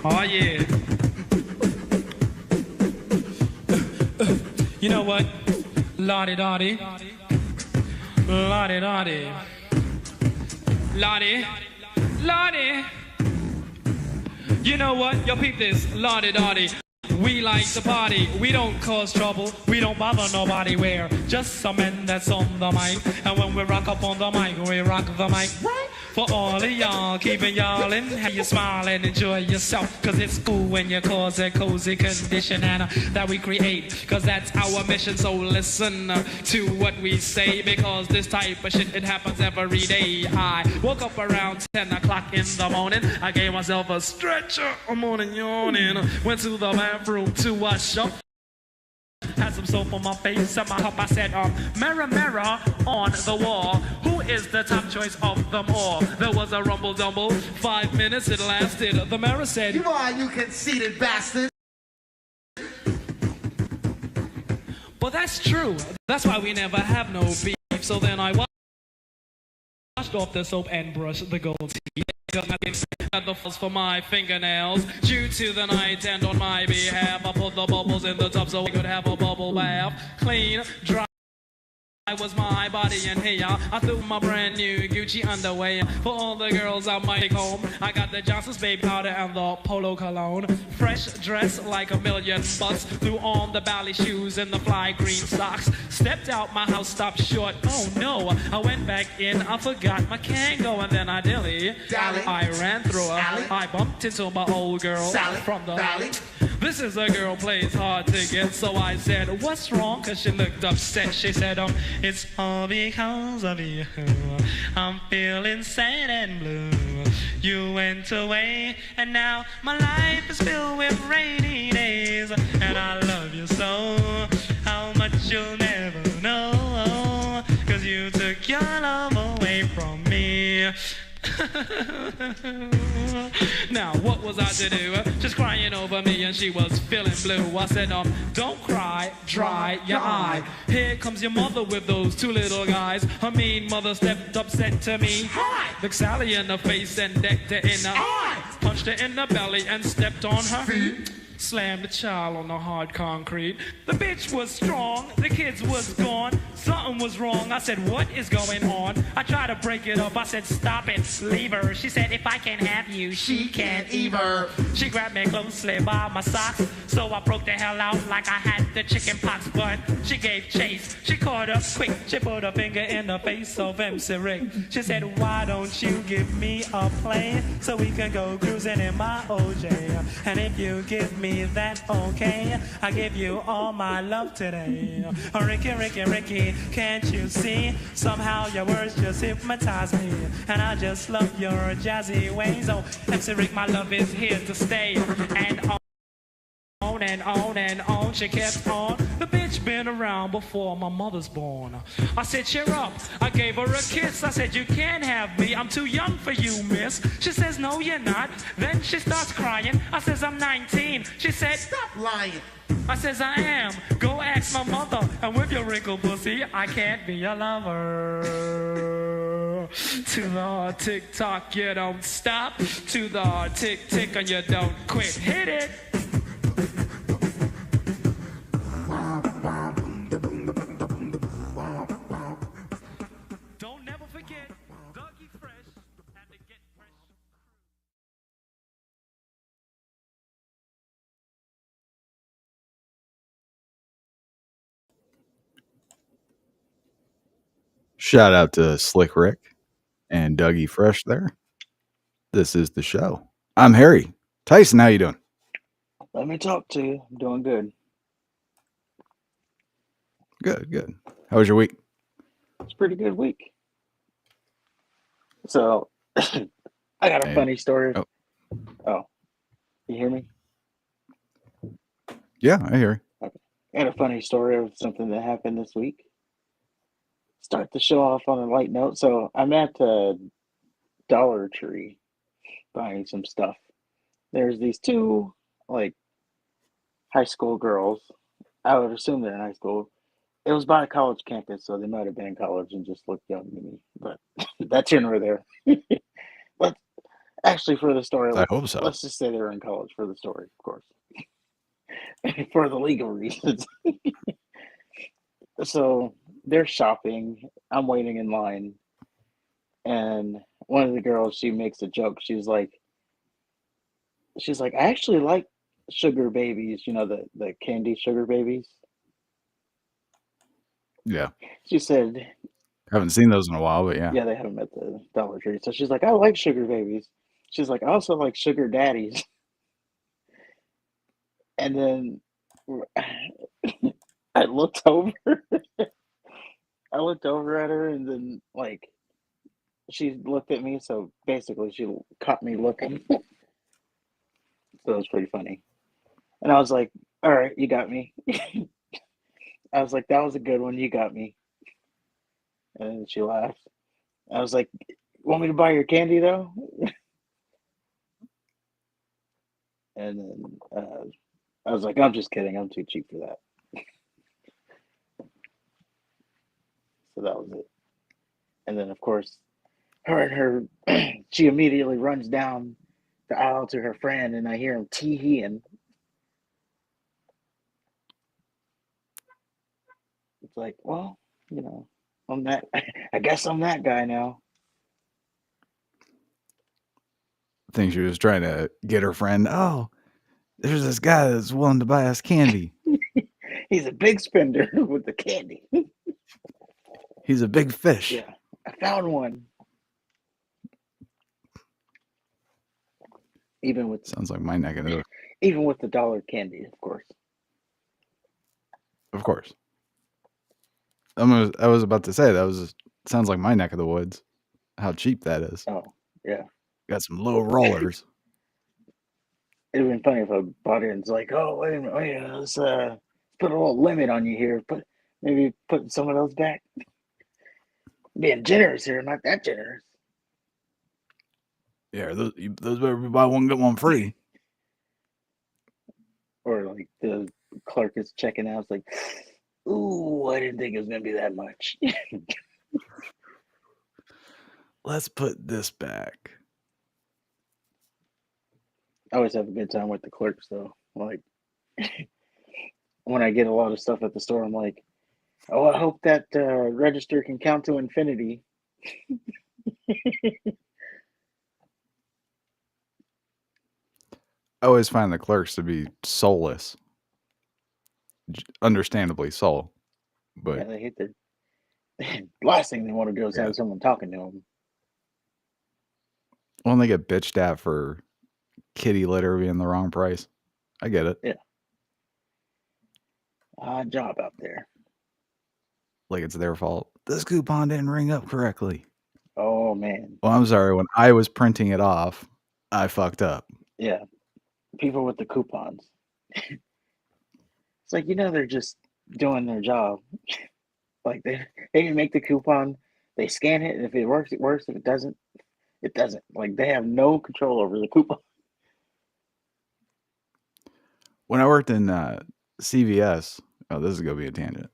Oh yeah. You know what? Lottie-dottie. Lottie-dottie. Lottie. Lottie. You know what? Yo, peep this. Lottie-dottie. We like to party. We don't cause trouble. We don't bother nobody. We're just some men that's on the mic. And when we rock up on the mic, we rock the mic. Right? For all of y'all, keeping y'all in. Have you smile and enjoy yourself. Cause it's cool when you cause a cozy condition and that we create. Cause that's our mission. So listen to what we say. Because this type of shit, it happens every day. I woke up around 10 o'clock in the morning. I gave myself a stretcher. I'm morning yawning. Went to the bathroom to wash up. Had some soap on my face and my cup. I said, mirror, mirror on the wall, who is the top choice of them all? There was a rumble dumble, 5 minutes it lasted. The mirror said, you are, you conceited bastard. But that's true. That's why we never have no beef. So then I washed off the soap and brushed the gold teeth. Got the fuss for my fingernails due to the night, and on my behalf I put the bubbles in the tub so we could have a bubble bath. Clean, dry was my body, and here I threw my brand new Gucci underwear. For all the girls I might take home, I got the Johnson's baby powder and the Polo cologne. Fresh dress like $1,000,000. Threw on the ballet shoes and the fly green socks. Stepped out my house, stopped short. Oh no, I went back in, I forgot my Kango, and then I dilly. I ran through her. I bumped into my old girl Sally. From the Valley. This is a girl plays hard to get, so I said, what's wrong? Cause she looked upset. She said, it's all because of you. I'm feeling sad and blue. You went away, and now my life is filled with rainy days. And I love you so, how much you'll never know. Cause you took your love away from me. Now what was I to do? Just crying over me, and she was feeling blue. I said, don't cry, dry your eye. Here comes your mother with those two little guys. Her mean mother stepped up, said to me, looked Sally in the face and decked her in the eye. Punched her in the belly and stepped on her feet. Slammed the child on the hard concrete. The bitch was strong, the kids was gone. Something was wrong, I said, what is going on? I tried to break it up, I said, stop it, leave her. She said, if I can't have you, she can't either. She grabbed me closely by my socks, so I broke the hell out like I had the chicken pox. But she gave chase, she caught up quick. She put her finger in the face of MC Rick. She said, why don't you give me a plane so we can go cruising in my OJ? And if you give me that, okay, I give you all my love today. Ricky, Ricky, Ricky, can't you see? Somehow your words just hypnotize me, and I just love your jazzy ways. Oh, MC Rick, my love is here to stay. And on and on and on, she kept on. The bitch been around before my mother's born. I said, cheer up. I gave her a kiss. I said, you can't have me. I'm too young for you, miss. She says, no, you're not. Then she starts crying. I says, I'm 19. She said, Stop lying. I says, I am. Go ask my mother. And with your wrinkled pussy, I can't be your lover. To the tick-tock, you don't stop. To the tick-tick, and you don't quit. Hit it. Don't never forget, Dougie Fresh had to get fresh. Shout out to Slick Rick and Dougie Fresh there. This is the show. I'm Harry. Tyson, how you doing? Let me talk to you. I'm doing good. Good, good. How was your week? It's a pretty good week. So, I got a funny story. Oh, you hear me? Yeah, I hear you. Okay. I got a funny story of something that happened this week. Start the show off on a light note. So, I'm at Dollar Tree buying some stuff. There's these two, like, high school girls. I would assume they're in high school. It was by a college campus, so they might have been in college and just looked young to me. But that's here nor there. But Actually, for the story, I hope so. let's just say they were in college for the story, of course, for the legal reasons. So they're shopping. I'm waiting in line, and one of the girls, she makes a joke. She's like, I actually like sugar babies. You know, the candy sugar babies. Yeah. She said, Haven't seen those in a while, but yeah. yeah, they have them at the Dollar Tree. So she's like, I like sugar babies. She's like, I also like sugar daddies. And then I looked over. I looked over at her, and then like she looked at me. So basically, she caught me looking. So it was pretty funny. And I was like, "All right, you got me." I was like, "That was a good one. You got me." And then she laughed. I was like, "Want me to buy your candy though?" And then I was like, "I'm just kidding. I'm too cheap for that." So that was it. And then, of course, she immediately runs down the aisle to her friend, and I hear him tee-heeing. It's like, well, you know, I'm that. I guess I'm that guy now. I think she was trying to get her friend. Oh, there's this guy that's willing to buy us candy. He's a big spender with the candy. He's a big fish. Yeah, I found one. Even with Sounds like my neck of the even with the dollar candy, of course. Of course. I was about to say sounds like my neck of the woods. How cheap that is. Oh, yeah. Got some low rollers. It'd been funny if I bought it and it's like, oh, wait a minute, let's put a little limit on you here. Maybe put some of those back. Being generous here, not that generous. Yeah, those better be buy one get one free. Or like the clerk is checking out, it's like, ooh, I didn't think it was gonna be that much. Let's put this back. I always have a good time with the clerks though. Like when I get a lot of stuff at the store, I'm like, oh, I hope that register can count to infinity. I always find the clerks to be soulless. Understandably so. But Yeah, they hate the last thing they want to do is have someone talking to them. When they get bitched at for kitty litter being the wrong price. I get it. Yeah. Odd job out there. Like it's their fault. This coupon didn't ring up correctly. Oh man. Well, I'm sorry. When I was printing it off, I fucked up. Yeah. People with the coupons. It's like, they're just doing their job. Like they make the coupon, they scan it, and if it works, it works. If it doesn't, it doesn't. Like they have no control over the coupon. When I worked in CVS, oh, this is gonna be a tangent.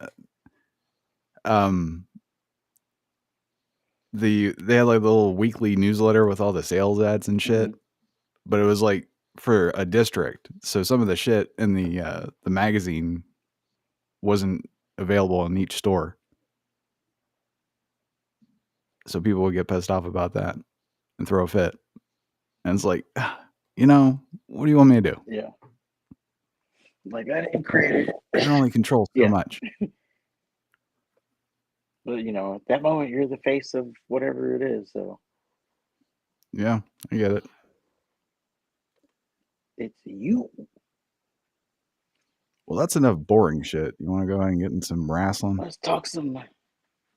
They had like the little weekly newsletter with all the sales ads and shit, but it was like for a district. So some of the shit in the magazine wasn't available in each store. So people would get pissed off about that and throw a fit. And it's like, what do you want me to do? Yeah. Like I didn't create it. I can only control so much. But at that moment you're the face of whatever it is, so yeah, I get it. It's you. Well, that's enough boring shit. You want to go ahead and get in some wrestling? Let's talk some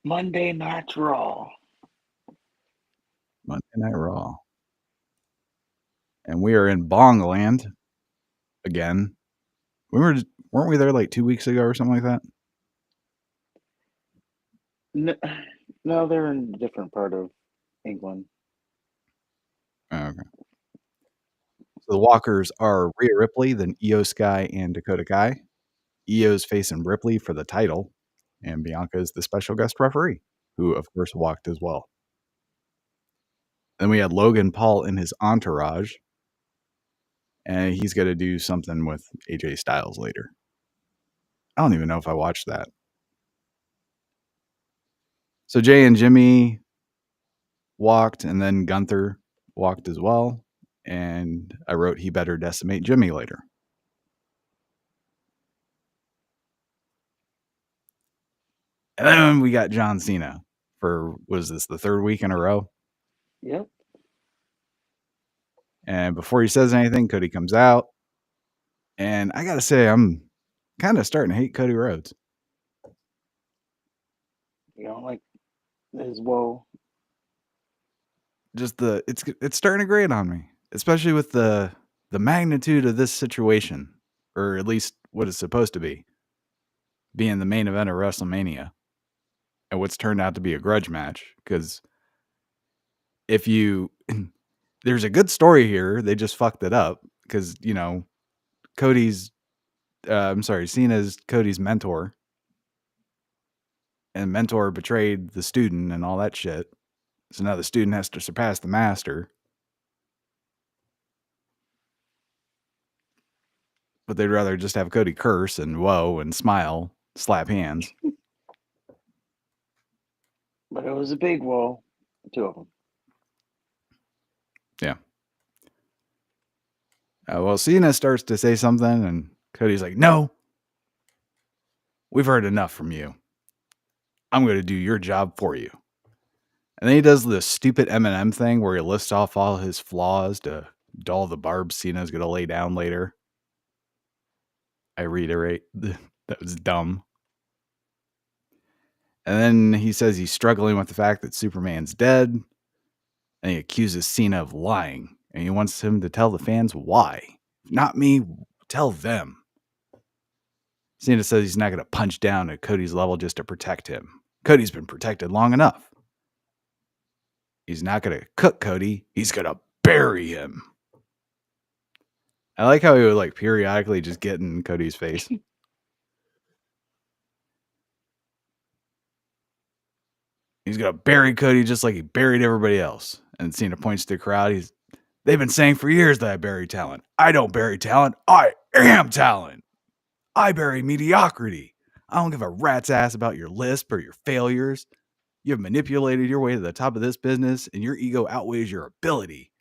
Monday Night Raw. Monday Night Raw. And we are in Bongland again. Weren't we there like 2 weeks ago or something like that? No, they're in a different part of England. Oh, okay. So the Walkers are Rhea Ripley, then Io Sky and Dakota Kai. Io's facing Ripley for the title, and Bianca is the special guest referee, who of course walked as well. Then we had Logan Paul in his entourage. And he's going to do something with AJ Styles later. I don't even know if I watched that. So Jay and Jimmy walked, and then Gunther walked as well. And I wrote he better decimate Jimmy later. And then we got John Cena for, what is this, the third week in a row? Yep. And before he says anything, Cody comes out. And I got to say, I'm kind of starting to hate Cody Rhodes. You don't like his woe. Just it's starting to grate on me, especially with the magnitude of this situation, or at least what it's supposed to be, being the main event of WrestleMania, and what's turned out to be a grudge match. Because if you, there's a good story here, they just fucked it up because Cena's Cody's mentor, and mentor betrayed the student and all that shit. So now the student has to surpass the master. But they'd rather just have Cody curse and whoa and smile, slap hands. But it was a big woe. 2 of them. Yeah. Well, Cena starts to say something, and Cody's like, no, we've heard enough from you. I'm going to do your job for you. And then he does this stupid Eminem thing where he lists off all his flaws to dull the barbs Cena's going to lay down later. I reiterate, that was dumb. And then he says he's struggling with the fact that Superman's dead. And he accuses Cena of lying. And he wants him to tell the fans why. Not me, tell them. Cena says he's not going to punch down at Cody's level just to protect him. Cody's been protected long enough. He's not going to cook Cody. He's going to bury him. I like how he would periodically just get in Cody's face. He's going to bury Cody just like he buried everybody else. And Cena points to the crowd. They've been saying for years that I bury talent. I don't bury talent. I am talent. I bury mediocrity. I don't give a rat's ass about your lisp or your failures. You have manipulated your way to the top of this business, and your ego outweighs your ability.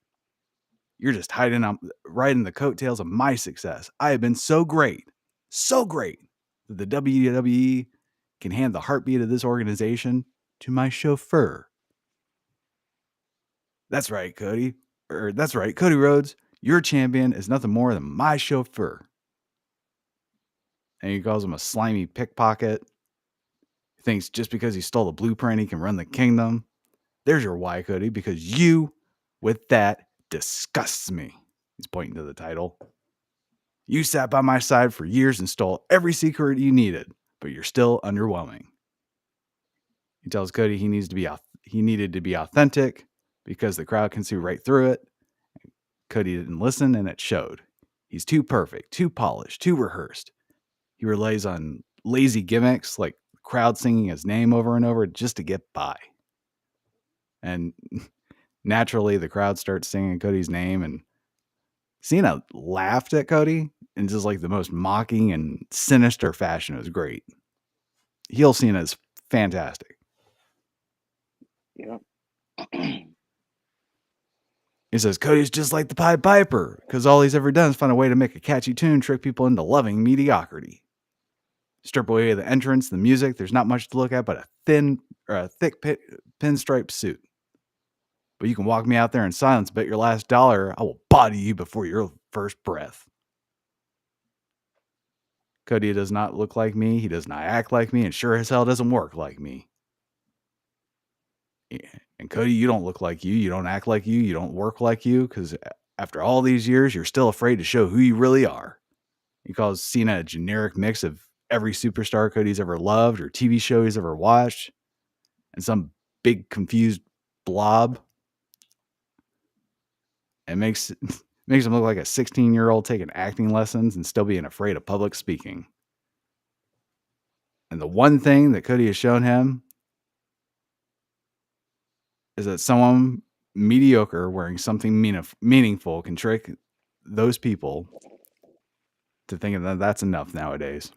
You're just riding the coattails of my success. I have been so great that the WWE can hand the heartbeat of this organization to my chauffeur. That's right, Cody. That's right, Cody Rhodes. Your champion is nothing more than my chauffeur. And he calls him a slimy pickpocket. He thinks just because he stole the blueprint, he can run the kingdom. There's your why, Cody, because you, with that, disgusts me. He's pointing to the title. You sat by my side for years and stole every secret you needed, but you're still underwhelming. He tells Cody he needed to be authentic because the crowd can see right through it. Cody didn't listen, and it showed. He's too perfect, too polished, too rehearsed. He relies on lazy gimmicks like crowd singing his name over and over just to get by. And naturally, the crowd starts singing Cody's name, and Cena laughed at Cody in just the most mocking and sinister fashion. It was great. Heel Cena is fantastic. Yep. He says Cody's just like the Pied Piper because all he's ever done is find a way to make a catchy tune, trick people into loving mediocrity. Strip away the entrance, the music. There's not much to look at but a thick pinstripe suit. But you can walk me out there in silence, bet your last dollar I will body you before your first breath. Cody does not look like me. He does not act like me, and sure as hell doesn't work like me. Yeah. And Cody, you don't look like you. You don't act like you. You don't work like you, because after all these years, you're still afraid to show who you really are. He calls Cena a generic mix of every superstar Cody's ever loved or TV show he's ever watched, and some big confused blob. It makes him look like a 16-year-old taking acting lessons and still being afraid of public speaking. And the one thing that Cody has shown him is that someone mediocre wearing something meaningful can trick those people to thinking that that's enough nowadays.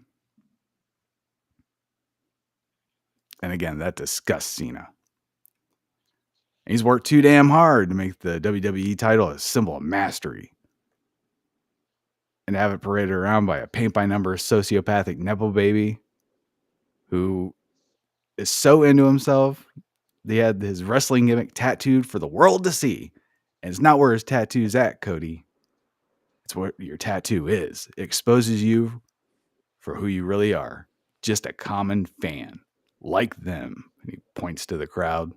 And again, that disgusts Cena. He's worked too damn hard to make the WWE title a symbol of mastery. And have it paraded around by a paint-by-number sociopathic Nepo baby who is so into himself, they had his wrestling gimmick tattooed for the world to see. And it's not where his tattoo's at, Cody. It's what your tattoo is. It exposes you for who you really are. Just a common fan. Like them. And he points to the crowd.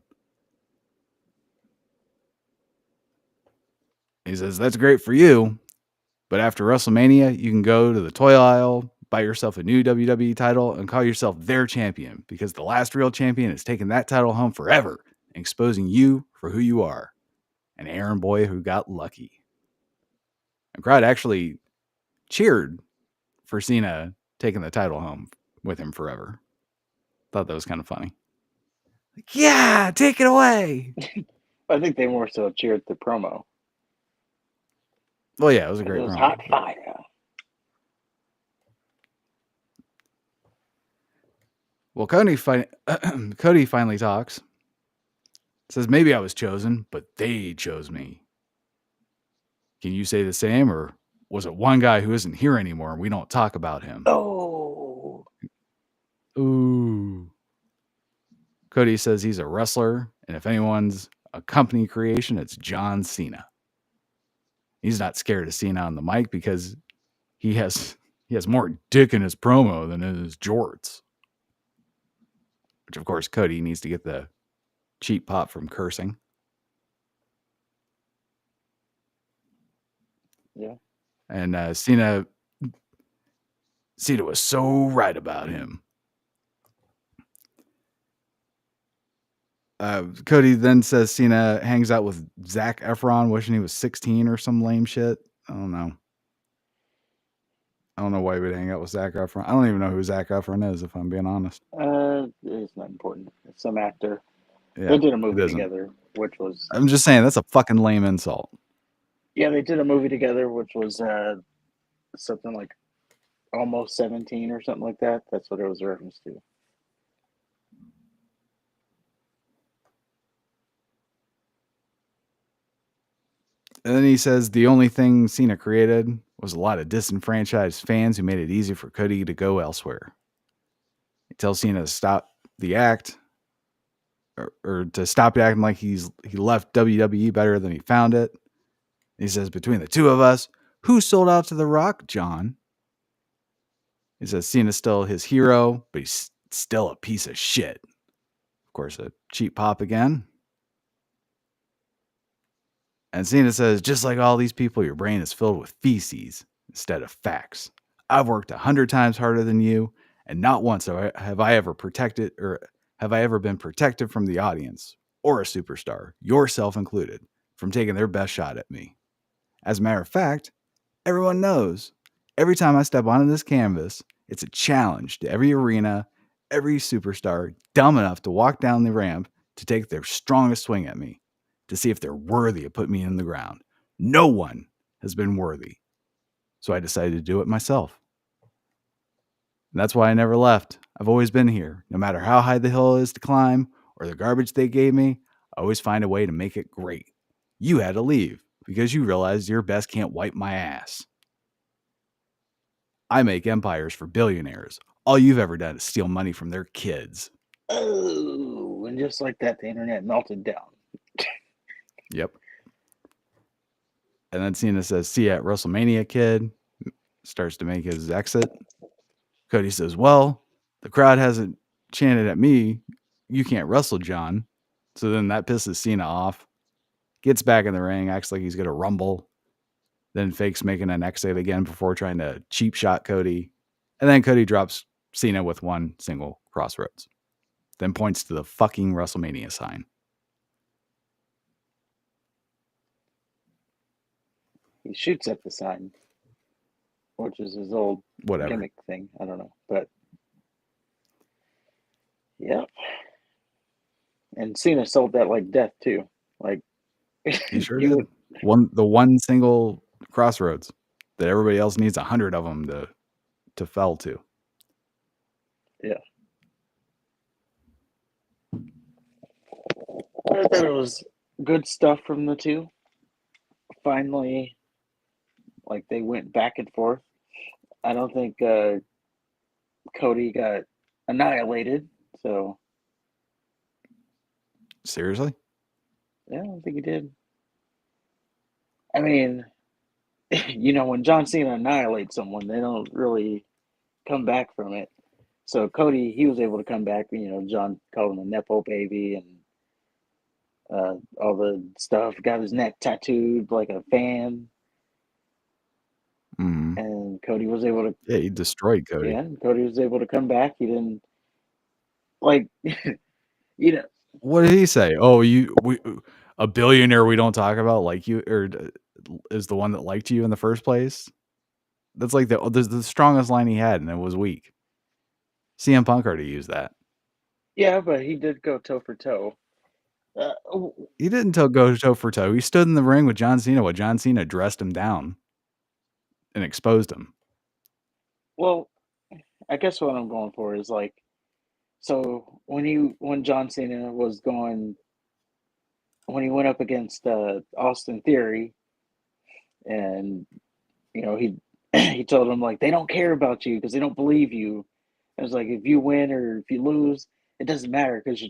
He says, that's great for you. But after WrestleMania, you can go to the toy aisle, buy yourself a new WWE title, and call yourself their champion. Because the last real champion has taken that title home forever, exposing you for who you are. An errand boy who got lucky. The crowd actually cheered for Cena taking the title home with him forever. Thought that was kind of funny. Like, yeah, take it away. I think they more so cheered the promo. Well, yeah, it was a great It was promo. hot fire. Well, Cody finally talks. Says, maybe I was chosen, but they chose me. Can you say the same, or was it one guy who isn't here anymore and we don't talk about him? Oh. Ooh. Cody says he's a wrestler, and if anyone's a company creation, it's John Cena. He's not scared of Cena on the mic because he has more dick in his promo than in his jorts. Which, of course, Cody needs to get the cheap pop from cursing. Yeah. And Cena was so right about him. Cody then says Cena hangs out with Zac Efron, wishing he was 16 or some lame shit. I don't know. I don't know why he would hang out with Zac Efron. I don't even know who Zac Efron is, if I'm being honest. It's not important. It's some actor. Yeah, They did a it movie isn't. together, which was... I'm just saying, that's a fucking lame insult. Yeah, they did a movie together, which was something like Almost 17 or something like that. That's what it was a reference to. And then he says the only thing Cena created was a lot of disenfranchised fans who made it easy for Cody to go elsewhere. He tells Cena to stop the act, or to stop acting like he left WWE better than he found it. He says, between the two of us, who sold out to The Rock? John. He says Cena's still his hero, but he's still a piece of shit. Of course, a cheap pop again. And Cena says, just like all these people, your brain is filled with feces instead of facts. I've worked 100 times harder than you, and not once have I ever been protected from the audience or a superstar, yourself included, from taking their best shot at me. As a matter of fact, everyone knows every time I step onto this canvas, it's a challenge to every arena, every superstar dumb enough to walk down the ramp to take their strongest swing at me, to see if they're worthy of putting me in the ground. No one has been worthy. So I decided to do it myself. And that's why I never left. I've always been here. No matter how high the hill is to climb or the garbage they gave me, I always find a way to make it great. You had to leave because you realized your best can't wipe my ass. I make empires for billionaires. All you've ever done is steal money from their kids. Oh, and just like that, the internet melted down. Yep. And then Cena says, see you at WrestleMania, kid. Starts to make his exit. Cody says, well, the crowd hasn't chanted at me. You can't wrestle, John. So then that pisses Cena off. Gets back in the ring, acts like he's going to rumble. Then fakes making an exit again before trying to cheap shot Cody. And then Cody drops Cena with one single crossroads. Then points to the fucking WrestleMania sign. He shoots at the sign, which is his old gimmick thing. I don't know. But, yep. And Cena sold that like death, too. Like, He sure He did. would, The one single crossroads that everybody else needs 100 of them to fell to. yeah. I thought it was good stuff from the two. Finally, like they went back and forth. I don't think Cody got annihilated. So Seriously? yeah, I don't think he did. I mean, you know, when John Cena annihilates someone, they don't really come back from it. So Cody, he was able to come back. You know, John called him a nepo baby and all the stuff. Got his neck tattooed like a fan, Mm. and Cody was able to. Yeah, he destroyed Cody. Yeah, Cody was able to come back. He didn't like, you know. What did he say? Oh, a billionaire we don't talk about like you or is the one that liked you in the first place? That's like the strongest line he had, and it was weak. CM Punk already used that. Yeah, but he did go toe for toe. He didn't go toe for toe. He stood in the ring with John Cena while John Cena dressed him down and exposed him. Well, I guess what I'm going for is like, so when John Cena was going when he went up against Austin Theory, and you know he told him like they don't care about you because they don't believe you. It was like if you win or if you lose, it doesn't matter because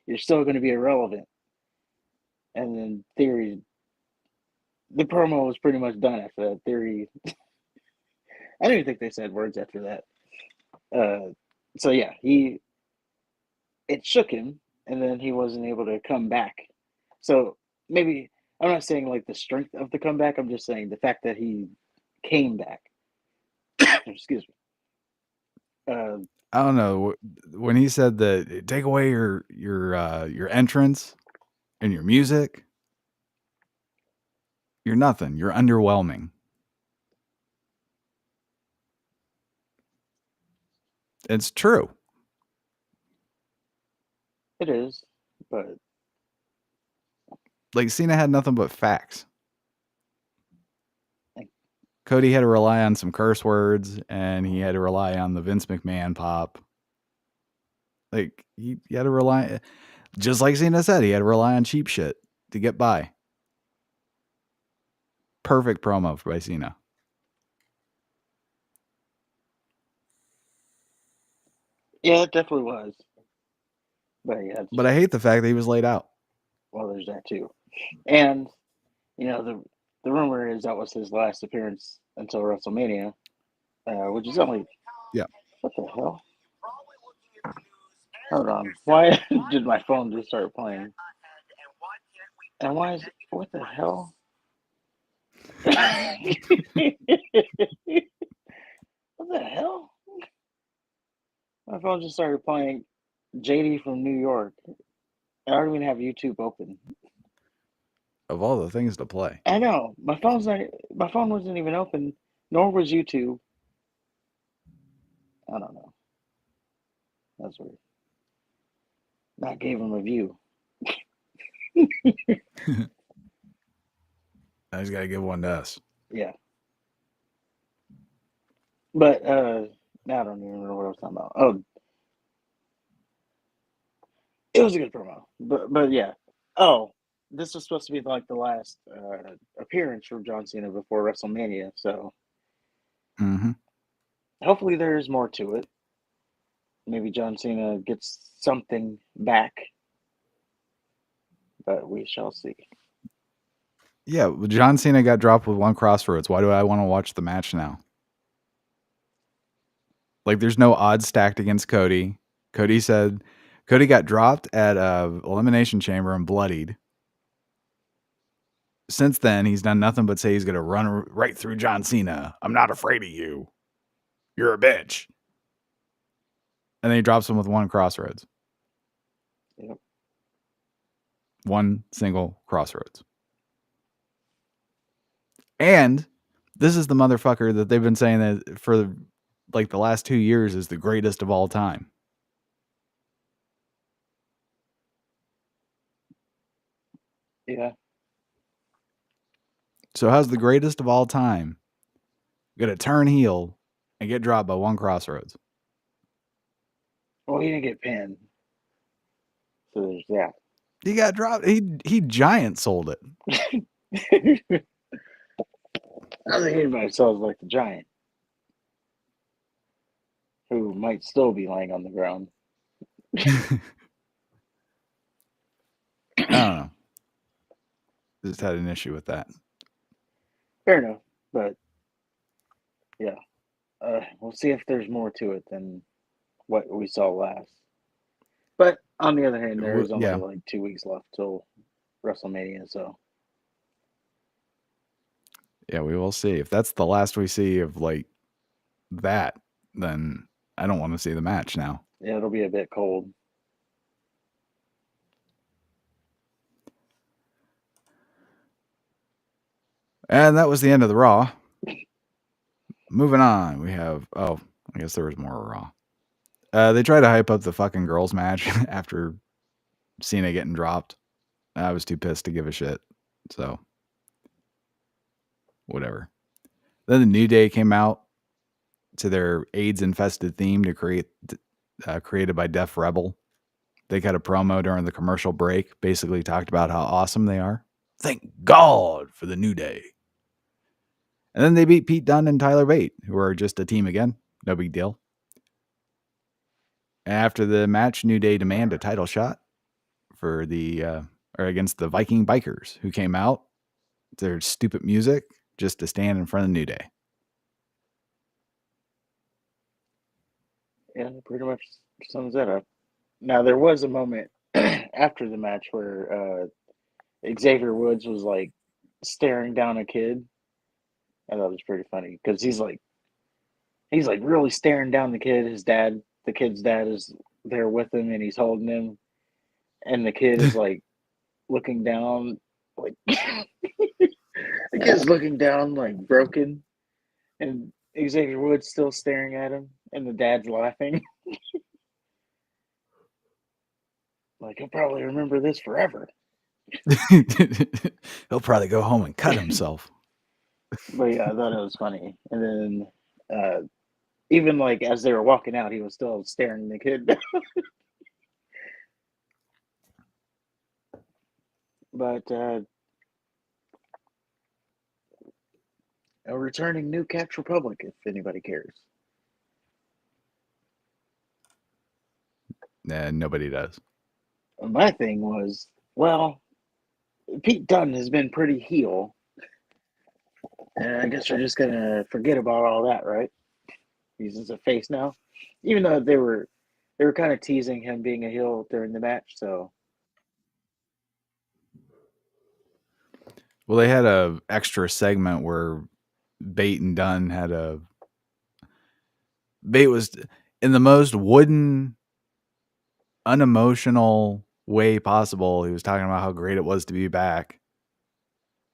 you're still going to be irrelevant. And then Theory, the promo was pretty much done after that. Theory, I don't even think they said words after that. So yeah, it shook him, and then he wasn't able to come back. So maybe I'm not saying like the strength of the comeback. I'm just saying the fact that he came back. Excuse me. I don't know when he said that take away your entrance and your music. You're nothing. You're underwhelming. It's true. It is, but Like Cena had nothing but facts. Cody had to rely on some curse words, and he had to rely on the Vince McMahon pop. Like he had to rely, just like Cena said, he had to rely on cheap shit to get by. Perfect promo by Cena. yeah, it definitely was. But yeah, But I hate the fact that he was laid out. well, there's that too. And you know the rumor is that was his last appearance until WrestleMania, which is only Yeah. what the hell? Hold on, why did my phone just start playing? And why is what the hell? What the hell? My phone just started playing JD from New York. I don't even have YouTube open. Of all the things to play. I know. My phone wasn't even open, nor was YouTube. I don't know. That's weird. That gave him a view. I just gotta give one to us. Yeah. But I don't even remember what I was talking about. Oh, it was a good promo. But yeah. Oh, this was supposed to be like the last appearance from John Cena before WrestleMania, so Mm-hmm. hopefully there's more to it. Maybe John Cena gets something back. But we shall see. Yeah, John Cena got dropped with one crossroads. Why do I want to watch the match now? Like, there's no odds stacked against Cody. Cody got dropped at Elimination Chamber and bloodied. Since then, he's done nothing but say he's going to run right through John Cena. I'm not afraid of you. You're a bitch. And then he drops him with one crossroads. Yep. One single crossroads. And this is the motherfucker that they've been saying that for like the last 2 years is the greatest of all time. Yeah. So how's the greatest of all time gonna turn heel and get dropped by one Crossroads? Well, he didn't get pinned. So there's that. He got dropped. He giant sold it. I don't think anybody sells like the Giant, who might still be laying on the ground. I don't know. Just had an issue with that. Fair enough, but yeah, we'll see if there's more to it than what we saw last. But on the other hand, there is only like 2 weeks left till WrestleMania, so yeah, we will see. If that's the last we see of like that, then I don't want to see the match now. yeah, it'll be a bit cold. And that was the end of the Raw. Moving on, we have I guess there was more Raw. They tried to hype up the fucking girls match after Cena getting dropped. I was too pissed to give a shit. So whatever. Then the New Day came out to their AIDS infested theme to created by Def Rebel. They cut a promo during the commercial break, basically talked about how awesome they are. Thank God for the New Day. And then they beat Pete Dunne and Tyler Bate, who are just a team again. No big deal. After the match, New Day demand a title shot for against the Viking Bikers, who came out to their stupid music just to stand in front of New Day. Yeah, that pretty much sums that up. Now, there was a moment after the match where Xavier Woods was like staring down a kid. I thought it was pretty funny because he's like really staring down the kid. The kid's dad is there with him and he's holding him, and the kid is like looking down, like the kid's looking down like broken, and Xavier Woods still staring at him, and the dad's laughing. Like, he'll probably remember this forever. He'll probably go home and cut himself. But yeah, I thought it was funny. And then even like as they were walking out, he was still staring the kid down. But a returning New Catch Republic, if anybody cares. Nah, nobody does. My thing was, well, Pete Dunne has been pretty heel. And I guess we're just gonna forget about all that, right? He's just a face now. Even though they were kind of teasing him being a heel during the match, so well, they had a extra segment where Bate and Dunn Bate was in the most wooden, unemotional way possible. He was talking about how great it was to be back.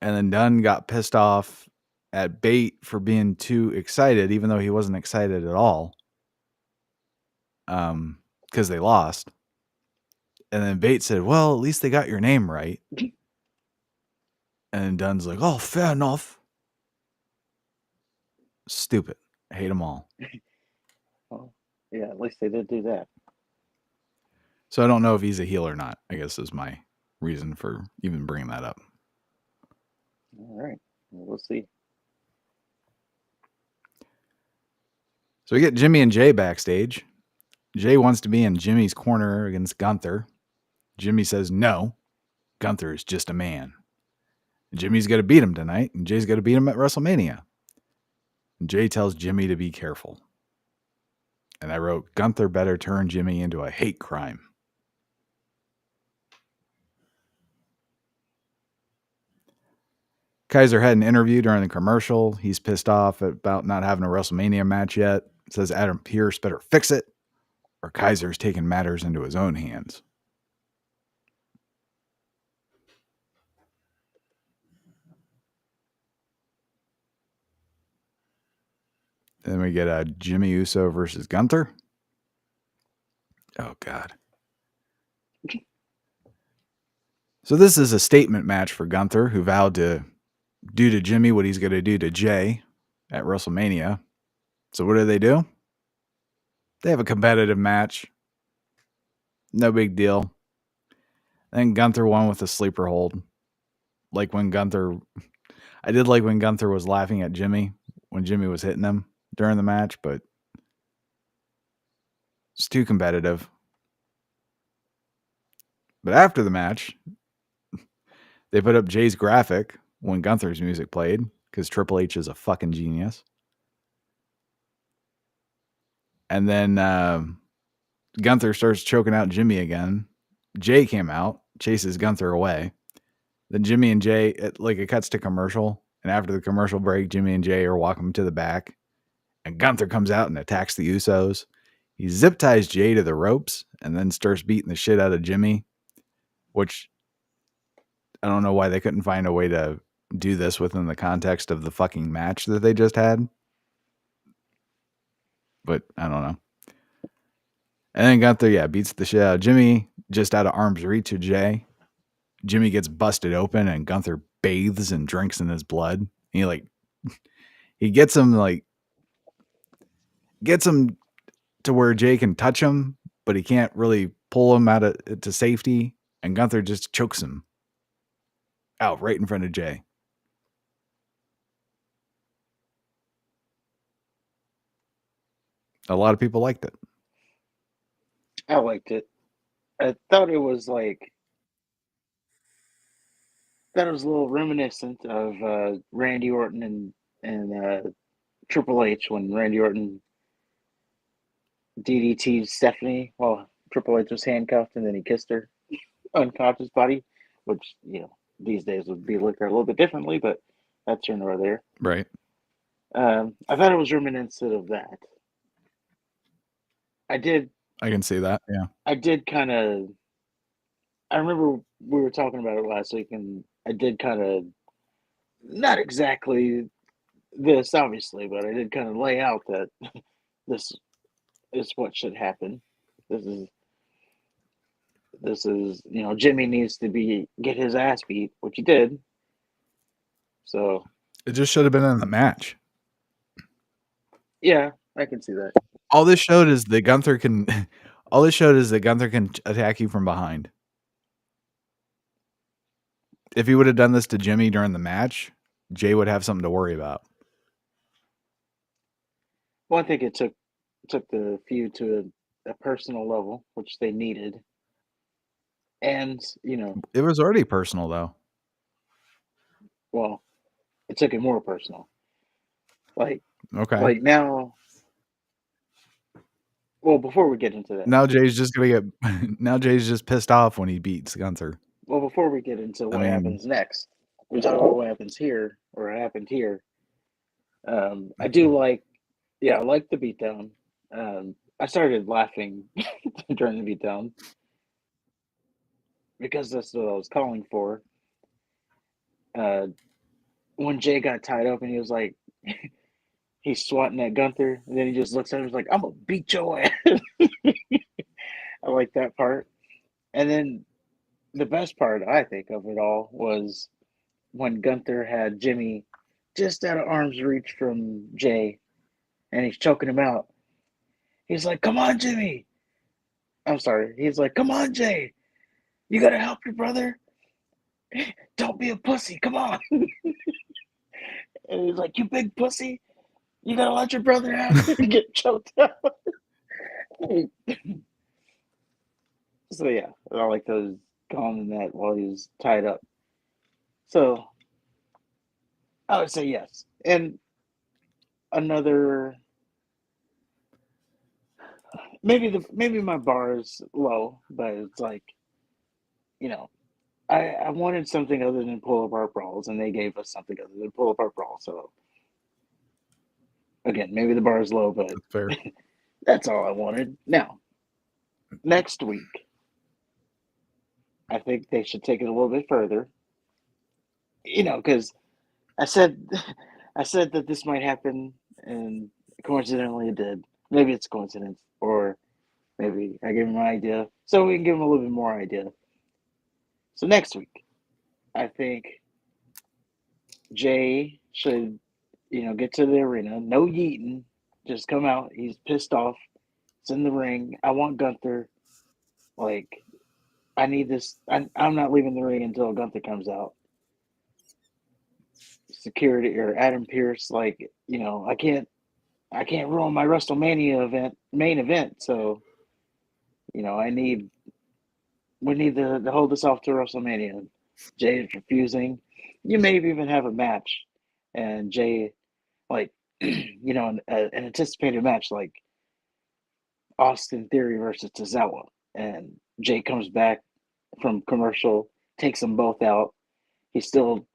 And then Dunn got pissed off at Bate for being too excited, even though he wasn't excited at all. Because they lost. And then Bate said, well, at least they got your name right. And Dunn's like, oh, fair enough. Stupid. I hate them all. well, yeah, at least they did do that. So I don't know if he's a heel or not, I guess is my reason for even bringing that up. All right. We'll see. So we get Jimmy and Jay backstage. Jay wants to be in Jimmy's corner against Gunther. Jimmy says no. Gunther is just a man. Jimmy's got to beat him tonight, and Jay's got to beat him at WrestleMania. And Jay tells Jimmy to be careful. And I wrote, Gunther better turn Jimmy into a hate crime. Kaiser had an interview during the commercial. He's pissed off about not having a WrestleMania match yet. Says Adam Pearce better fix it, or Kaiser's taking matters into his own hands. Then we get Jimmy Uso versus Gunther. Oh, God. So this is a statement match for Gunther, who vowed to do to Jimmy what he's going to do to Jay at WrestleMania. So what do? They have a competitive match. No big deal. Then Gunther won with a sleeper hold. Like when Gunther... I did like when Gunther was laughing at Jimmy when Jimmy was hitting him during the match, but it's too competitive. But after the match, they put up Jay's graphic when Gunther's music played because Triple H is a fucking genius. And then Gunther starts choking out Jimmy again. Jay came out, chases Gunther away. Then Jimmy and Jay, it cuts to commercial. And after the commercial break, Jimmy and Jay are walking to the back. And Gunther comes out and attacks the Usos. He zip ties Jay to the ropes and then starts beating the shit out of Jimmy, which I don't know why they couldn't find a way to do this within the context of the fucking match that they just had. But I don't know. And then Gunther, beats the shit out of Jimmy, just out of arm's reach of Jay. Jimmy gets busted open and Gunther bathes and drinks in his blood. He gets him to where Jay can touch him, but he can't really pull him out to safety. And Gunther just chokes him out right in front of Jay. A lot of people liked it. I liked it. I thought it was a little reminiscent of Randy Orton and Triple H when Randy Orton DDT'd Stephanie while Triple H was handcuffed and then he kissed her unconscious body, which, these days would be looked at a little bit differently, but that's here nor there. Right. I thought it was reminiscent of that. I can see that, yeah. I did kind of... I remember we were talking about it last week, and I did kind of... Not exactly this, obviously, but I did kind of lay out that this is what should happen. This is Jimmy needs to get his ass beat, which he did. So it just should have been in the match. Yeah, I can see that. All this showed is that Gunther can attack you from behind. If he would have done this to Jimmy during the match, Jay would have something to worry about. Well, I think it took the feud to a personal level, which they needed. And, it was already personal, though. Well, it took it more personal. Okay. Now, well, before we get into that, now Jay's just pissed off when he beats Gunther. Well, before we get into what happens next, we talk about what happens here or what happened here. I do like the beatdown. I started laughing during the beatdown because that's what I was calling for. When Jay got tied up and he was like, he's swatting at Gunther, and then he just looks at him and was like, I'm going to beat your ass. I like that part. And then the best part, I think, of it all was when Gunther had Jimmy just out of arm's reach from Jay, and he's choking him out. He's like, come on, Jimmy. I'm sorry. He's like, come on, Jay. You got to help your brother. Don't be a pussy. Come on. And he's like, you big pussy. You got to let your brother out and get choked out. So, yeah, I like those calling that while he was tied up. So, I would say yes. And another... Maybe my bar is low, but it's like, I wanted something other than pull-apart brawls, and they gave us something other than pull-apart brawls. So, again, maybe the bar is low, but that's fair. That's all I wanted. Now, next week, I think they should take it a little bit further. Because I said that this might happen, and coincidentally it did. Maybe it's coincidence, or maybe I gave him an idea, so we can give him a little bit more idea. So next week, I think Jay should, get to the arena. No yeeting. Just come out. He's pissed off. It's in the ring. I want Gunther. Like, I need this. I'm not leaving the ring until Gunther comes out. Security or Adam Pearce, I can't ruin my WrestleMania main event. So, we need to hold this off to WrestleMania. Jay is refusing. You may even have a match, and Jay, an anticipated match like Austin Theory versus Tozawa, and Jay comes back from commercial, takes them both out. He's still,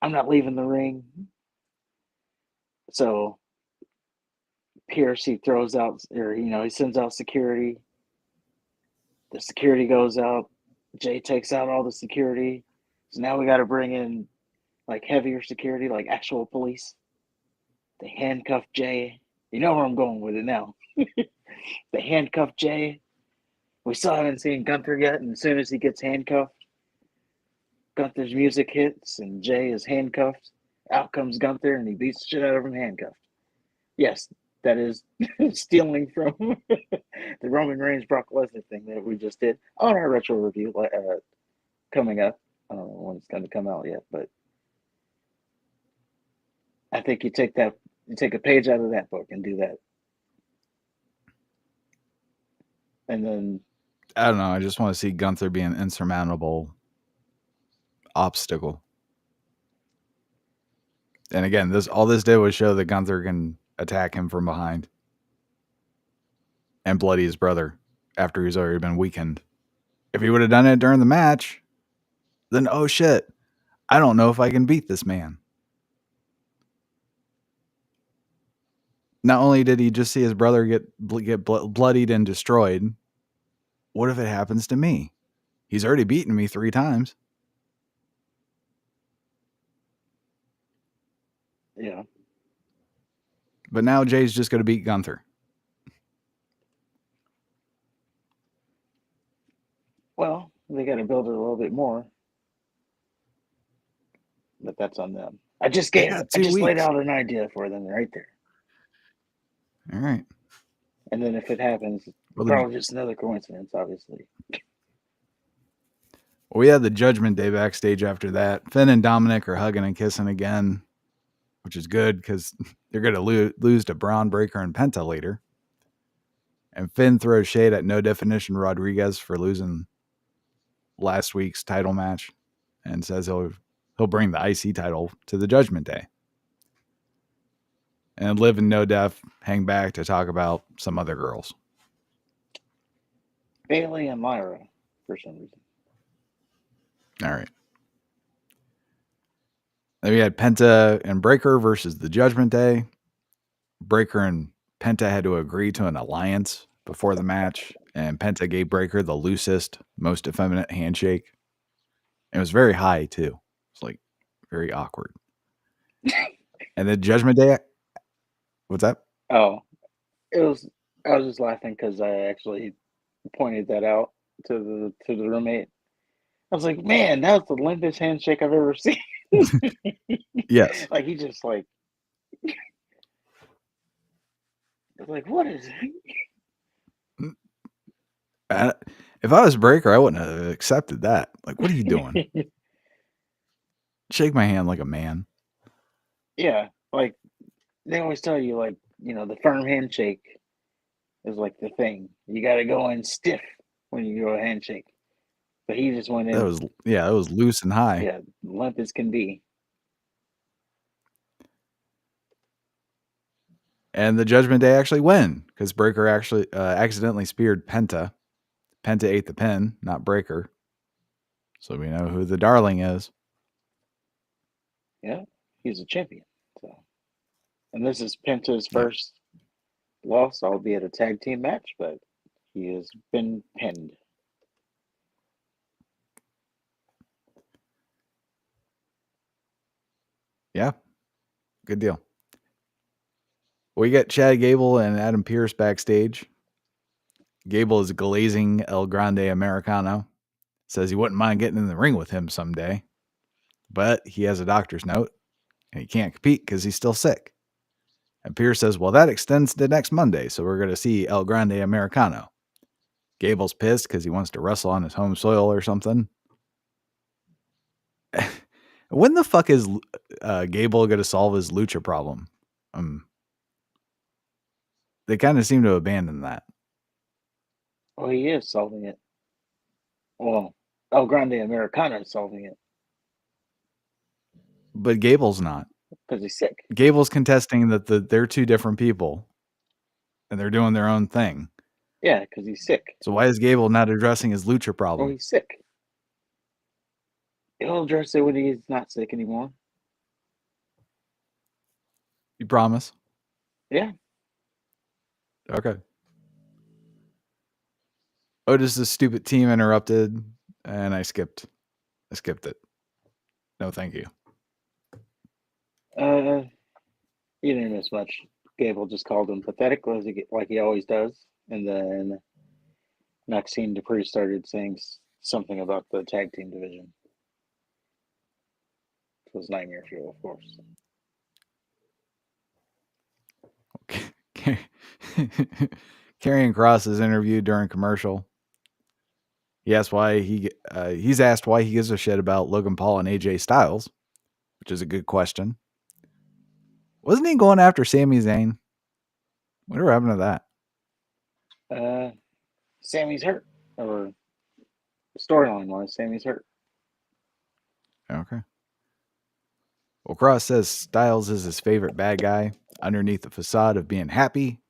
I'm not leaving the ring. So Pierce, he throws out, or he sends out security. The security goes out. Jay takes out all the security. So now we got to bring in heavier security, like actual police. They handcuff Jay. You know where I'm going with it now. They handcuff Jay. We still haven't seen Gunther yet, and as soon as he gets handcuffed, Gunther's music hits, and Jay is handcuffed. Out comes Gunther, and he beats the shit out of him handcuffed. Yes, that is stealing from the Roman Reigns Brock Lesnar thing that we just did on our retro review coming up. I don't know when it's going to come out yet, but I think you take a page out of that book and do that. And then I don't know. I just want to see Gunther be an insurmountable obstacle. And again, all this did was show that Gunther can attack him from behind and bloody his brother after he's already been weakened. If he would have done it during the match, then oh shit, I don't know if I can beat this man. Not only did he just see his brother get bloodied and destroyed, what if it happens to me? He's already beaten me 3 times. Yeah. But now Jay's just going to beat Gunther. Well, they got to build it a little bit more. But that's on them. I just laid out an idea for them right there. All right. And then if it happens, probably just another coincidence, obviously. Well, we had the Judgment Day backstage after that. Finn and Dominic are hugging and kissing again, which is good because they're going to lose to Braun Breaker and Penta later. And Finn throws shade at No Definition Rodriguez for losing last week's title match and says he'll bring the IC title to the Judgment Day. And Liv and No Def hang back to talk about some other girls. Bailey and Myra, for some reason. All right. Then we had Penta and Breaker versus the Judgment Day. Breaker and Penta had to agree to an alliance before the match, and Penta gave Breaker the loosest, most effeminate handshake. It was very high, too. It's very awkward. And then Judgment Day, what's that? Oh, I was just laughing because I actually pointed that out to the roommate. I was like, man, that's the limpest handshake I've ever seen. Yes. He just what is it? If I was Breaker, I wouldn't have accepted that. What are you doing? Shake my hand like a man. Yeah, they always tell you, the firm handshake is the thing. You got to go in stiff when you go a handshake. But he just went in. It was loose and high. Yeah, limp as can be. And the Judgment Day actually win because Breaker actually accidentally speared Penta. Penta ate the pin, not Breaker. So we know who the darling is. Yeah, he's a champion. So, and this is Penta's first loss, albeit a tag team match, but he has been pinned. Yeah, good deal. We got Chad Gable and Adam Pearce backstage. Gable is glazing El Grande Americano. Says he wouldn't mind getting in the ring with him someday. But he has a doctor's note. and he can't compete because he's still sick. And Pierce says, well, that extends to next Monday, so we're going to see El Grande Americano. Gable's pissed because he wants to wrestle on his home soil or something. When the fuck is Gable going to solve his lucha problem? They kind of seem to abandon that. Well, he is solving it. Well, El Grande Americano is solving it. But Gable's not. Because he's sick. Gable's contesting that they're two different people. And they're doing their own thing. Yeah, because he's sick. So why is Gable not addressing his lucha problem? Well, he's sick. He'll address it when he's not sick anymore. You promise? Yeah. Okay. Otis's stupid team interrupted, and I skipped it. No, thank you. You didn't miss much. Gable just called him pathetic, like he always does. And then Maxine Dupree started saying something about the tag team division. It was Nightmare Fuel, of course. Okay. Karrion Kross is interviewed during commercial. He asked why he's asked why he gives a shit about Logan Paul and AJ Styles, which is a good question. Wasn't he going after Sami Zayn? Whatever happened to that? Sammy's hurt. Or storyline wise, Sammy's hurt. Okay. Well, Kross says Styles is his favorite bad guy. Underneath the facade of being happy,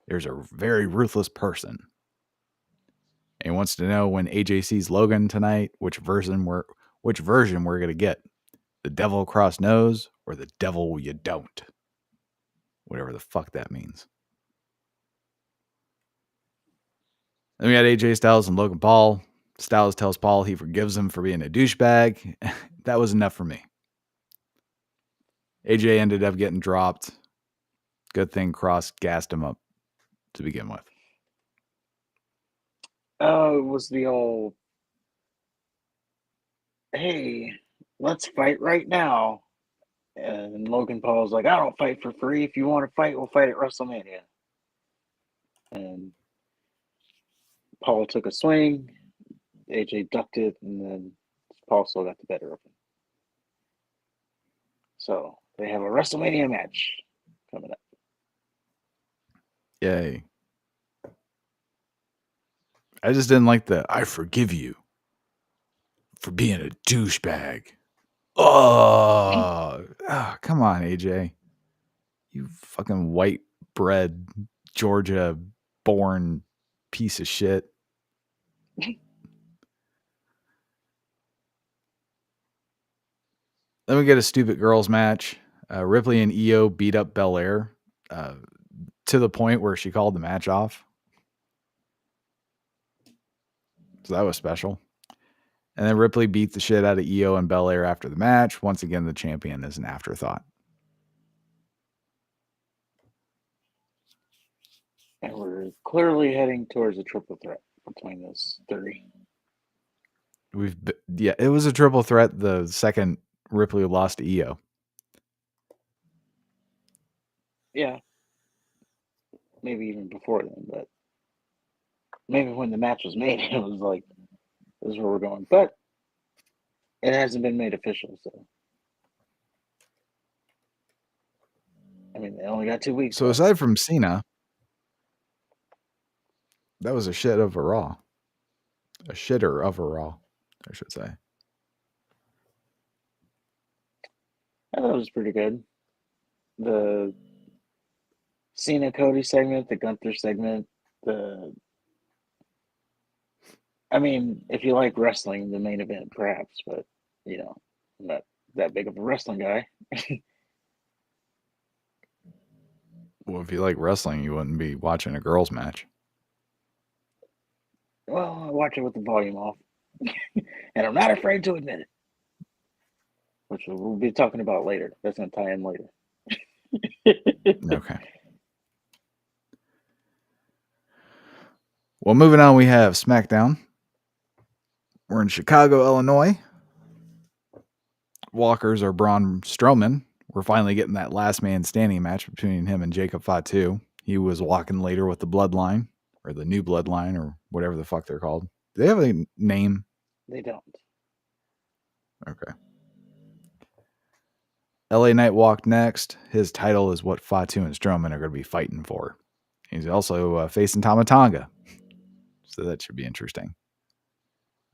there's a very ruthless person. And he wants to know when AJ sees Logan tonight, which version we're going to get. The devil Kross knows or the devil you don't. Whatever the fuck that means. Then we had AJ Styles and Logan Paul. Styles tells Paul he forgives him for being a douchebag. That was enough for me. AJ ended up getting dropped. Good thing Kross gassed him up to begin with. It was the old, hey, let's fight right now. And Logan Paul's like, I don't fight for free. If you want to fight, we'll fight at WrestleMania. And Paul took a swing. AJ ducked it, and then Paul still got the better of him. So they have a WrestleMania match coming up. Yay. I just didn't like the I forgive you for being a douchebag. Oh, come on, AJ. You fucking white bread, Georgia born piece of shit. Then we get a stupid girls match. Ripley and Io beat up Belair to the point where she called the match off. So that was special. And then Ripley beat the shit out of Io and Belair after the match. Once again, the champion is an afterthought. And we're clearly heading towards a triple threat between those three. It was a triple threat the second Ripley lost to Io. Yeah. Maybe even before then, but maybe when the match was made, it was like, this is where we're going. But it hasn't been made official, so. I mean, they only got 2 weeks. So aside from Cena, that was a shit of a Raw. A shitter of a Raw, I should say. I thought it was pretty good. The Cena Cody segment, the Gunther segment, I mean, if you like wrestling, the main event perhaps, but you know, I'm not that big of a wrestling guy. Well, if you like wrestling, you wouldn't be watching a girls' match. Well, I watch it with the volume off. And I'm not afraid to admit it. Which we'll be talking about later. That's going to tie in later. Okay. Well, moving on, we have SmackDown. We're in Chicago, Illinois. Walkers are Braun Strowman, we're finally getting that last man standing match between him and Jacob Fatu. He was walking later with the Bloodline, or the New Bloodline, or whatever the fuck they're called. Do they have a name? They don't. Okay. LA Knight walked next. His title is what Fatu and Strowman are going to be fighting for. He's also facing Tama Tonga. So that should be interesting.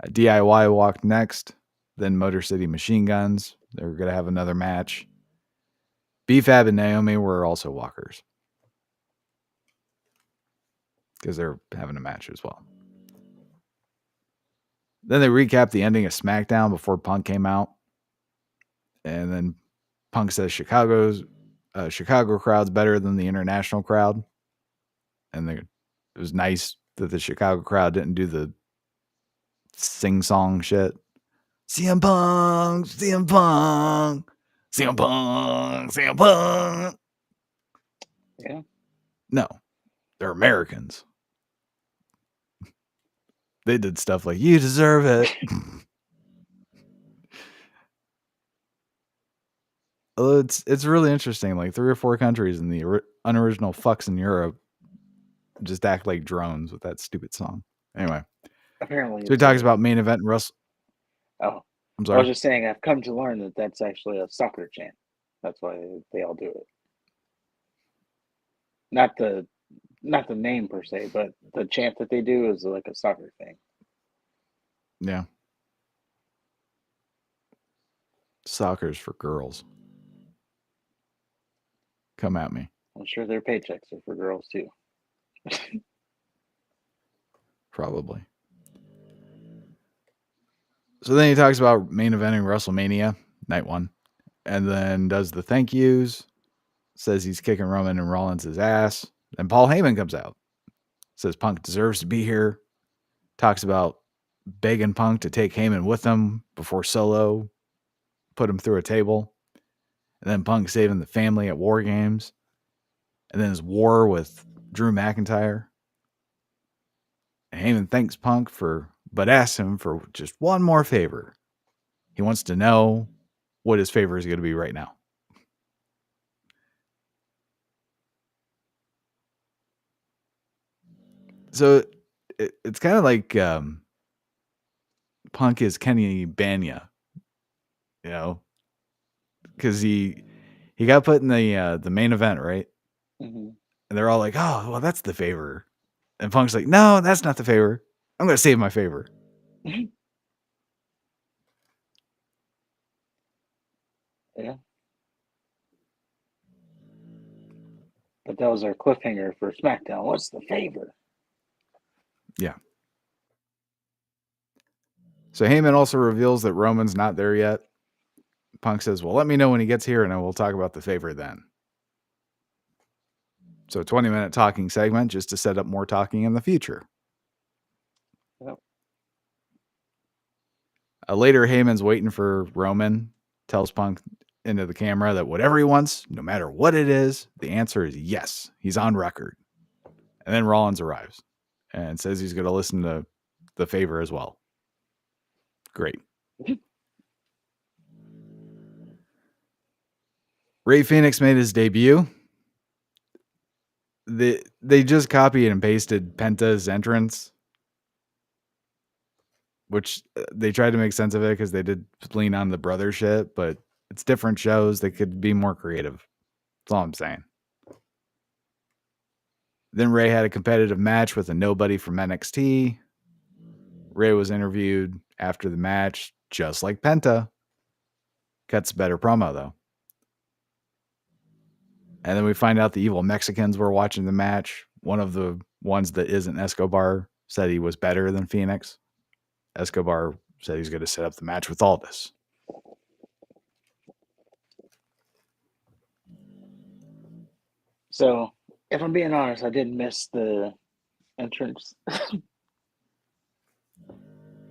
DIY walked next. Then Motor City Machine Guns. They're going to have another match. B-Fab and Naomi were also walkers. Because they're having a match as well. Then they recapped the ending of SmackDown before Punk came out. And then Punk says Chicago crowd's better than the international crowd. And it was nice that the Chicago crowd didn't do the sing-song shit. CM Punk, CM Punk, CM Punk, CM Punk. Yeah. No, they're Americans. They did stuff like, you deserve it. It's really interesting. Like 3 or 4 countries in the unoriginal fucks in Europe just act like drones with that stupid song. Anyway. Apparently. So he talks about main event and Russell. Oh. I'm I sorry. was just saying, I've come to learn that that's actually a soccer chant. That's why they all do it. Not the name per se, but the chant that they do is like a soccer thing. Yeah. Soccer's for girls. Come at me. I'm sure their paychecks are for girls too. Probably. So then he talks about main eventing WrestleMania, night 1, and then does the thank yous, says he's kicking Roman and Rollins' ass, and Paul Heyman comes out, says Punk deserves to be here, talks about begging Punk to take Heyman with him before Solo put him through a table, and then Punk saving the family at War Games, and then his war with Drew McIntyre. And Heyman thanks Punk but asks him for just one more favor. He wants to know what his favor is going to be right now. So it's kind of like Punk is Kenny Banya, you know, because he got put in the main event, right? Mm-hmm. And they're all like, "Oh, well, that's the favor," and Punk's like, "No, that's not the favor. I'm going to save my favor." Yeah. But that was our cliffhanger for SmackDown. What's the favor? Yeah. So Heyman also reveals that Roman's not there yet. Punk says, well, let me know when he gets here and I will talk about the favor then. So 20-minute talking segment just to set up more talking in the future. Yep. Later, Heyman's waiting for Roman, tells Punk into the camera that whatever he wants, no matter what it is, the answer is yes. He's on record. And then Rollins arrives and says he's going to listen to the favor as well. Great. Rey Fenix made his debut. They just copied and pasted Penta's entrance, which they tried to make sense of it because they did lean on the brother shit, but it's different shows. They could be more creative. That's all I'm saying. Then Rey had a competitive match with a nobody from NXT. Rey was interviewed after the match, just like Penta. Cuts a better promo, though. And then we find out the evil Mexicans were watching the match. One of the ones that isn't Escobar said he was better than Phoenix. Escobar said he's going to set up the match with Aldis. So, if I'm being honest, I did miss the entrance.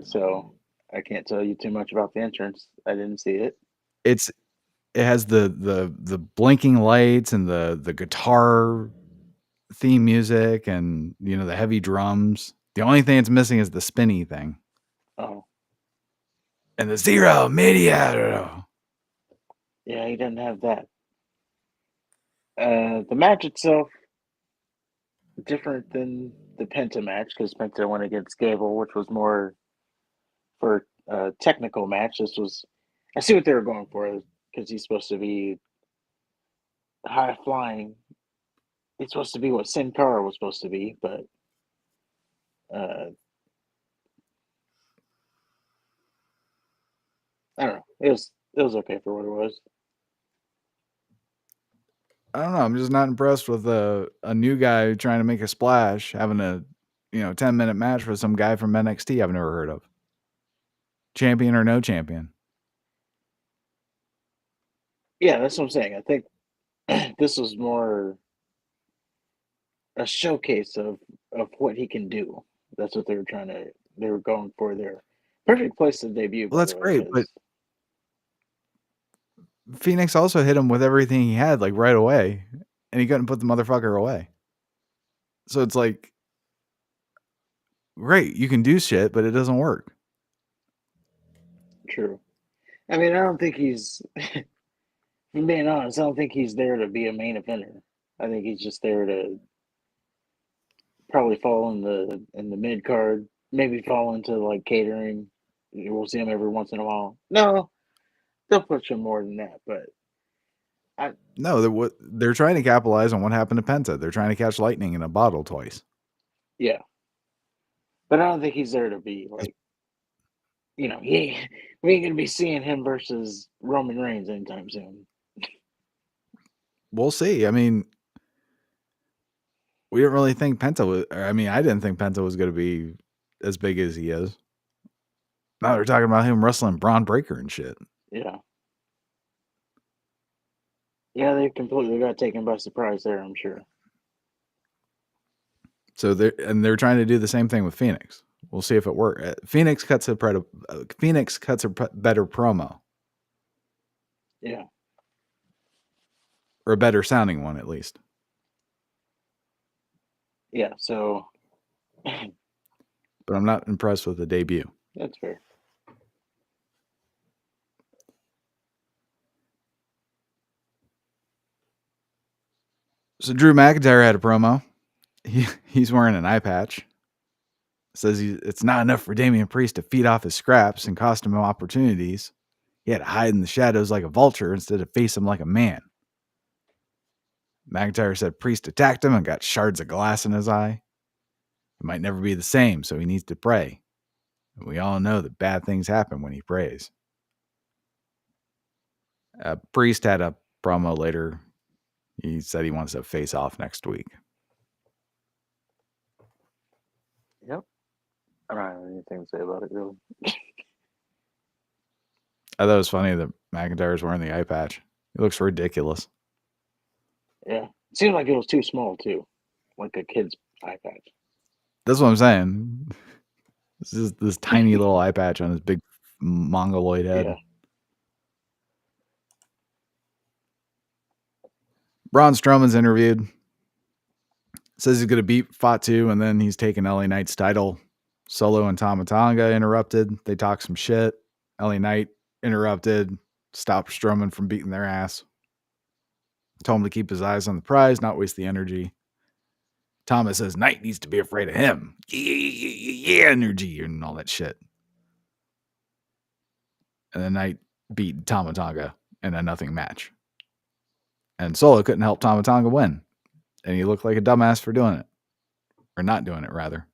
So, I can't tell you too much about the entrance. I didn't see it. It has the blinking lights and the guitar theme music and, you know, the heavy drums. The only thing it's missing is the spinny thing. Oh. And the zero media. Yeah, he didn't have that. The match itself different than the Penta match because Penta went against Gable, which was more for a technical match. This was, I see what they were going for because he's supposed to be high flying. He's supposed to be what Sin Cara was supposed to be, but uh, I don't know. It was okay for what it was. I don't know. I'm just not impressed with a new guy trying to make a splash, having a 10-minute match with some guy from NXT I've never heard of. Champion or no champion. Yeah, that's what I'm saying. I think this was more a showcase of what he can do. That's what they were going for there. Perfect place to debut, Well, by that's the way, great, but because Phoenix also hit him with everything he had like right away, and he couldn't put the motherfucker away. So it's like, great, you can do shit, but it doesn't work. true. I mean, I don't think he's, from being honest, I don't think he's there to be a main eventer. I think he's just there to probably fall in the mid card, maybe fall into like catering. We'll see him every once in a while. No, they'll push him more than that, but No, they're trying to capitalize on what happened to Penta. They're trying to catch lightning in a bottle twice. yeah. But I don't think he's there to be like, we ain't gonna be seeing him versus Roman Reigns anytime soon. We'll see. I mean, we didn't really think Penta was. I mean, I didn't think Penta was going to be as big as he is. Now they're talking about him wrestling Braun Breaker and shit. Yeah. Yeah, they completely got taken by surprise there, I'm sure. So they're trying to do the same thing with Phoenix. We'll see if it works. Phoenix cuts a better promo, Yeah. or a better sounding one at least. Yeah, so But I'm not impressed with the debut. that's fair. So Drew McIntyre had a promo. He's wearing an eye patch. Says it's not enough for Damian Priest to feed off his scraps and cost him opportunities. He had to hide in the shadows like a vulture instead of face him like a man. McIntyre said Priest attacked him and got shards of glass in his eye. He might never be the same, so he needs to pray. And we all know that bad things happen when he prays. Priest had a promo later. He said he wants to face off next week. Yep. I don't have anything to say about it, really. I thought it was funny that McIntyre's wearing the eye patch. It looks ridiculous. Yeah. It seemed like it was too small, too. Like a kid's eye patch. That's what I'm saying. This is this tiny little eye patch on his big mongoloid head. Yeah. Braun Strowman's interviewed. Says he's going to beat Fatu, and then he's taking LA Knight's title. Solo and Tama Tonga interrupted. They talked some shit. LA Knight interrupted. Stopped Strowman from beating their ass. Told him to keep his eyes on the prize, not waste the energy. Thomas says Knight needs to be afraid of him. Yeah, energy and all that shit. And then Knight beat Tama Tonga in a nothing match. And Solo couldn't help Tama Tonga win. And he looked like a dumbass for doing it. Or not doing it, rather.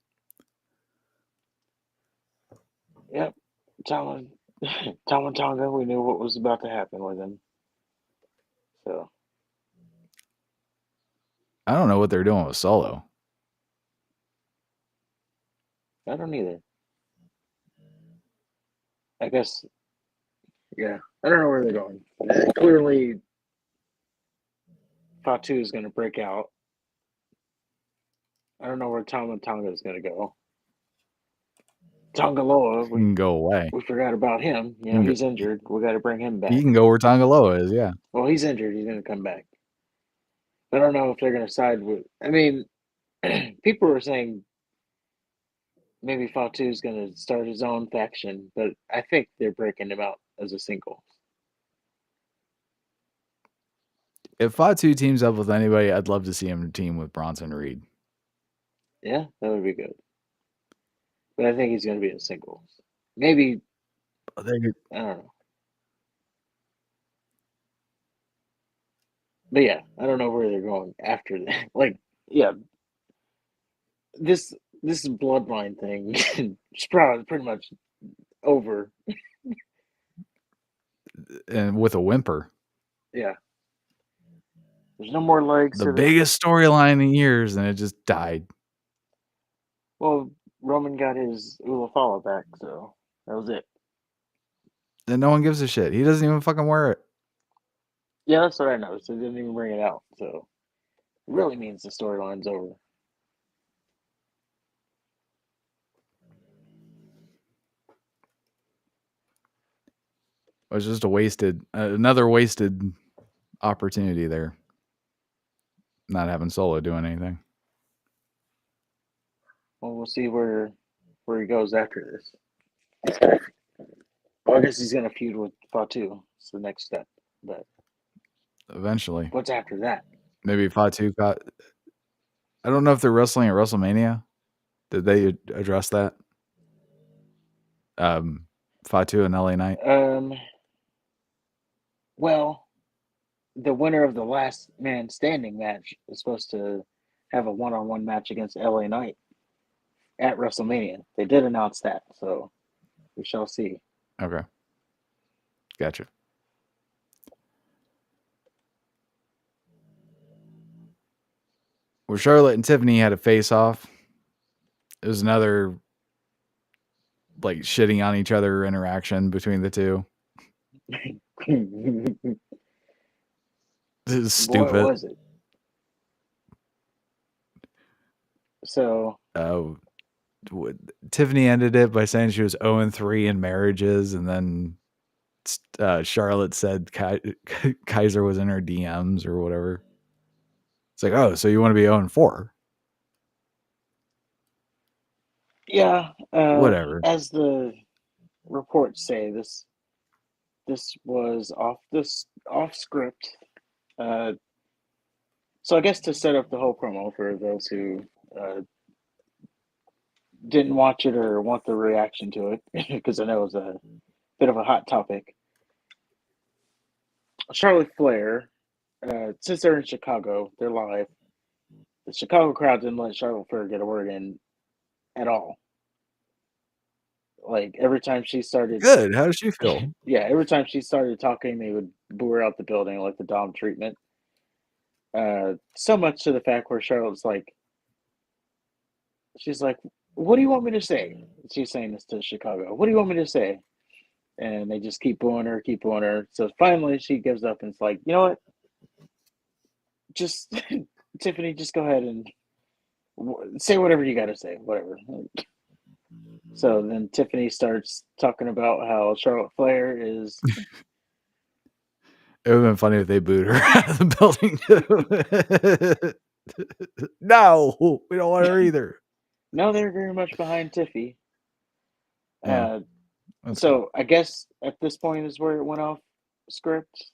Yep. Tama Tonga, we knew what was about to happen with him. So. I don't know what they're doing with Solo. I don't either. I guess, yeah. I don't know where they're going. Clearly, Fatu is going to break out. I don't know where Tama Tonga is going to go. Tongaloa, He can go away. we forgot about him. He's injured. We got to bring him back. He can go where Tongaloa is, yeah. Well, he's injured. He's going to come back. I don't know if they're going to side with. I mean, people were saying maybe Fatu is going to start his own faction, but I think they're breaking him out as a single. If Fatu teams up with anybody, I'd love to see him team with Bronson Reed. Yeah, that would be good. But I think he's going to be in singles. Maybe, I think I don't know. But yeah, I don't know where they're going after that. Like, yeah, this bloodline thing is probably pretty much over. and with a whimper. Yeah. There's no more legs The to biggest storyline in years, and it just died. Well, Roman got his Ulafala back, so that was it. And no one gives a shit. He doesn't even fucking wear it. Yeah, that's what I noticed. They didn't even bring it out, so it really means the storyline's over. It was just another wasted opportunity there. Not having Solo doing anything. Well, we'll see where he goes after this. Well, I guess he's gonna feud with Fatu. It's the next step. But Eventually. what's after that? Maybe Fatu got... I don't know if they're wrestling at WrestleMania. Did they address that? Fatu and LA Knight? Well, the winner of the last man standing match is supposed to have a one-on-one match against LA Knight at WrestleMania. They did announce that, so we shall see. Okay. Gotcha. Where Charlotte and Tiffany had a face-off. It was another like shitting on each other interaction between the two. This is stupid. What was it? So Tiffany ended it by saying she was 0-3 in marriages, and then Charlotte said Kaiser was in her DMs or whatever. It's like, oh, so you want to be 0-4? yeah, Whatever. as the reports say, this was off script. So I guess to set up the whole promo for those who didn't watch it or want the reaction to it, because I know it was a bit of a hot topic. Charlotte Flair, since they're in Chicago, they're live. The Chicago crowd didn't let Charlotte Flair get a word in at all. Like every time she started, Good. How does she feel? yeah, every time she started talking, they would boo her out the building, like the Dom treatment. So much to the fact where Charlotte's like, she's like, "What do you want me to say?" She's saying this to Chicago. "What do you want me to say?" And they just keep booing her, keep booing her. So finally, she gives up and it's like, you know what? Just Tiffany, just go ahead and say whatever you got to say, whatever. So then Tiffany starts talking about how Charlotte Flair is. It would have been funny if they booed her out of the building too. No, we don't want her either. No, they're very much behind Tiffy. Yeah, So cool. I guess at this point is where it went off script.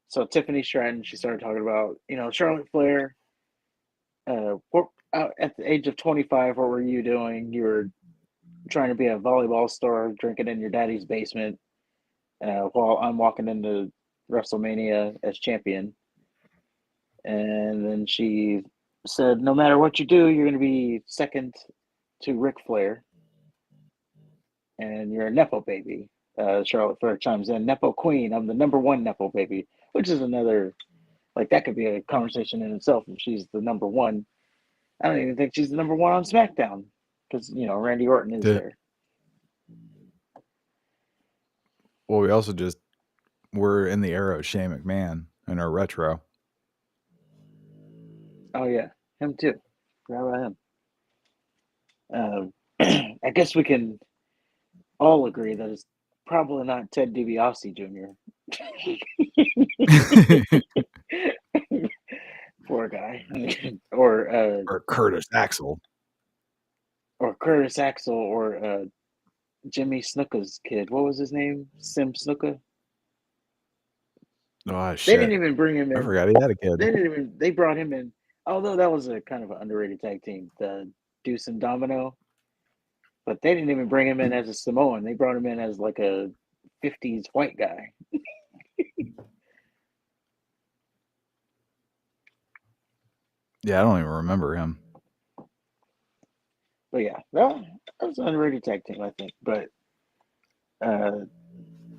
So Tiffany Stratton, she started talking about, Charlotte Flair. At the age of 25, what were you doing? You were trying to be a volleyball star, drinking in your daddy's basement, while I'm walking into WrestleMania as champion. And then she said, no matter what you do, you're going to be second to Ric Flair. And you're a Nepo baby. Charlotte Flair chimes in, Nepo Queen, I'm the number one Nepo baby, which is another, like, that could be a conversation in itself if she's the number one. I don't even think she's the number one on SmackDown because, Randy Orton is there. Well, we also we're in the era of Shane McMahon in our retro. Oh, yeah. Him too. Forgot about him. I guess we can all agree that it's probably not Ted DiBiase Jr. Poor guy. or Curtis Axel. Or Curtis Axel or Jimmy Snuka's kid. What was his name? Sim Snuka? Oh They shit! didn't even bring him I in. forgot he had a kid. They brought him in. Although that was a kind of an underrated tag team, the Deuce and Domino. But they didn't even bring him in as a Samoan. They brought him in as like a 50s white guy. Yeah, I don't even remember him. But yeah, that was an underrated tag team, I think. But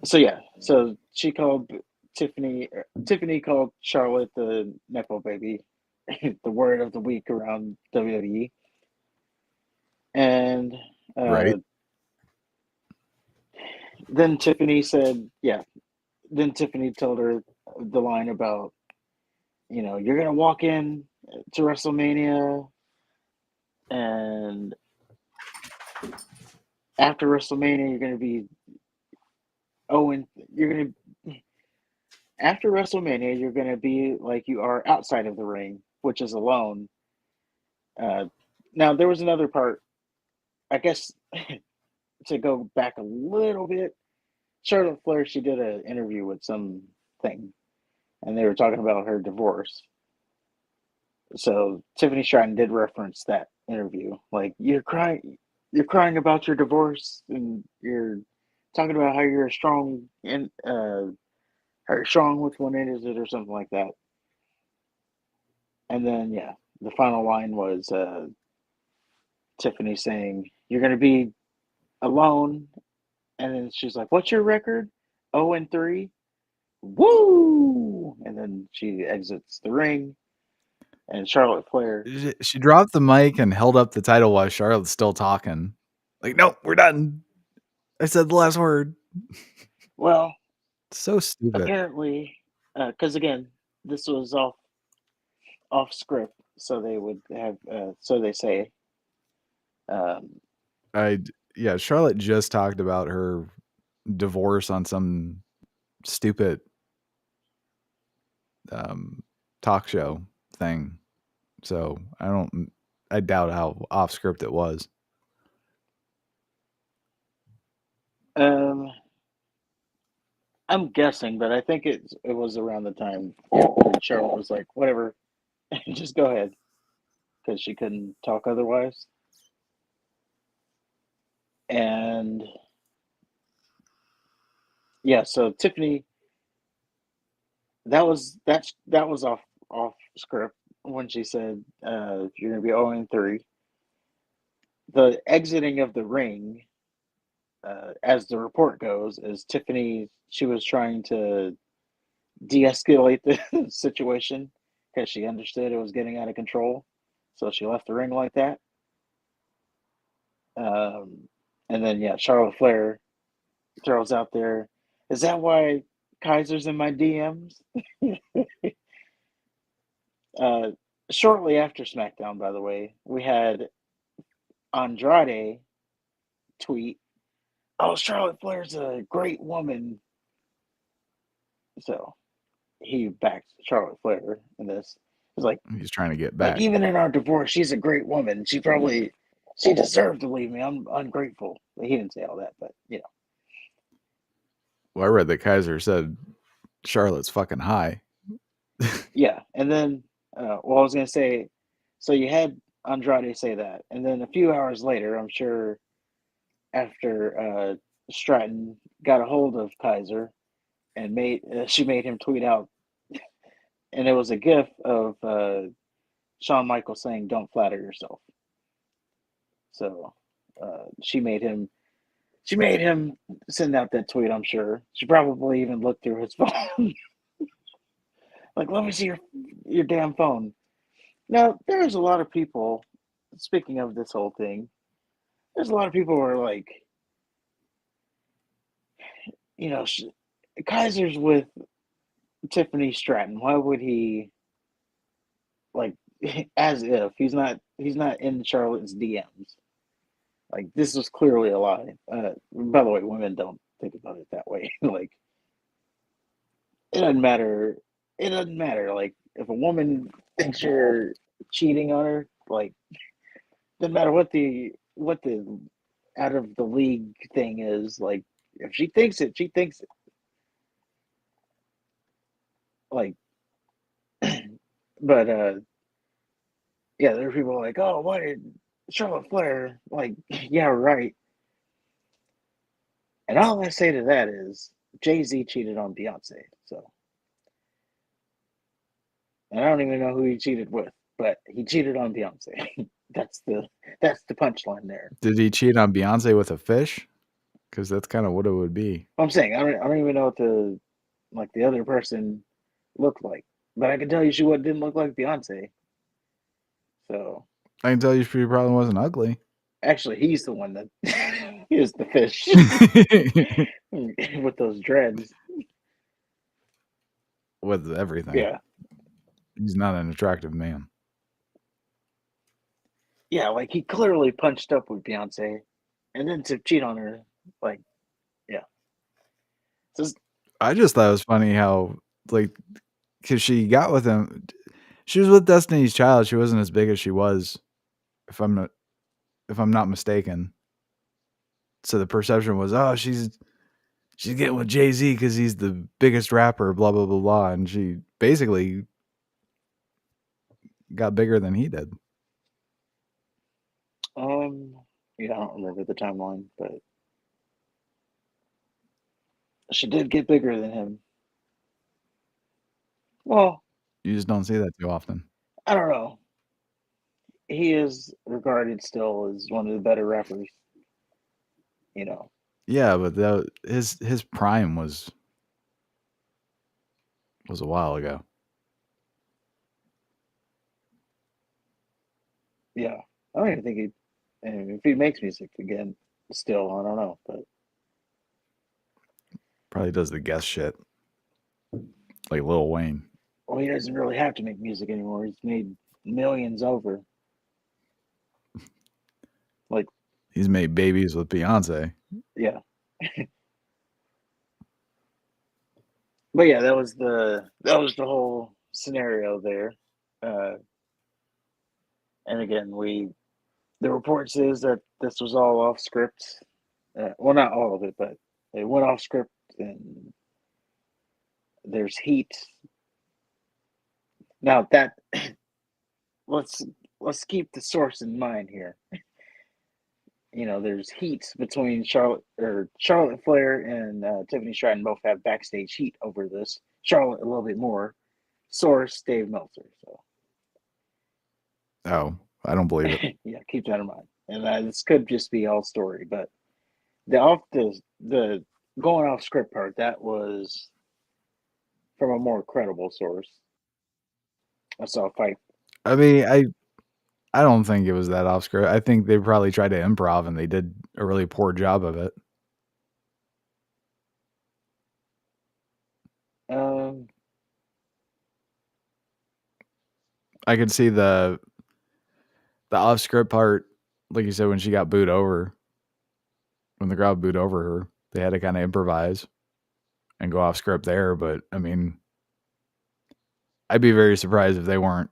so she called Tiffany. Tiffany called Charlotte the nepo baby, the word of the week around WWE. And Right? then Tiffany said, yeah. Then Tiffany told her the line about, you're gonna walk in to WrestleMania, and after WrestleMania, you're gonna be you're gonna after WrestleMania, you're gonna be like you are outside of the ring, which is alone. Now there was another part, I guess, to go back a little bit. Charlotte Flair, she did an interview with some thing, and they were talking about her divorce. So Tiffany Stratton did reference that interview, like you're crying about your divorce, and you're talking about how you're strong and how strong with one end is it or something like that. And then yeah, the final line was Tiffany saying, "You're gonna be alone," and then she's like, "What's your record? 0-3. Woo!" And then she exits the ring, and Charlotte Flair. She dropped the mic and held up the title while Charlotte's still talking. Like, nope, we're done. I said the last word. Well, So stupid. apparently, because again, this was off script, so they would have, so they say. Um, Yeah, Charlotte just talked about her divorce on some stupid talk show thing. So I doubt how off script it was. um, I'm guessing, but I think it was around the time when Charlotte was like, "Whatever, just go ahead," because she couldn't talk otherwise. And yeah, so Tiffany, that was off script when she said, "You're gonna be 0-3." The exiting of the ring, as the report goes, is Tiffany. She was trying to de-escalate the situation because she understood it was getting out of control, so she left the ring like that. Um, and then yeah, Charlotte Flair throws out there, "Is that why Kaiser's in my DMs?" Uh, Shortly after SmackDown, by the way, we had Andrade tweet, "Oh, Charlotte Flair's a great woman." So he backed Charlotte Flair in this. It's He's trying to get like back. even in our divorce, she's a great woman. She deserved to leave me. I'm ungrateful. He didn't say all that, but Well, I read that Kaiser said Charlotte's fucking high. yeah. And then, well, I was gonna say, so you had Andrade say that, and then a few hours later, I'm sure after Stratton got a hold of Kaiser and she made him tweet out, and it was a gif of Shawn Michaels saying, "Don't flatter yourself." So she made him send out that tweet. I'm sure she probably even looked through his phone, like, "Let me see your damn phone." Now there's a lot of people. Speaking of this whole thing, there's a lot of people who are like, you know, Kaiser's with Tiffany Stratton. Why would he like as if he's not in Charlotte's DMs? Like this was clearly a lie. By the way, women don't think about it that way. Like it doesn't matter. It doesn't matter. Like if a woman thinks you're cheating on her, like doesn't matter what the out of the league thing is. Like if she thinks it, she thinks it. Like, but yeah, there are people like, oh, why did Charlotte Flair? Like, yeah, right. And all I say to that is Jay-Z cheated on Beyonce. So, and I don't even know who he cheated with, but he cheated on Beyonce. that's the punchline there. Did he cheat on Beyonce with a fish? Because that's kind of what it would be. I'm saying I don't even know what the other person looked like, but I can tell you she didn't look like Beyonce. So I can tell you she probably wasn't ugly. actually, he's the one that is the fish with those dreads. With everything. Yeah. He's not an attractive man. Yeah, like he clearly punched up with Beyonce, and then to cheat on her, like, yeah. I just thought it was funny how, like, because she got with him. She was with Destiny's Child. She wasn't as big as she was, if I'm not mistaken. So the perception was, oh, she's getting with Jay-Z because he's the biggest rapper, blah blah blah blah, and she basically got bigger than he did. Yeah, I don't remember the timeline, but she did get bigger than him. Well, You just don't see that too often. I don't know. He is regarded still as one of the better rappers. You know. Yeah, but his prime was a while ago. Yeah, I don't even think he. And if he makes music again, still, I don't know, but Probably does the guest shit, like Lil Wayne. well, he doesn't really have to make music anymore. He's made millions over. Like, he's made babies with Beyonce. Yeah. But yeah, that was the whole scenario there. And again, the reports is that this was all off script. Well, not all of it, but it went off script, and there's heat. Now that let's keep the source in mind here. You know, there's heat between Charlotte Flair and Tiffany Stratton both have backstage heat over this. Charlotte a little bit more. Source Dave Meltzer. So. Oh, I don't believe it. Yeah, keep that in mind. And this could just be all story, but the going off script part, that was from a more credible source. I saw a fight. I mean, I don't think it was that off script. I think they probably tried to improv and they did a really poor job of it. I could see the off script part, like you said, when she got booed over, when the crowd booed over her, they had to kind of improvise and go off script there. But I mean, I'd be very surprised if they weren't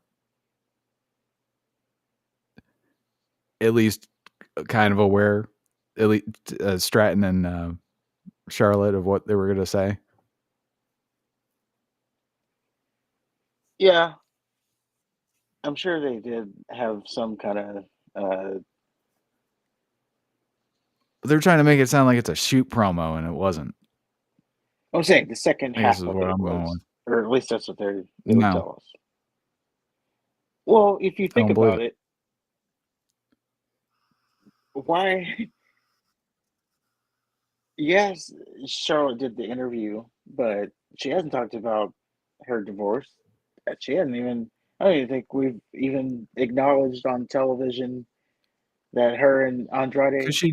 at least kind of aware, at least Stratton and Charlotte, of what they were going to say. Yeah, I'm sure they did have some kind of. They're trying to make it sound like it's a shoot promo, and it wasn't. I'm saying the second half of it was, or at least that's what they would tell us. Well, if you think about it, why? Yes, Charlotte did the interview, but she hasn't talked about her divorce. She hasn't even. I don't even think we've even acknowledged on television that her and Andrade. Because she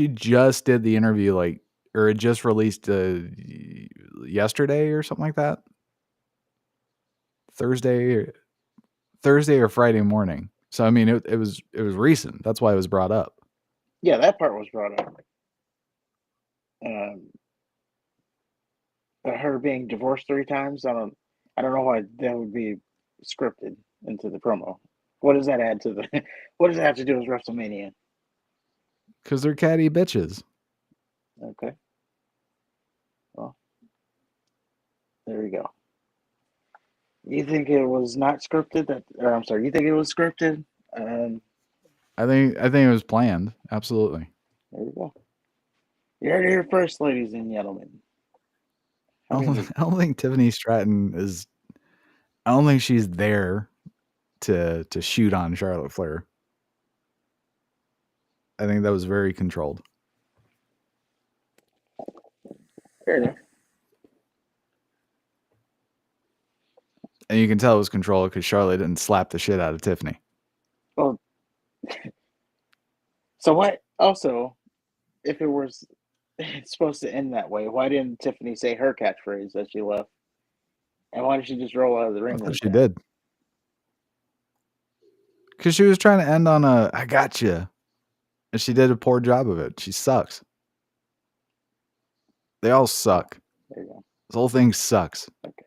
just did the interview, like, or it just released yesterday or something like that. Thursday or Friday morning. So I mean, it was recent. That's why it was brought up. Yeah, that part was brought up. But her being divorced 3 times, I don't know why that would be scripted into the promo. What does that add to the? What does that have to do with WrestleMania? Because they're catty bitches. Okay. Well, there we go. You think it was not scripted? Or I'm sorry, you think it was scripted? I think it was planned. Absolutely. There you go. You heard it here first, ladies and gentlemen. I don't think Tiffany Stratton is. I don't think she's there to shoot on Charlotte Flair. I think that was very controlled. Fair enough. And you can tell it was controlled because Charlotte didn't slap the shit out of Tiffany. Well, so what? Also, if it was supposed to end that way, why didn't Tiffany say her catchphrase as she left? And why did she just roll out of the ring? I thought like she that? did. Because she was trying to end on a "I got you," and she did a poor job of it. She sucks. They all suck. There you go. This whole thing sucks. Okay.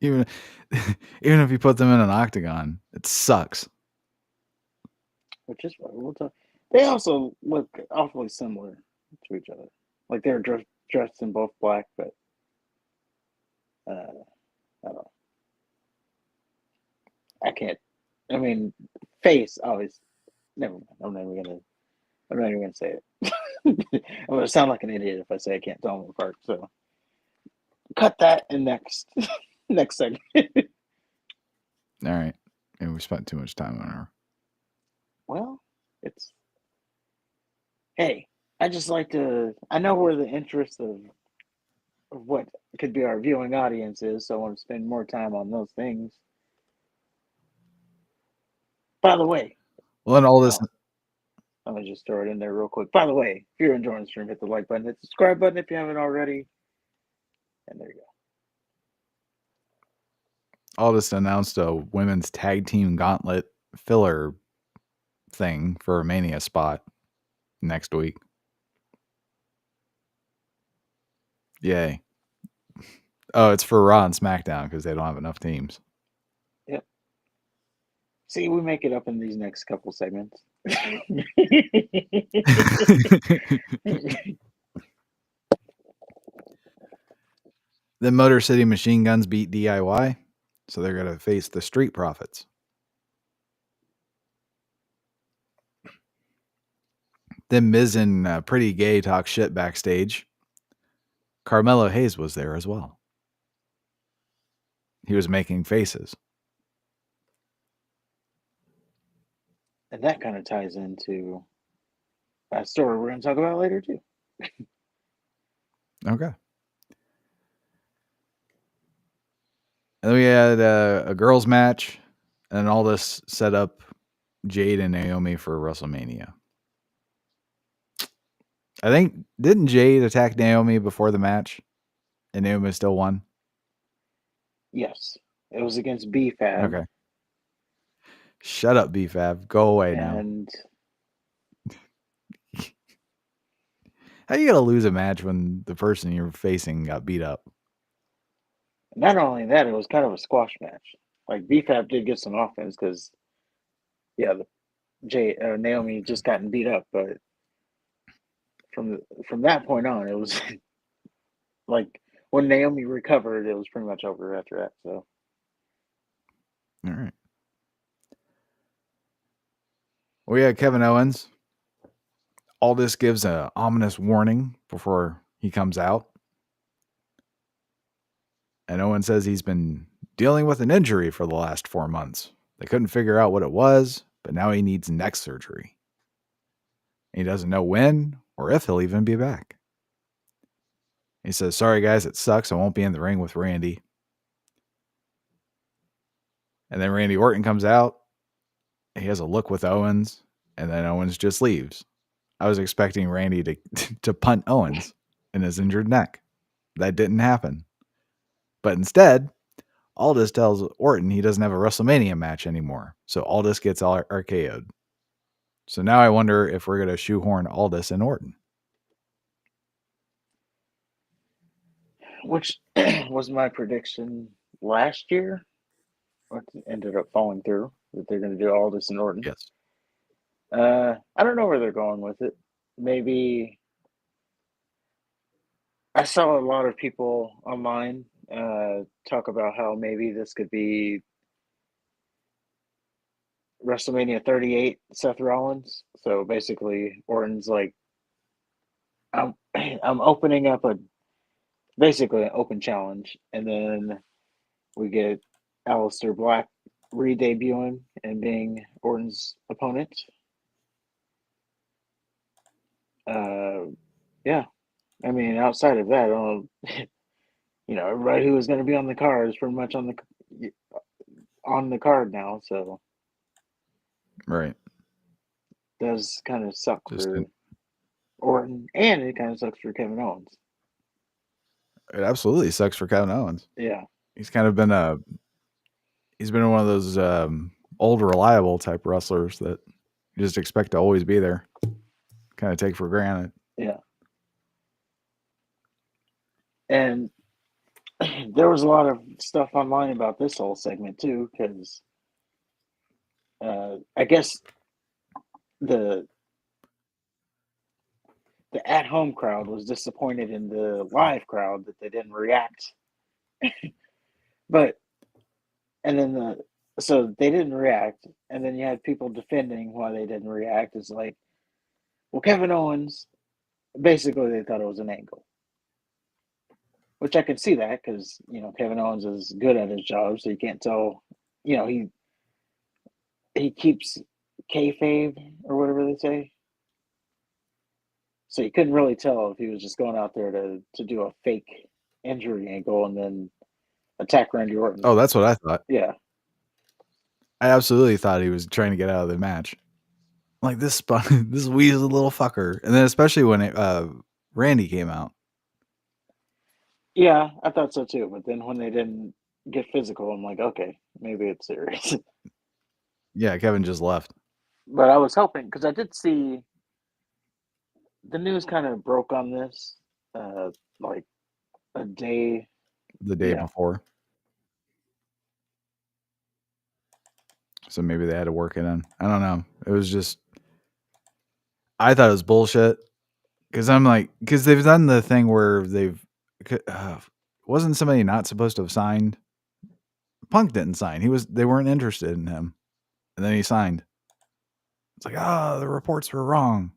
even if you put them in an octagon, it sucks. Which is what we'll talk. They also look awfully similar to each other. Like they're dressed in both black, but I don't know. I can't. I mean, face always. Never mind. I'm not even gonna say it. I'm gonna sound like an idiot if I say I can't tell them apart. So cut that and next segment. All right. And we spent too much time on her. Well, it's. Hey, I just like to. I know where the interest of what could be our viewing audience is, so I want to spend more time on those things. By the way, Well, and all this. I'm gonna just throw it in there real quick. By the way, if you're enjoying the stream, hit the like button, hit the subscribe button if you haven't already, and there you go. Aldis announced a women's tag team gauntlet filler thing for a Mania spot next week. Yay. Oh, it's for Raw and SmackDown because they don't have enough teams. Yep. See, we make it up in these next couple segments. Then Motor City Machine Guns beat DIY, so they're going to face the Street Profits. Then Miz and Pretty Gay talk shit backstage. Carmelo Hayes was there as well. He was making faces. And that kind of ties into a story we're going to talk about later, too. Okay. And then we had a girls' match, and all this set up Jade and Naomi for WrestleMania. I think, didn't Jade attack Naomi before the match? And Naomi still won? Yes. It was against B-Fab. Okay. Shut up, B-Fab. Go away now. How you going to lose a match when the person you're facing got beat up? Not only that, it was kind of a squash match. Like, B-Fab did get some offense because, yeah, Naomi just gotten beat up, but from that point on, it was like when Naomi recovered, it was pretty much over after that. So, all right. We had Kevin Owens. Aldis gives an ominous warning before he comes out. And Owens says he's been dealing with an injury for the last 4 months. They couldn't figure out what it was, but now he needs neck surgery. He doesn't know when or if he'll even be back. He says, sorry guys, it sucks. I won't be in the ring with Randy. And then Randy Orton comes out. He has a look with Owens, and then Owens just leaves. I was expecting Randy to punt Owens in his injured neck. That didn't happen. But instead, Aldis tells Orton he doesn't have a WrestleMania match anymore. So Aldis gets RKO'd. So now I wonder if we're going to shoehorn Aldis and Orton. which was my prediction last year. What ended up falling through, that they're going to do Aldis and Orton. Yes. I don't know where they're going with it. Maybe I saw a lot of people online talk about how maybe this could be WrestleMania 38 Seth Rollins. So basically, Orton's like, I'm I'm opening up basically an open challenge, and then we get Aleister Black re-debuting and being Orton's opponent. Yeah, I mean, outside of that, I don't, everybody who was going to be on the card is pretty much on the card now. So Right. does kind of suck Just for Orton, and it kind of sucks for Kevin Owens. it absolutely sucks for Kevin Owens. Yeah, He's kind of been one of those old reliable type wrestlers that you just expect to always be there. Kind of take for granted. yeah. And there was a lot of stuff online about this whole segment too, because I guess the at-home crowd was disappointed in the live crowd that they didn't react. So they didn't react, and then you had people defending why they didn't react. It's like, well, Kevin Owens, basically they thought it was an angle, which I can see that because Kevin Owens is good at his job, so you can't tell. He keeps kayfabe or whatever they say. So you couldn't really tell if he was just going out there to do a fake injury angle and then attack Randy Orton. Oh, that's what I thought. Yeah. I absolutely thought he was trying to get out of the match. Like this weasel little fucker. And then especially when Randy came out. Yeah, I thought so too. But then when they didn't get physical, I'm like, okay, maybe it's serious. Yeah, Kevin just left. But I was hoping, because I did see the news kind of broke on this like a day. The day before. So maybe they had to work it in. I don't know. It was just, I thought it was bullshit. Because I'm like, because they've done the thing where wasn't somebody not supposed to have signed? Punk didn't sign. They weren't interested in him. And then he signed. It's like, the reports were wrong.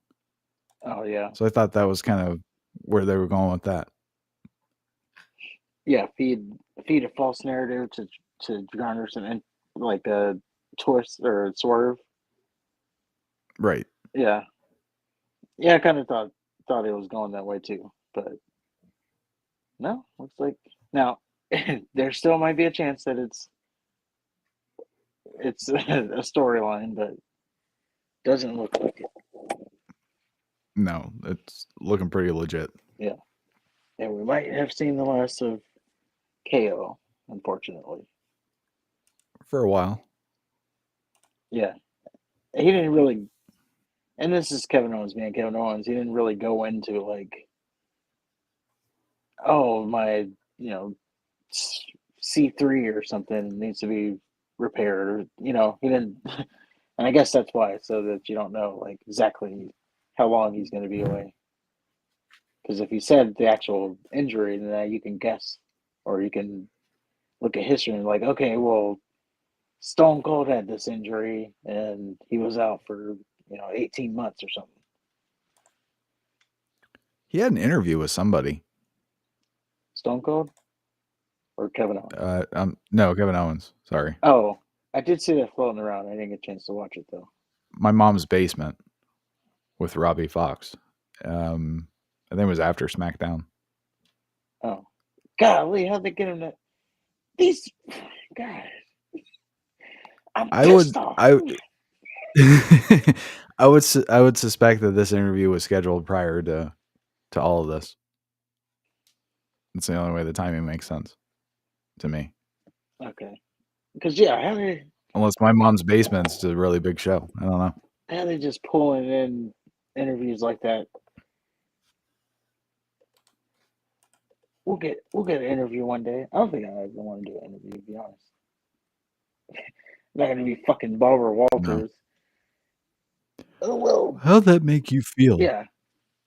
Oh, yeah. So I thought that was kind of where they were going with that. Yeah, feed a false narrative to garner some like a twist or a swerve. Right. Yeah. Yeah, I kind of thought it was going that way too, but no, looks like now there still might be a chance that it's a storyline, but doesn't look like it. No, it's looking pretty legit. Yeah. And we might have seen the last of KO, unfortunately. For a while. Yeah. He didn't really, and this is Kevin Owens being Kevin Owens, he didn't really go into like, oh, my, C3 or something needs to be repaired, or, he didn't, and I guess that's why, so that you don't know like exactly how long he's going to be away. Because if he said the actual injury, then you can guess, or you can look at history and like, okay, well, Stone Cold had this injury and he was out for 18 months or something. He had an interview with somebody. Stone Cold or Kevin Owens? No, Kevin Owens. Sorry. Oh, I did see that floating around. I didn't get a chance to watch it though. My Mom's Basement with Robbie Fox. I think it was after SmackDown. Oh, golly, how'd they get him to these guys? I would suspect that this interview was scheduled prior to all of this. It's the only way the timing makes sense to me. Okay, because unless My Mom's Basement's a really big show, I don't know. How are they just pulling in interviews like that? We'll get an interview one day. I don't think I ever want to do an interview, to be honest. Not going to be fucking Barbara Walters. No. Oh, well. How'd that make you feel? Yeah.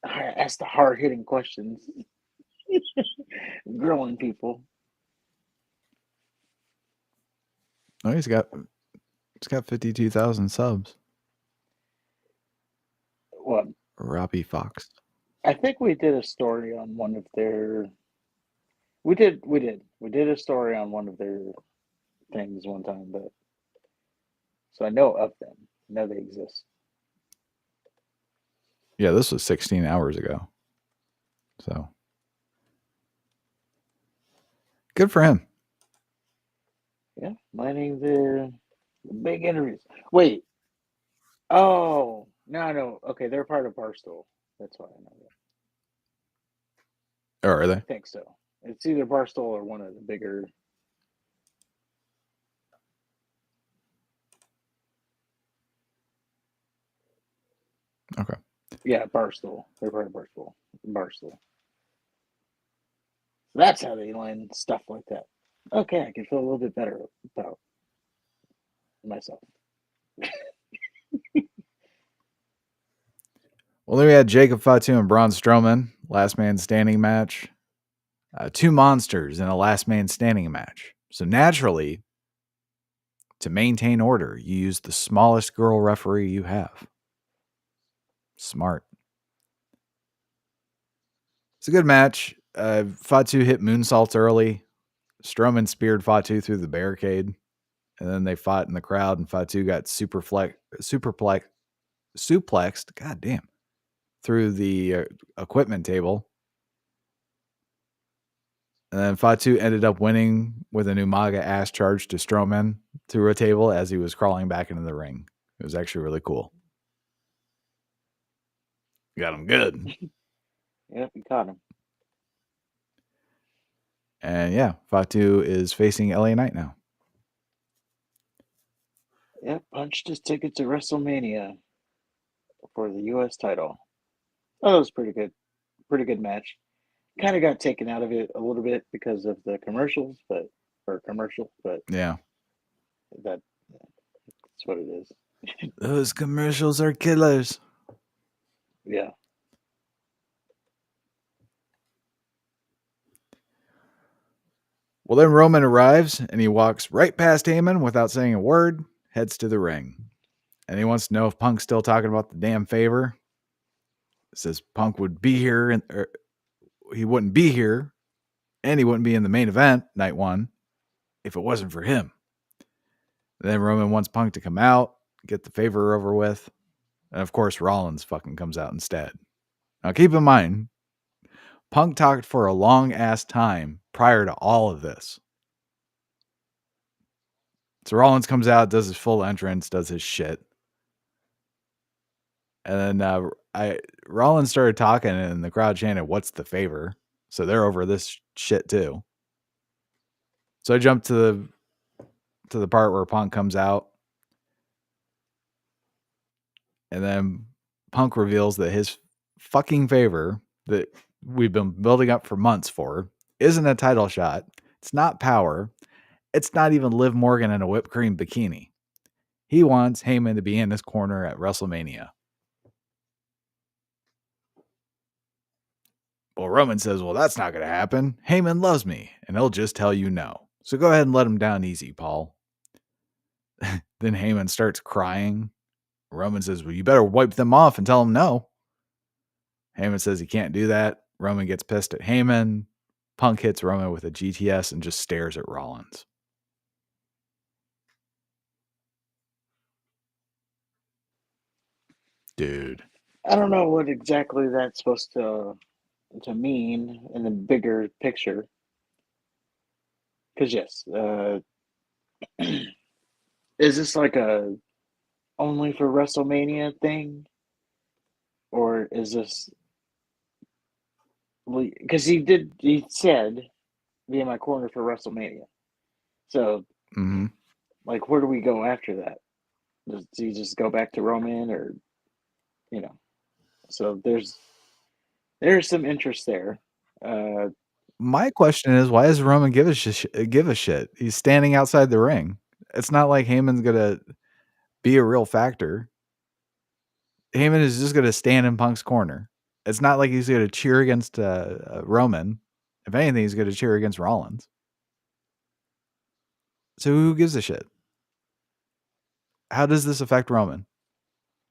Ask the hard-hitting questions. Grilling people. Oh, he's got 52,000 subs. What? Robbie Fox. I think we did a story on one of their. We did a story on one of their things one time, but so I know of them. I know they exist. Yeah, this was 16 hours ago. So good for him. Yeah, mining the big interviews. Wait. Oh, no. Okay, they're part of Barstool. That's why I know that. Oh, are they? I think so. It's either Barstool or one of the bigger. Okay. Yeah, Barstool. They're part of Barstool. Barstool. That's how they line stuff like that. Okay, I can feel a little bit better about myself. Well, then we had Jacob Fatu and Braun Strowman, last man standing match. Two monsters in a last man standing match. So naturally, to maintain order, you use the smallest girl referee you have. Smart. It's a good match. Fatu hit moonsaults early. Strowman speared Fatu through the barricade. And then they fought in the crowd, and Fatu got suplexed, goddamn, through the equipment table. And then Fatu ended up winning with an Umaga ass charge to Strowman through a table as he was crawling back into the ring. It was actually really cool. Got him good. Yep, you caught him. And yeah, Fatu is facing LA Knight now. Yep, punched his ticket to WrestleMania for the U.S. title. Oh, that was pretty good. Pretty good match. Kind of got taken out of it a little bit because of the commercials, but Yeah. that's what it is. Those commercials are killers. Yeah. Well, then Roman arrives and he walks right past Heyman without saying a word, heads to the ring. And he wants to know if Punk's still talking about the damn favor. Says Punk would be here and he wouldn't be here and he wouldn't be in the main event night one if it wasn't for him. And then Roman wants Punk to come out, get the favor over with. And of course, Rollins fucking comes out instead. Now keep in mind, Punk talked for a long ass time prior to all of this. So Rollins comes out, does his full entrance, does his shit. And then Rollins started talking and the crowd chanted, "What's the favor?" So they're over this shit too. So I jumped to the part where Punk comes out. And then Punk reveals that his fucking favor that we've been building up for months for isn't a title shot. It's not power. It's not even Liv Morgan in a whipped cream bikini. He wants Heyman to be in his corner at WrestleMania. Well, Roman says, well, that's not going to happen. Heyman loves me, and he'll just tell you no. So go ahead and let him down easy, Paul. Then Heyman starts crying. Roman says, well, you better wipe them off and tell him no. Heyman says he can't do that. Roman gets pissed at Heyman. Punk hits Roman with a GTS and just stares at Rollins. Dude. I don't know what exactly that's supposed to mean in the bigger picture. Because yes, is this like a only for WrestleMania thing, or is this because he said be in my corner for WrestleMania, so like where do we go after that? Does he just go back to Roman, or so there's some interest there. My question is, why does Roman give a shit? He's standing outside the ring. It's not like Heyman's gonna be a real factor. Heyman is just gonna stand in Punk's corner. It's not like he's gonna cheer against Roman. If anything, he's going to cheer against Rollins. So who gives a shit? How does this affect Roman?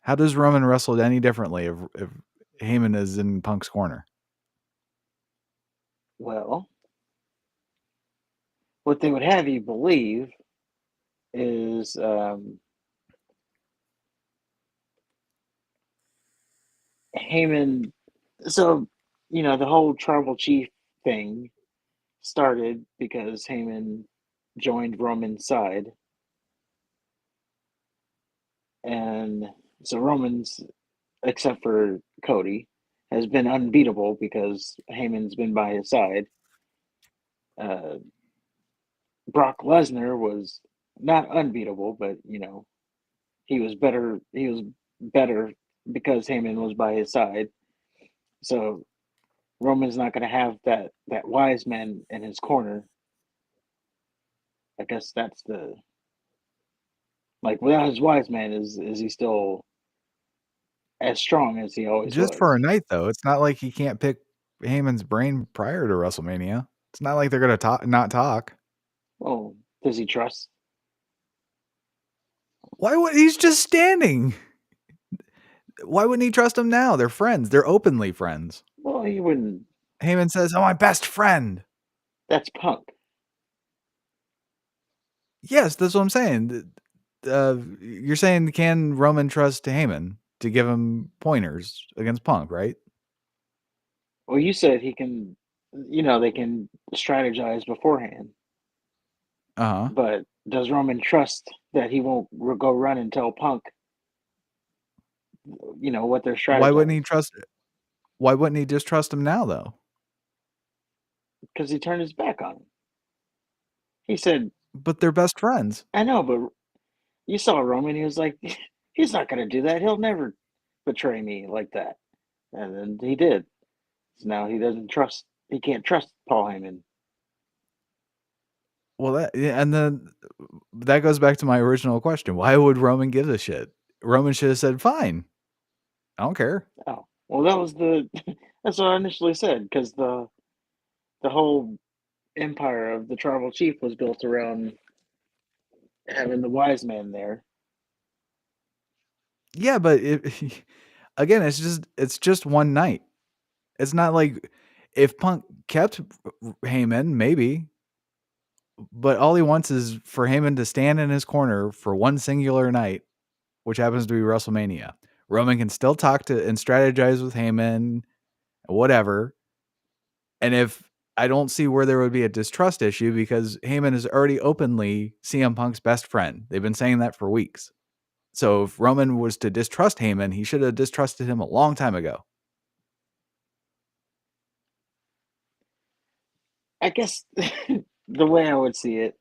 How does Roman wrestle any differently if Heyman is in Punk's corner? Well, what they would have you believe is Heyman. So, the whole tribal chief thing started because Heyman joined Roman's side. And so Roman's, except for Cody, has been unbeatable because Heyman's been by his side. Brock Lesnar was not unbeatable, but he was better. He was better because Heyman was by his side. So Roman's not going to have that wise man in his corner. I guess that's without his wise man, is he still as strong as he always Just was? for a night, though. It's not like he can't pick Heyman's brain prior to WrestleMania. It's not like they're going to not talk. Oh, does he trust? Why would he's just standing? Why wouldn't he trust him now? They're friends. They're openly friends. Well, he wouldn't. Heyman says, "Oh, my best friend." That's Punk. Yes, that's what I'm saying. You're saying, can Roman trust Heyman to give him pointers against Punk, right? Well, you said he can. They can strategize beforehand. Uh-huh. But does Roman trust that he won't go run and tell Punk, what they're strategizing? Why wouldn't he trust it? Why wouldn't he just trust him now, though? Because he turned his back on him. He said, but they're best friends. I know, but you saw Roman. He was like, he's not going to do that. He'll never betray me like that. And then he did. So now he can't trust Paul Heyman. Well, and then that goes back to my original question. Why would Roman give a shit? Roman should have said, fine. I don't care. Oh, well, that's what I initially said, because the whole empire of the tribal chief was built around having the wise man there. Yeah, but again, it's just one night. It's not like if Punk kept Heyman, maybe. But all he wants is for Heyman to stand in his corner for one singular night, which happens to be WrestleMania. Roman can still talk to and strategize with Heyman, whatever. And I don't see where there would be a distrust issue, because Heyman is already openly CM Punk's best friend. They've been saying that for weeks. So if Roman was to distrust Heyman, he should have distrusted him a long time ago. I guess the way I would see it,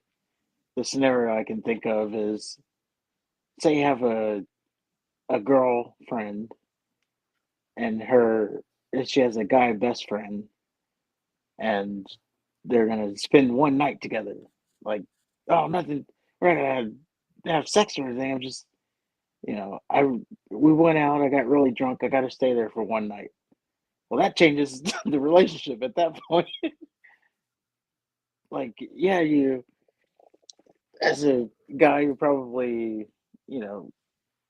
the scenario I can think of is, say you have a girlfriend and she has a guy best friend, and they're gonna spend one night together. Like, oh, nothing. We're not gonna have sex or anything. I'm just, we went out. I got really drunk. I got to stay there for one night. Well, that changes the relationship at that point. Like, yeah, you as a guy, you're probably,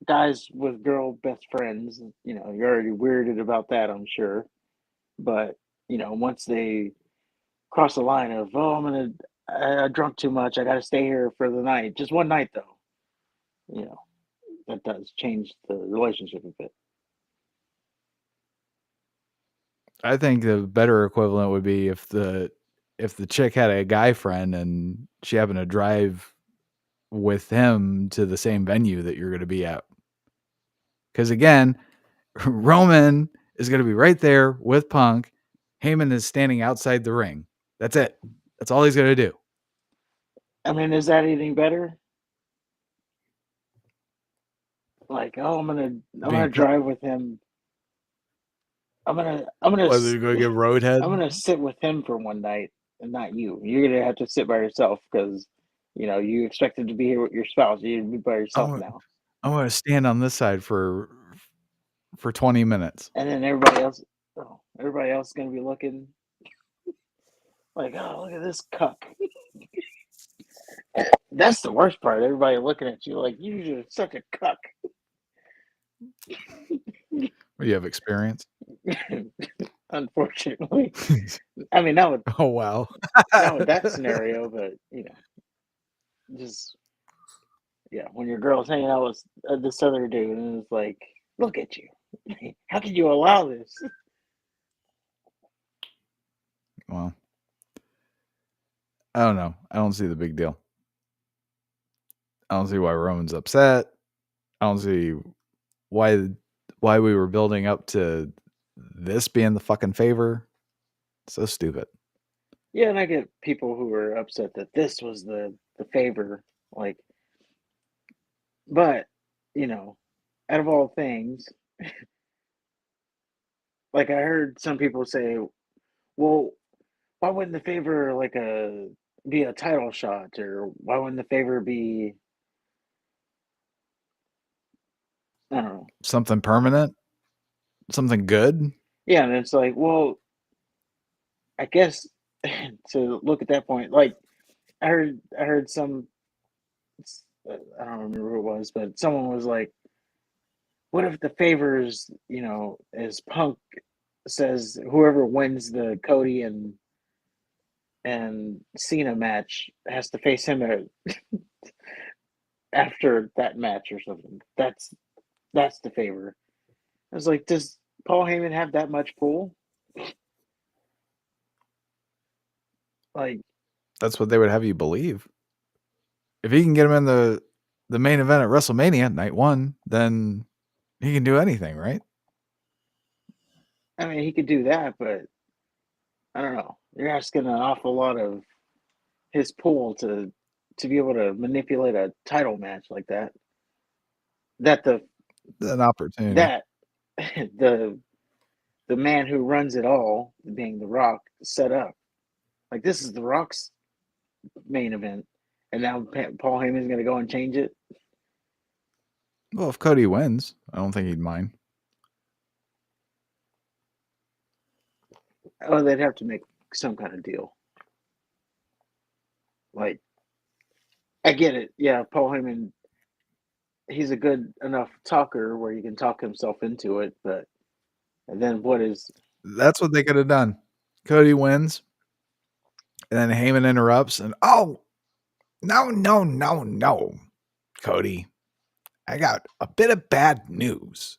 guys with girl best friends. You're already weirded about that, I'm sure. But once they cross the line of, oh, I drunk too much, I got to stay here for the night, just one night though, that does change the relationship a bit. I think the better equivalent would be if the chick had a guy friend and she happened to drive with him to the same venue that you're going to be at. Because again, Roman is going to be right there with Punk. Heyman is standing outside the ring. That's it. That's all he's going to do. I mean, is that anything better? Like, oh, I'm gonna drive with him. I'm gonna Whether you're going to get roadhead. I'm gonna sit with him for one night and not you. You're gonna have to sit by yourself because you expected to be here with your spouse. You're gonna be by yourself now. I'm going to stand on this side for 20 minutes. And then everybody else is gonna be looking. Like, oh, look at this cuck. That's the worst part. Everybody looking at you like you're such a cuck. You have experience. Unfortunately, I mean, not with Oh wow. that scenario, but just when your girl's hanging out with this other dude, and it's like, look at you. How can you allow this? Well, I don't know. I don't see the big deal. I don't see why Roman's upset. I don't see why we were building up to this being the fucking favor. So stupid. Yeah, and I get people who are upset that this was the favor, like, but out of all things, like I heard some people say, well, why wouldn't the favor be a title shot, or why wouldn't the favor be, I don't know, Something permanent? Something good? yeah, and it's like, well, I guess to look at that point, like I heard some, I don't remember who it was, but someone was like, what if the favors, as Punk says, whoever wins the Cody and Cena match has to face him after that match or something. That's the favor. I was like, does Paul Heyman have that much pull? Like, That's what they would have you believe. If he can get him in the main event at WrestleMania night 1, then he can do anything, right? I mean, he could do that, but I don't know. You're asking an awful lot of his pull to be able to manipulate a title match like that. That An opportunity. that the man who runs it all, being The Rock, set up. Like, this is The Rock's main event, and now Paul Heyman's going to go and change it. Well, if Cody wins, I don't think he'd mind. Oh, they'd have to make some kind of deal. Like, I get it. Yeah, Paul Heyman, he's a good enough talker where he can talk himself into it, but and then what is... That's what they could have done. Cody wins, and then Heyman interrupts, and no, Cody, I got a bit of bad news.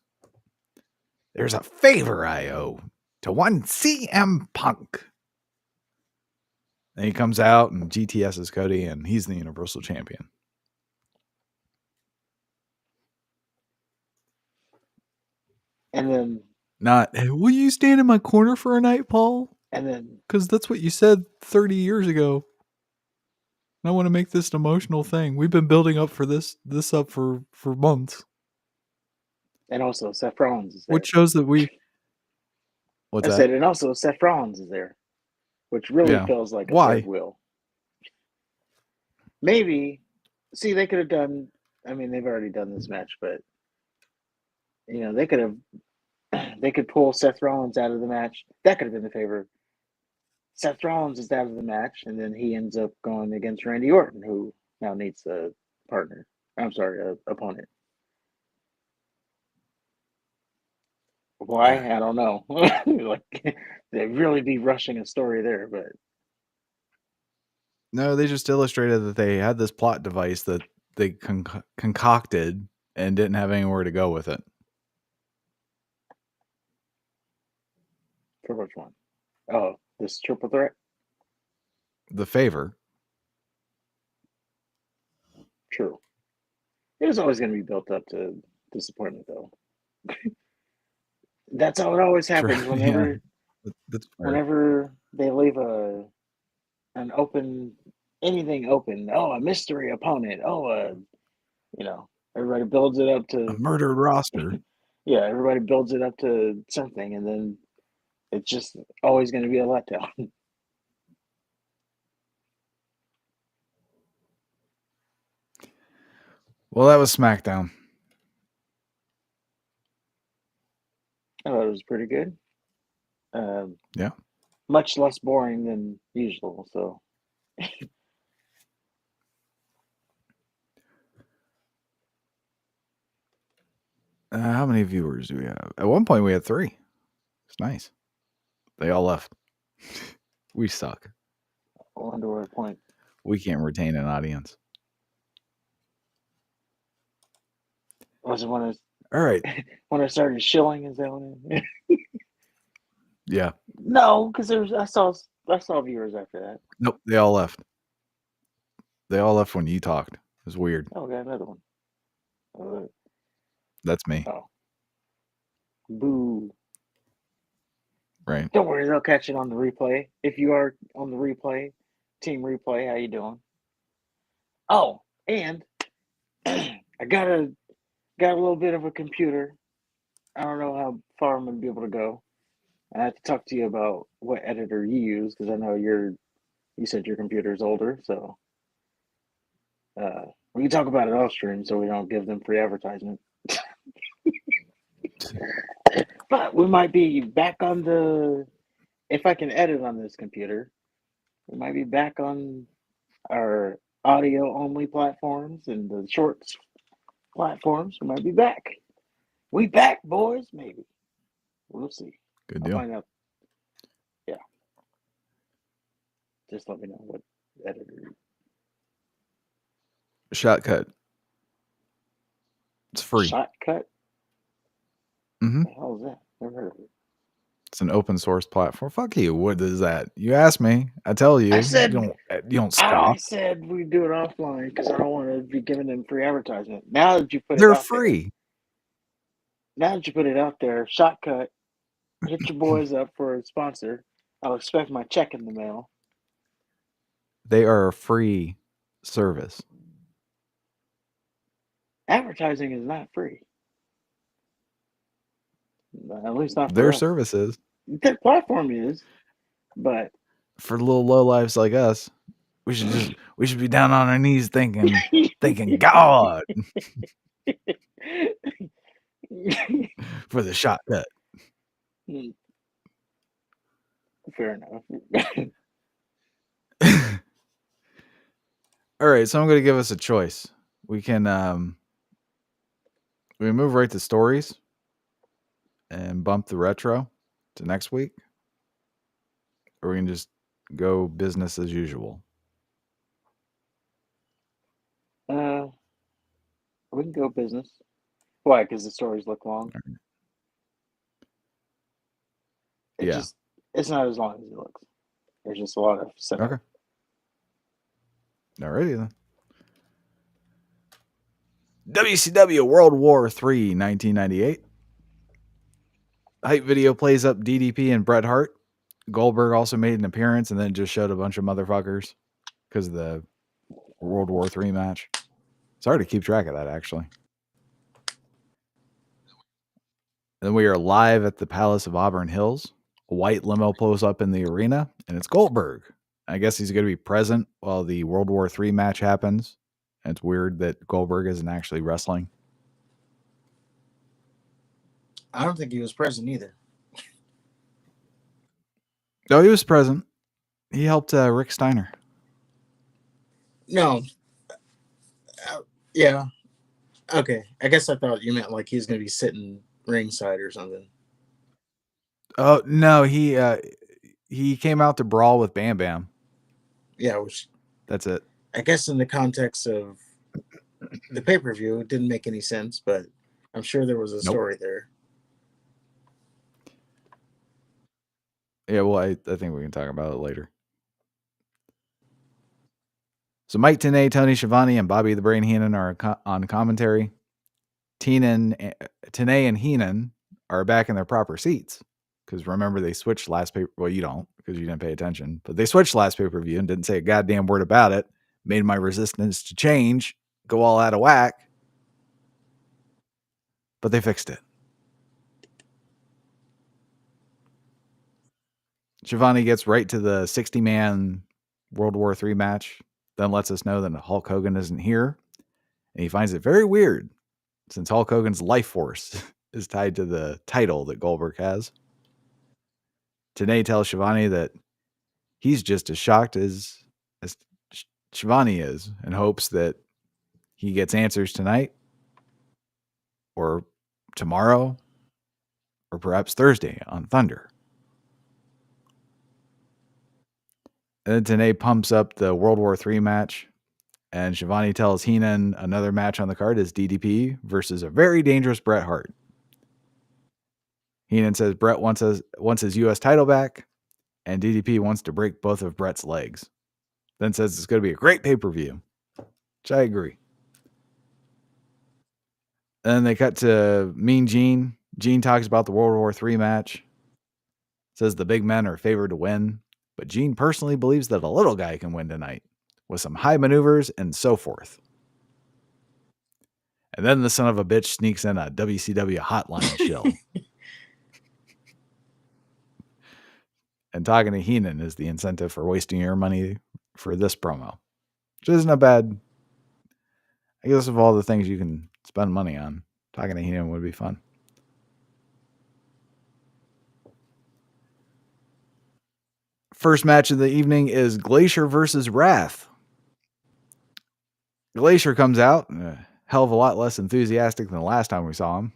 There's a favor I owe to one CM Punk. And he comes out, and GTS is Cody, and he's the Universal Champion. And then... Not, hey, will you stand in my corner for a night, Paul? And then... Because that's what you said 30 years ago. I want to make this an emotional thing. We've been building up for this up for months. And also Seth Rollins is there. Which shows that we... What's I that? said, and also Seth Rollins is there, which really feels like a third wheel. Maybe, see, they could have done, I mean, they've already done this match, but, they could pull Seth Rollins out of the match. That could have been the favor. Seth Rollins is out of the match, and then he ends up going against Randy Orton, who now needs a partner. I'm sorry, an opponent. Why? I don't know. Like, they'd really be rushing a story there, but... No, they just illustrated that they had this plot device that they concocted and didn't have anywhere to go with it. For which one? Oh, this triple threat? The favor. True. It was always going to be built up to disappointment, though. That's how it always happens. True. Whenever, That's fair. whenever they leave an open, anything open. Oh, a mystery opponent. Oh, everybody builds it up to A murdered roster. Yeah, everybody builds it up to something, and then it's just always going to be a letdown. Well, that was SmackDown. I thought it was pretty good. Yeah. much less boring than usual. So How many viewers do we have? At one point, we had 3. It's nice. They all left. We suck. I wonder what point. We can't retain an audience. Was it when All right. I started shilling? Is that when it? Yeah. No, because I saw viewers after that. Nope. They all left. They all left when you talked. It was weird. Oh, got another one. That's me. Oh, boo! Right. Don't worry, they'll catch it on the replay. If you are on the replay, team replay, how you doing? Oh, and I got a little bit of a computer. I don't know how far I'm gonna be able to go. I have to talk to you about what editor you use because I know you said your computer is older, so we can talk about it off stream so we don't give them free advertisement. But we might be back on if I can edit on this computer, we might be back on our audio only platforms and the shorts platforms. We might be back. We back, boys, maybe. We'll see. Good I'll deal. find out. Yeah. Just let me know what editor. Shotcut. It's free. Shotcut? Mm-hmm. What the hell is that? Never heard of it. It's an open source platform. Fuck you. What is that? You ask me. I tell you. I said you don't I scoff. said we do it offline because I don't want to be giving them free advertisement. Now that you put They're it out free. there, now that you put it out there, Shotcut, hit your boys up for a sponsor. I'll expect my check in the mail. They are a free service. Advertising is not free. At least not for Their us. services. Their platform is, but For little low lives like us, we should be down on our knees thinking God for the shotcut. Fair enough. All right, so I'm going to give us a choice. We can we move right to stories and bump the retro to next week, or we can just go business as usual. We can go business. Why? Because the stories look long. It's not as long as it looks. There's just a lot of setup. Okay. Alrighty then. WCW World War III, 1998. Hype video plays up DDP and Bret Hart. Goldberg also made an appearance and then just showed a bunch of motherfuckers because of the World War III match. It's hard to keep track of that, actually. Then we are live at the Palace of Auburn Hills. A white limo pulls up in the arena, and it's Goldberg. I guess he's going to be present while the World War III match happens. And it's weird that Goldberg isn't actually wrestling. I don't think he was present either. No, he was present. He helped Rick Steiner. No. Yeah. Okay. I guess I thought you meant like he was going to be sitting ringside or something. Oh, no, he came out to brawl with Bam Bam. Yeah, which that's it. I guess in the context of the pay-per-view, it didn't make any sense, but I'm sure there was a story there. Yeah, well, I think we can talk about it later. So Mike Tenay, Tony Schiavone, and Bobby the Brain Heenan are on commentary. Tenay and Heenan are back in their proper seats. Because remember, they switched last pay. Well, you don't because you didn't pay attention. But they switched last pay-per-view and didn't say a goddamn word about it. Made my resistance to change go all out of whack. But they fixed it. Schiavone gets right to the 60-man World War III match. Then lets us know that Hulk Hogan isn't here. And he finds it very weird since Hulk Hogan's life force is tied to the title that Goldberg has. Tenay tells Shivani that he's just as shocked as Shivani is and hopes that he gets answers tonight or tomorrow or perhaps Thursday on Thunder. And then Tenay pumps up the World War III match, and Shivani tells Heenan another match on the card is DDP versus a very dangerous Bret Hart. Heenan says Bret wants his U.S. title back, and DDP wants to break both of Bret's legs. Then says it's going to be a great pay-per-view, which I agree. And then they cut to Mean Gene. Gene talks about the World War III match. Says the big men are favored to win, but Gene personally believes that a little guy can win tonight with some high maneuvers and so forth. And then the son of a bitch sneaks in a WCW hotline show. And talking to Heenan is the incentive for wasting your money for this promo. Which isn't a bad... I guess of all the things you can spend money on, talking to Heenan would be fun. First match of the evening is Glacier versus Wrath. Glacier comes out, a hell of a lot less enthusiastic than the last time we saw him.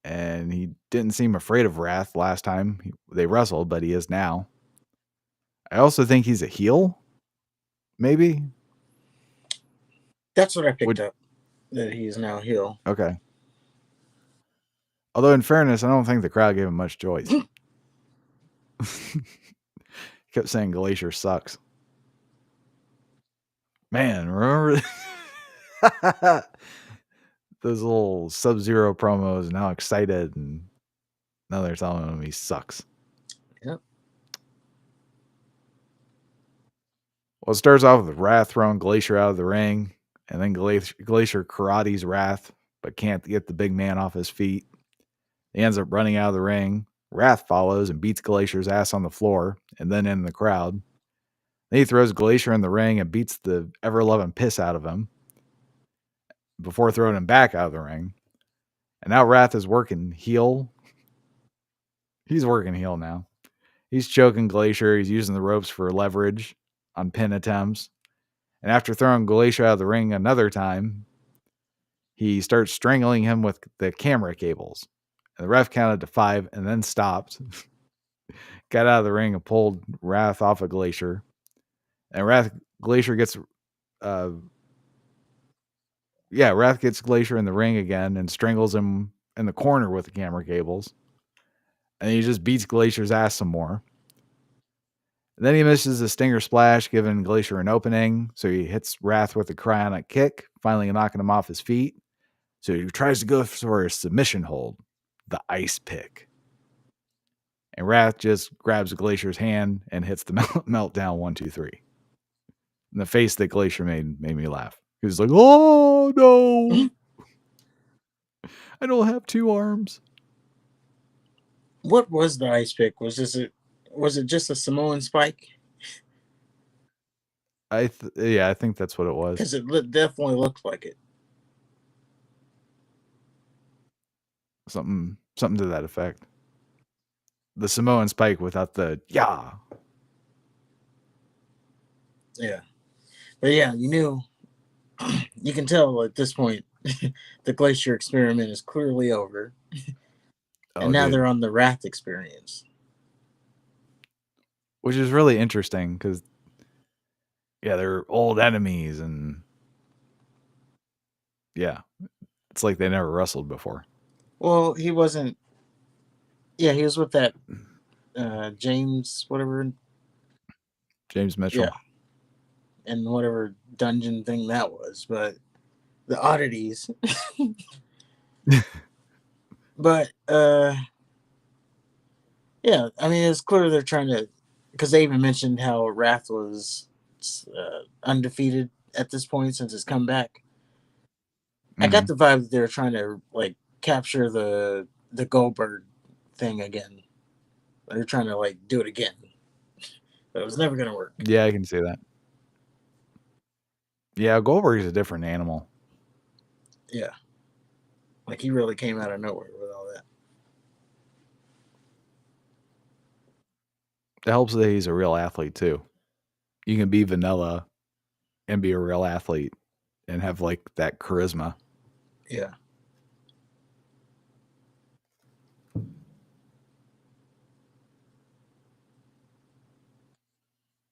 And he didn't seem afraid of Wrath last time they wrestled, but he is now. I also think he's a heel. Maybe. That's what I picked up. That he is now a heel. Okay. Although in fairness, I don't think the crowd gave him much choice. Kept saying Glacier sucks. Man, remember those little Sub-Zero promos and how excited, and now they're telling him he sucks. Yep. Well, it starts off with Wrath throwing Glacier out of the ring, and then Glacier karates Wrath, but can't get the big man off his feet. He ends up running out of the ring. Wrath follows and beats Glacier's ass on the floor and then in the crowd. Then he throws Glacier in the ring and beats the ever-loving piss out of him before throwing him back out of the ring. And now Wrath is working heel. He's working heel now. He's choking Glacier. He's using the ropes for leverage on pin attempts. And after throwing Glacier out of the ring another time, he starts strangling him with the camera cables. And the ref counted to 5 and then stopped. Got out of the ring and pulled Wrath off of Glacier. And Glacier gets Wrath gets Glacier in the ring again and strangles him in the corner with the camera cables. And he just beats Glacier's ass some more. And then he misses a stinger splash, giving Glacier an opening. So he hits Wrath with a cryonic kick, finally knocking him off his feet. So he tries to go for a submission hold, the ice pick. And Wrath just grabs Glacier's hand and hits the meltdown 1, 2, 3. And the face that Glacier made me laugh. He was like, "Oh no, I don't have 2 arms." What was the ice pick? Was it just a Samoan spike? I think that's what it was. Because it definitely looked like it. Something to that effect. The Samoan spike without the yeah. Yeah. But yeah, you knew, you can tell at this point the Glacier experiment is clearly over. And now they're on the Wrath experience. Which is really interesting because, they're old enemies and, it's like they never wrestled before. Well, he wasn't. Yeah, he was with that James, whatever. James Mitchell. Yeah. And whatever dungeon thing that was. But the oddities. But, I mean, it's clear they're trying to, because they even mentioned how Wrath was undefeated at this point since his comeback. Mm-hmm. I got the vibe that they're trying to capture the Goldberg thing again. They're trying to do it again. But it was never going to work. Yeah, I can see that. Yeah, Goldberg is a different animal. Yeah. He really came out of nowhere with all that. It helps that he's a real athlete too. You can be vanilla and be a real athlete and have like that charisma. Yeah.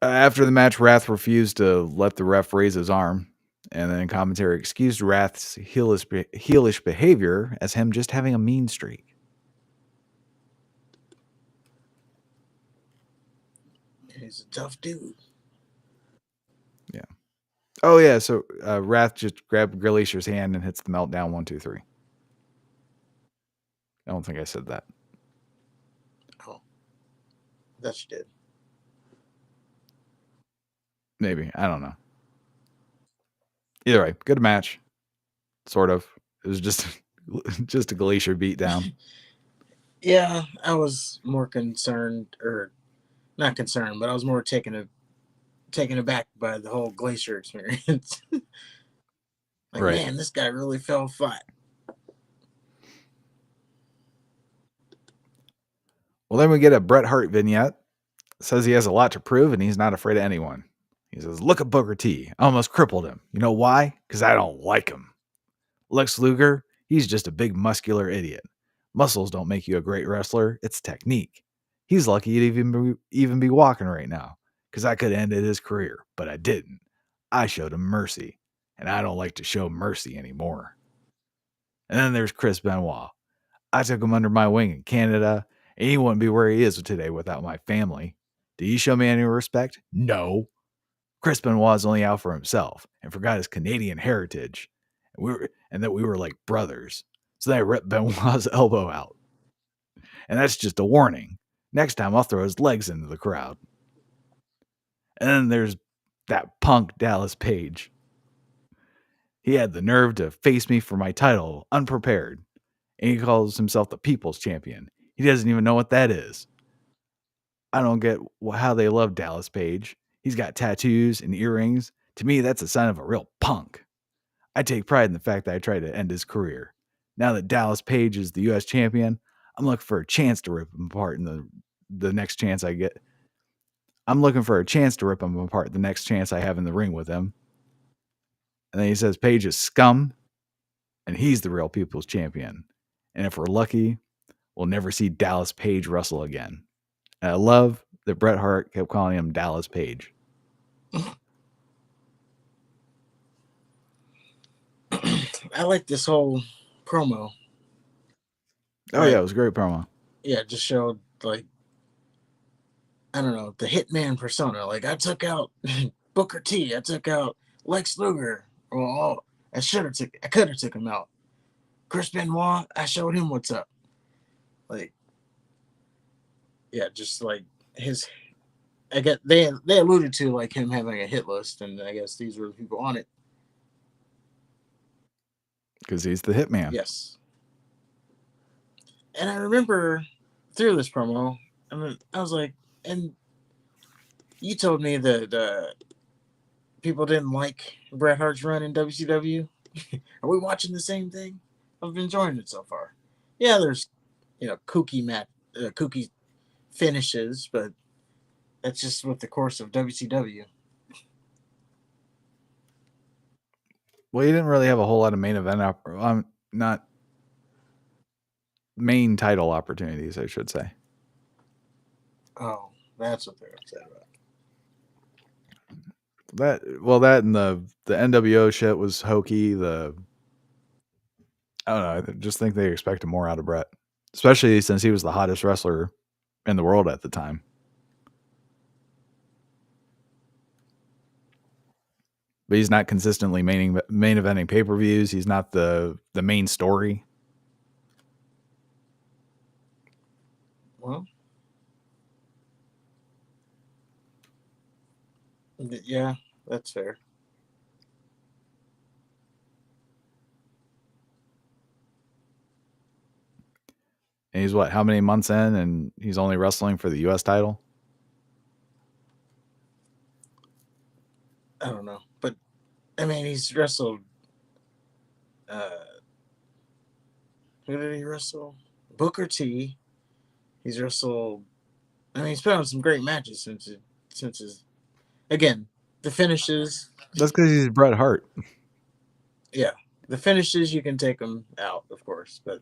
After the match, Wrath refused to let the ref raise his arm, and then commentary excused Wrath's heelish behavior as him just having a mean streak. He's a tough dude. Yeah. Oh yeah. So Wrath just grabbed Glacier's hand and hits the meltdown 1, 2, 3. I don't think I said that. Oh, that you did. Maybe. I don't know. Either way, good match. Sort of. It was just a Glacier beatdown. Yeah, I was more concerned, or not concerned, but I was more taken aback by the whole Glacier experience. Like, Right. man, this guy really fell flat. Well, then we get a Bret Hart vignette. Says he has a lot to prove and he's not afraid of anyone. He says, look at Booker T. I almost crippled him. You know why? Because I don't like him. Lex Luger, he's just a big muscular idiot. Muscles don't make you a great wrestler. It's technique. He's lucky to even be walking right now because I could have ended his career, but I didn't. I showed him mercy, and I don't like to show mercy anymore. And then there's Chris Benoit. I took him under my wing in Canada, and he wouldn't be where he is today without my family. Did he show me any respect? No. Chris Benoit's only out for himself and forgot his Canadian heritage, and that we were like brothers. So then I ripped Benoit's elbow out. And that's just a warning. Next time I'll throw his legs into the crowd. And then there's that punk Dallas Page. He had the nerve to face me for my title unprepared. And he calls himself the People's Champion. He doesn't even know what that is. I don't get how they love Dallas Page. He's got tattoos and earrings. To me, that's a sign of a real punk. I take pride in the fact that I tried to end his career. Now that Dallas Page is the U.S. champion, I'm looking for a chance to rip him apart in the next chance I get. I'm looking for a chance to rip him apart the next chance I have in the ring with him. And then he says Page is scum, and he's the real People's Champion. And if we're lucky, we'll never see Dallas Page wrestle again. And I love that Bret Hart kept calling him Dallas Page. I like this whole promo. Oh, yeah, it was a great promo. Yeah, it just showed, like, I don't know, the hitman persona. Like, I took out Booker T. I took out Lex Luger. Well, I could have took him out. Chris Benoit, I showed him what's up. Like, yeah, just like I get they alluded to like him having a hit list, and I guess these were the people on it. Because he's the hitman. Yes. And I remember through this promo, I was like, and you told me that people didn't like Bret Hart's run in WCW. Are we watching the same thing? I've been enjoying it so far. Yeah, there's kooky finishes, but that's just with the course of WCW. Well, he didn't really have a whole lot of main event, not main title opportunities, I should say. Oh, that's what they're upset about. That and the NWO shit was hokey. I don't know. I just think they expected more out of Bret, especially since he was the hottest wrestler in the world at the time. But he's not consistently main eventing pay-per-views. He's not the main story. Well, yeah, that's fair. And he's how many months in, and he's only wrestling for the U.S. title? I don't know, but I mean, he's wrestled. Who did he wrestle? Booker T. He's wrestled I mean, he's put on some great matches since his again the finishes. That's because he's Bret Hart. Yeah, the finishes you can take him out, of course, but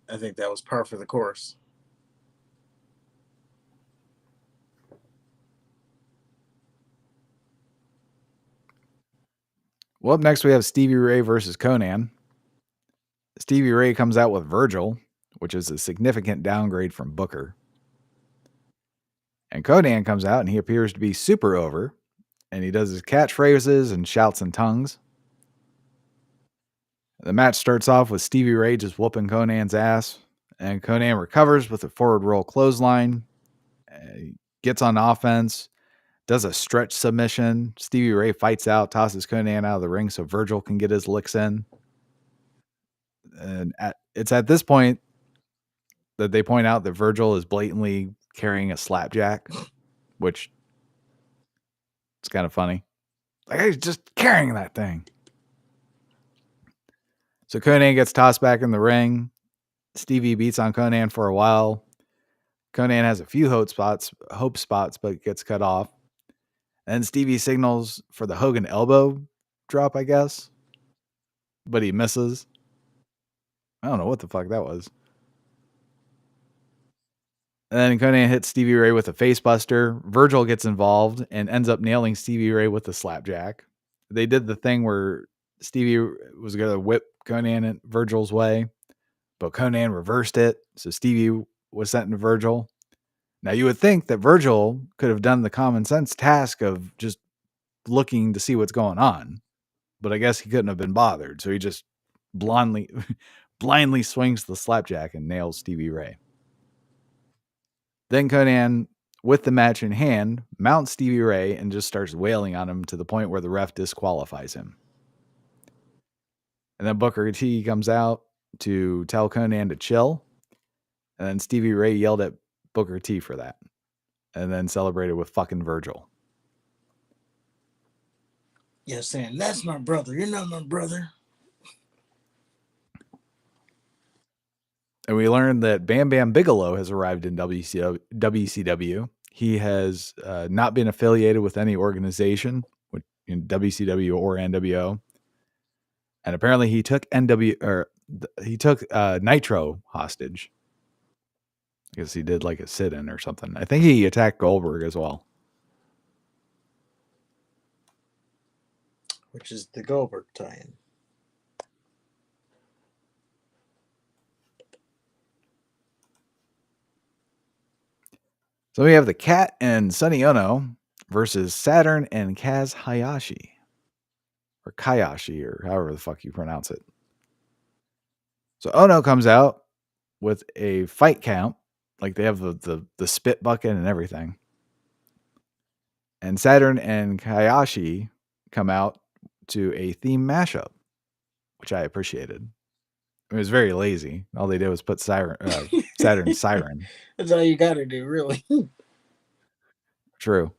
I think that was par for the course. Well, up next we have Stevie Ray versus Conan. Stevie Ray comes out with Virgil, which is a significant downgrade from Booker. And Conan comes out and he appears to be super over. And he does his catchphrases and shouts in tongues. The match starts off with Stevie Ray just whooping Conan's ass. And Conan recovers with a forward roll clothesline. He gets on offense, does a stretch submission. Stevie Ray fights out, tosses Conan out of the ring so Virgil can get his licks in. And it's at this point that they point out that Virgil is blatantly carrying a slapjack, which is kind of funny. Like, he's just carrying that thing. So Conan gets tossed back in the ring. Stevie beats on Conan for a while. Conan has a few hope spots, but gets cut off. And Stevie signals for the Hogan elbow drop, I guess. But he misses. I don't know what the fuck that was. And then Conan hits Stevie Ray with a facebuster. Virgil gets involved and ends up nailing Stevie Ray with the slapjack. They did the thing where Stevie was going to whip Conan in Virgil's way, but Conan reversed it. So Stevie was sent to Virgil. Now you would think that Virgil could have done the common sense task of just looking to see what's going on, but I guess he couldn't have been bothered. So he just blindly swings the slapjack and nails Stevie Ray. Then Conan, with the match in hand, mounts Stevie Ray and just starts wailing on him to the point where the ref disqualifies him. And then Booker T comes out to tell Conan to chill. And then Stevie Ray yelled at Booker T for that. And then celebrated with fucking Virgil. Yeah, saying, that's my brother. You're not my brother. And we learned that Bam Bam Bigelow has arrived in WCW. He has not been affiliated with any organization, in WCW or NWO. And apparently he took Nitro hostage. I guess he did like a sit-in or something. I think he attacked Goldberg as well. Which is the Goldberg tie-in. So we have the Cat and Sonny Ono versus Saturn and Kaz Hayashi. Or Kayashi, or however the fuck you pronounce it. So Ono comes out with a fight count. Like they have the spit bucket and everything. And Saturn and Kayashi come out to a theme mashup, which I appreciated. It was very lazy. All they did was put Saturn's Siren. That's all you got to do, really. True.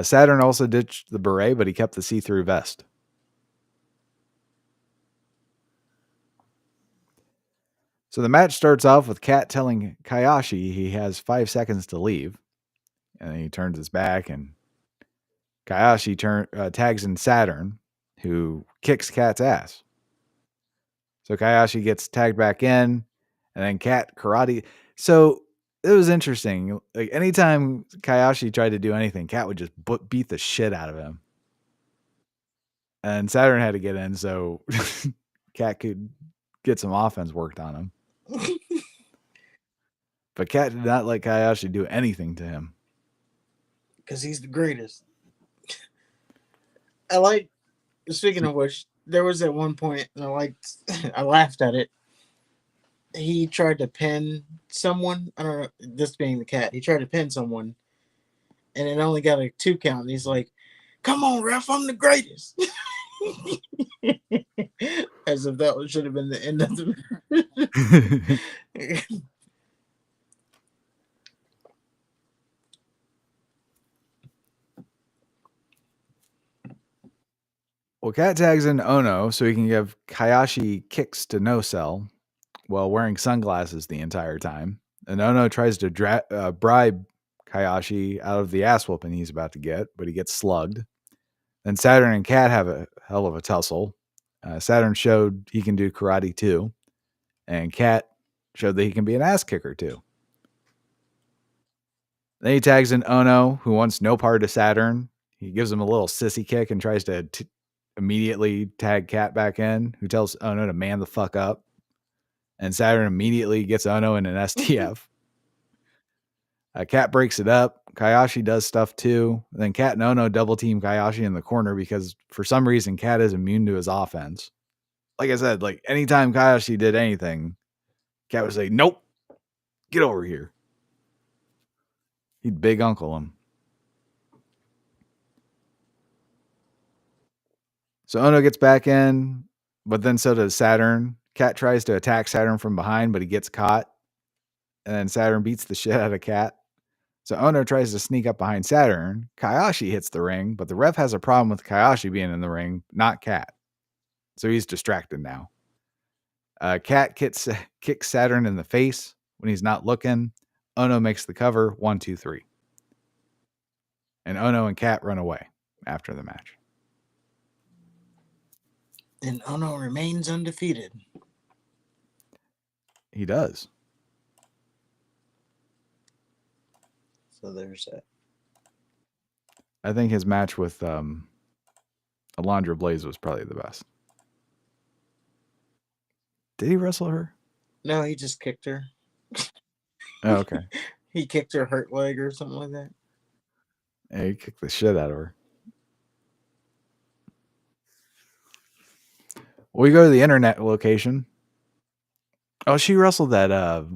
Saturn also ditched the beret, but he kept the see-through vest. So the match starts off with Kat telling Kayashi he has 5 seconds to leave. And then he turns his back, and Kayashi tags in Saturn, who kicks Kat's ass. So Kayashi gets tagged back in, and then Kat karate. So it was interesting. Like anytime Kayashi tried to do anything, Kat would just beat the shit out of him. And Saturn had to get in so Kat could get some offense worked on him. But Kat did not let Kayashi do anything to him. Because he's the greatest. Speaking of which, there was at one point, and I laughed at it. He tried to pin someone. I don't know, this being the Cat. He tried to pin someone, and it only got a 2 count. And he's like, come on, ref, I'm the greatest. As if that should have been the end of the... Well, Kat tags in Ono so he can give Kayashi kicks to no sell while wearing sunglasses the entire time. And Ono tries to bribe Kayashi out of the ass whooping he's about to get, but he gets slugged. Then Saturn and Kat have a hell of a tussle. Saturn showed he can do karate too, and Kat showed that he can be an ass kicker too. Then he tags in Ono, who wants no part of Saturn. He gives him a little sissy kick and tries to immediately tag Kat back in, who tells Ono to man the fuck up. And Saturn immediately gets Ono in an STF. Kat breaks it up. Kayashi does stuff too. And then Kat and Ono double team Kayashi in the corner because for some reason Kat is immune to his offense. Like I said, like anytime Kayashi did anything, Kat would say, "Nope, get over here." He'd big uncle him. So Ono gets back in, but then so does Saturn. Kat tries to attack Saturn from behind, but he gets caught. And then Saturn beats the shit out of Kat. So Ono tries to sneak up behind Saturn. Kayashi hits the ring, but the ref has a problem with Kayashi being in the ring, not Kat. So he's distracted now. Kat kicks Saturn in the face when he's not looking. Ono makes the cover, 1, 2, 3. And Ono and Kat run away after the match. And Ono remains undefeated. He does. So there's that. I think his match with Alondra Blaze was probably the best. Did he wrestle her? No, he just kicked her. Oh, okay. He kicked her hurt leg or something like that. Yeah, he kicked the shit out of her. We go to the internet location. Oh, she wrestled that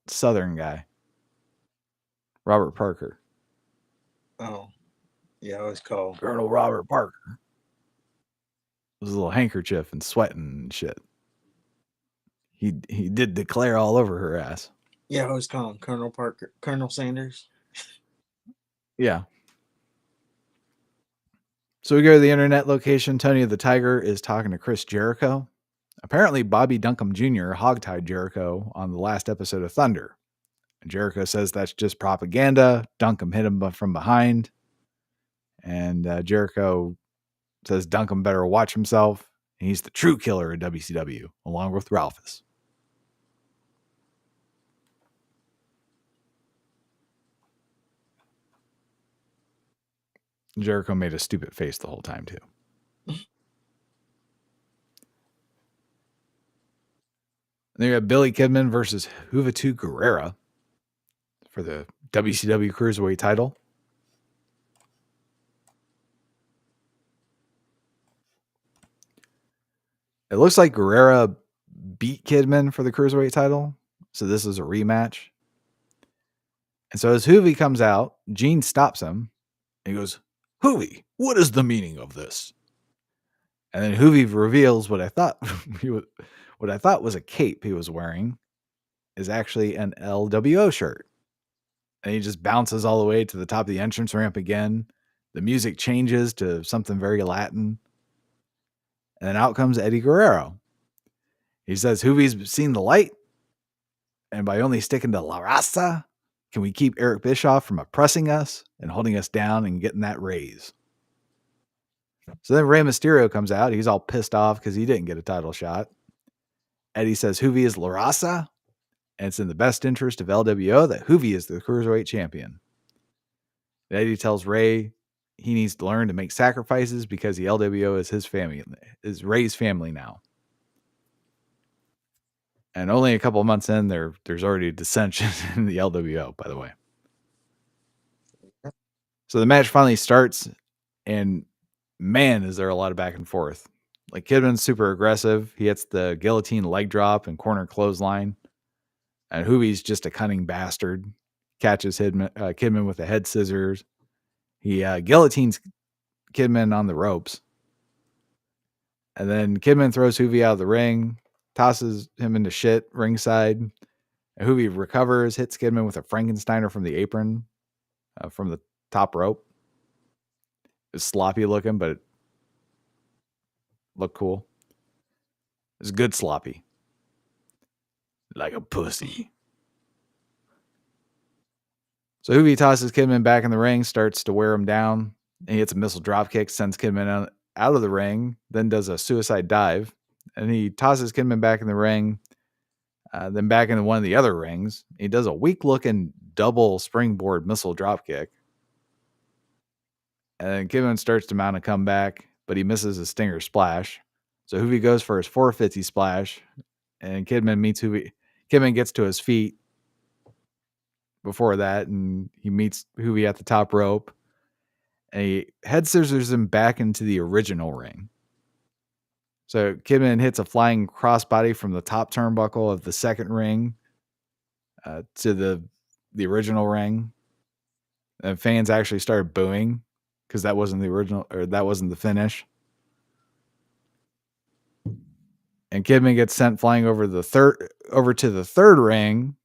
Southern guy, Robert Parker. Oh, yeah, I was called Colonel Robert Parker. With his little handkerchief and sweating and shit. He did declare all over her ass. Yeah, I was calling Colonel Parker, Colonel Sanders. Yeah. So we go to the internet location. Tony the Tiger is talking to Chris Jericho. Apparently, Bobby Duncombe Jr. hogtied Jericho on the last episode of Thunder. And Jericho says that's just propaganda. Duncombe hit him from behind. And Jericho says Duncombe better watch himself. And he's the true killer of WCW, along with Ralphus. Jericho made a stupid face the whole time, too. And then you have Billy Kidman versus Juventud Guerrera for the WCW Cruiserweight title. It looks like Guerrera beat Kidman for the Cruiserweight title. So this is a rematch. And so as Juvi comes out, Gene stops him. And he goes, "Juvi, what is the meaning of this?" And then Juvi reveals what I thought was a cape he was wearing is actually an LWO shirt. And he just bounces all the way to the top of the entrance ramp again. The music changes to something very Latin. And then out comes Eddie Guerrero. He says, "Juvi's seen the light. And by only sticking to La Raza, can we keep Eric Bischoff from oppressing us and holding us down and getting that raise?" So then Rey Mysterio comes out. He's all pissed off because he didn't get a title shot. Eddie says Juvi is La Raza, and it's in the best interest of LWO that Juvi is the Cruiserweight champion. And Eddie tells Rey he needs to learn to make sacrifices because the LWO is his family, is Rey's family now. And only a couple of months in, there's already dissension in the LWO, by the way. So the match finally starts, and man, is there a lot of back and forth. Like Kidman's super aggressive. He hits the guillotine leg drop and corner clothesline. And Juvi's just a cunning bastard. Catches Kidman with the head scissors. He guillotines Kidman on the ropes. And then Kidman throws Juvi out of the ring, tosses him into shit ringside. And Juvi recovers, hits Kidman with a Frankensteiner from the apron, from the top rope. It's sloppy looking, but it looked cool. It's good sloppy. Like a pussy. So Hoovy tosses Kidman back in the ring, starts to wear him down, and he hits a missile drop kick, sends Kidman out of the ring, then does a suicide dive, and he tosses Kidman back in the ring, then back into one of the other rings. He does a weak-looking double springboard missile drop kick, and then Kidman starts to mount a comeback, but he misses a stinger splash. So Hoovy goes for his 450 splash, and Kidman meets Hoovy. Kidman gets to his feet before that, and he meets Hoovy at the top rope, and he head scissors him back into the original ring. So Kidman hits a flying crossbody from the top turnbuckle of the second ring to the original ring, and fans actually started booing because that wasn't the original, or that wasn't the finish. And Kidman gets sent flying over to the third ring,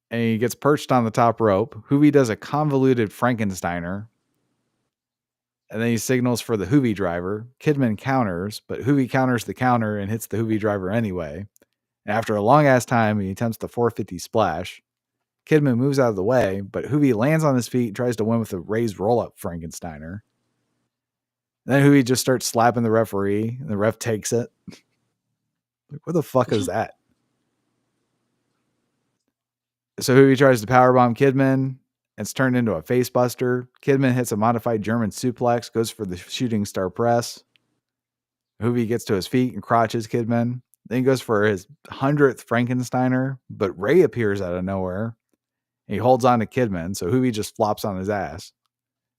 and he gets perched on the top rope. Hoovy does a convoluted Frankensteiner, and then he signals for the Hoovy driver. Kidman counters, but Hoovy counters the counter and hits the Hoovy driver anyway. And after a long ass time, he attempts the 450 splash. Kidman moves out of the way, but Hoovy lands on his feet and tries to win with a raised roll-up Frankensteiner. Then Hoovy just starts slapping the referee, and the ref takes it. Like, what the fuck is that? So Hoovy tries to powerbomb Kidman. It's turned into a facebuster. Kidman hits a modified German suplex, goes for the shooting star press. Hoovy gets to his feet and crotches Kidman. Then he goes for his 100th Frankensteiner, but Ray appears out of nowhere. He holds on to Kidman, so Hoovy just flops on his ass.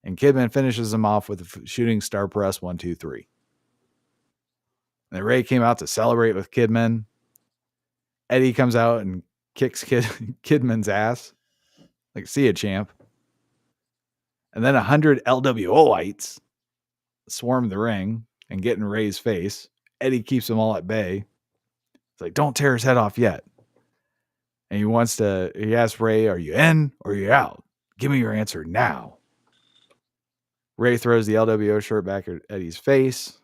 And Kidman finishes him off with a shooting star press 1, 2, 3. And Ray came out to celebrate with Kidman. Eddie comes out and kicks Kidman's ass. Like, see ya, champ. And then 100 LWOites swarm the ring and get in Ray's face. Eddie keeps them all at bay. It's like, don't tear his head off yet. And he asks Ray, are you in or are you out? Give me your answer now. Ray throws the LWO shirt back at Eddie's face,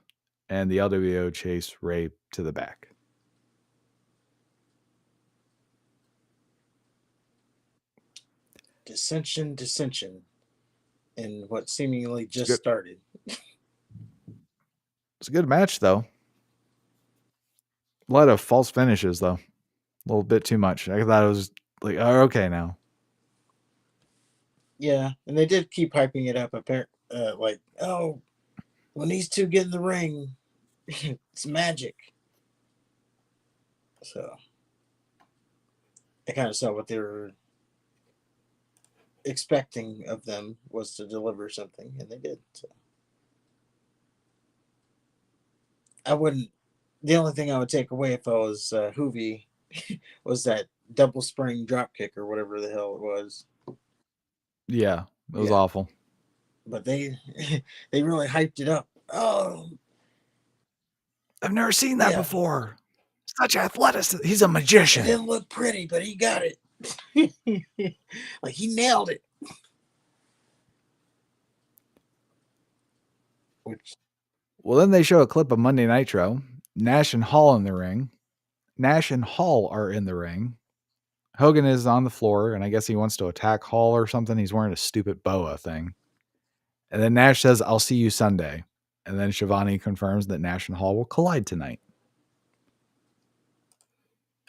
and the LWO chase Ray to the back. Dissension in what seemingly just started. It's a good match, though. A lot of false finishes, though. A little bit too much. I thought it was like, oh, okay now. Yeah, and they did keep hyping it up. Like, oh, when these two get in the ring, it's magic. So I kind of saw what they were expecting of them was to deliver something, and they did. So the only thing I would take away if I was Hoovy was that double spring drop kick or whatever the hell it was. Yeah, it was awful. But they really hyped it up. Oh, I've never seen that before. Such athleticism. He's a magician. It didn't look pretty, but he got it. Like, he nailed it. Well, then they show a clip of Monday Nitro. Nash and Hall in the ring. Nash and Hall are in the ring. Hogan is on the floor, and I guess he wants to attack Hall or something. He's wearing a stupid boa thing. And then Nash says, I'll see you Sunday. And then Shivani confirms that Nash and Hall will collide tonight.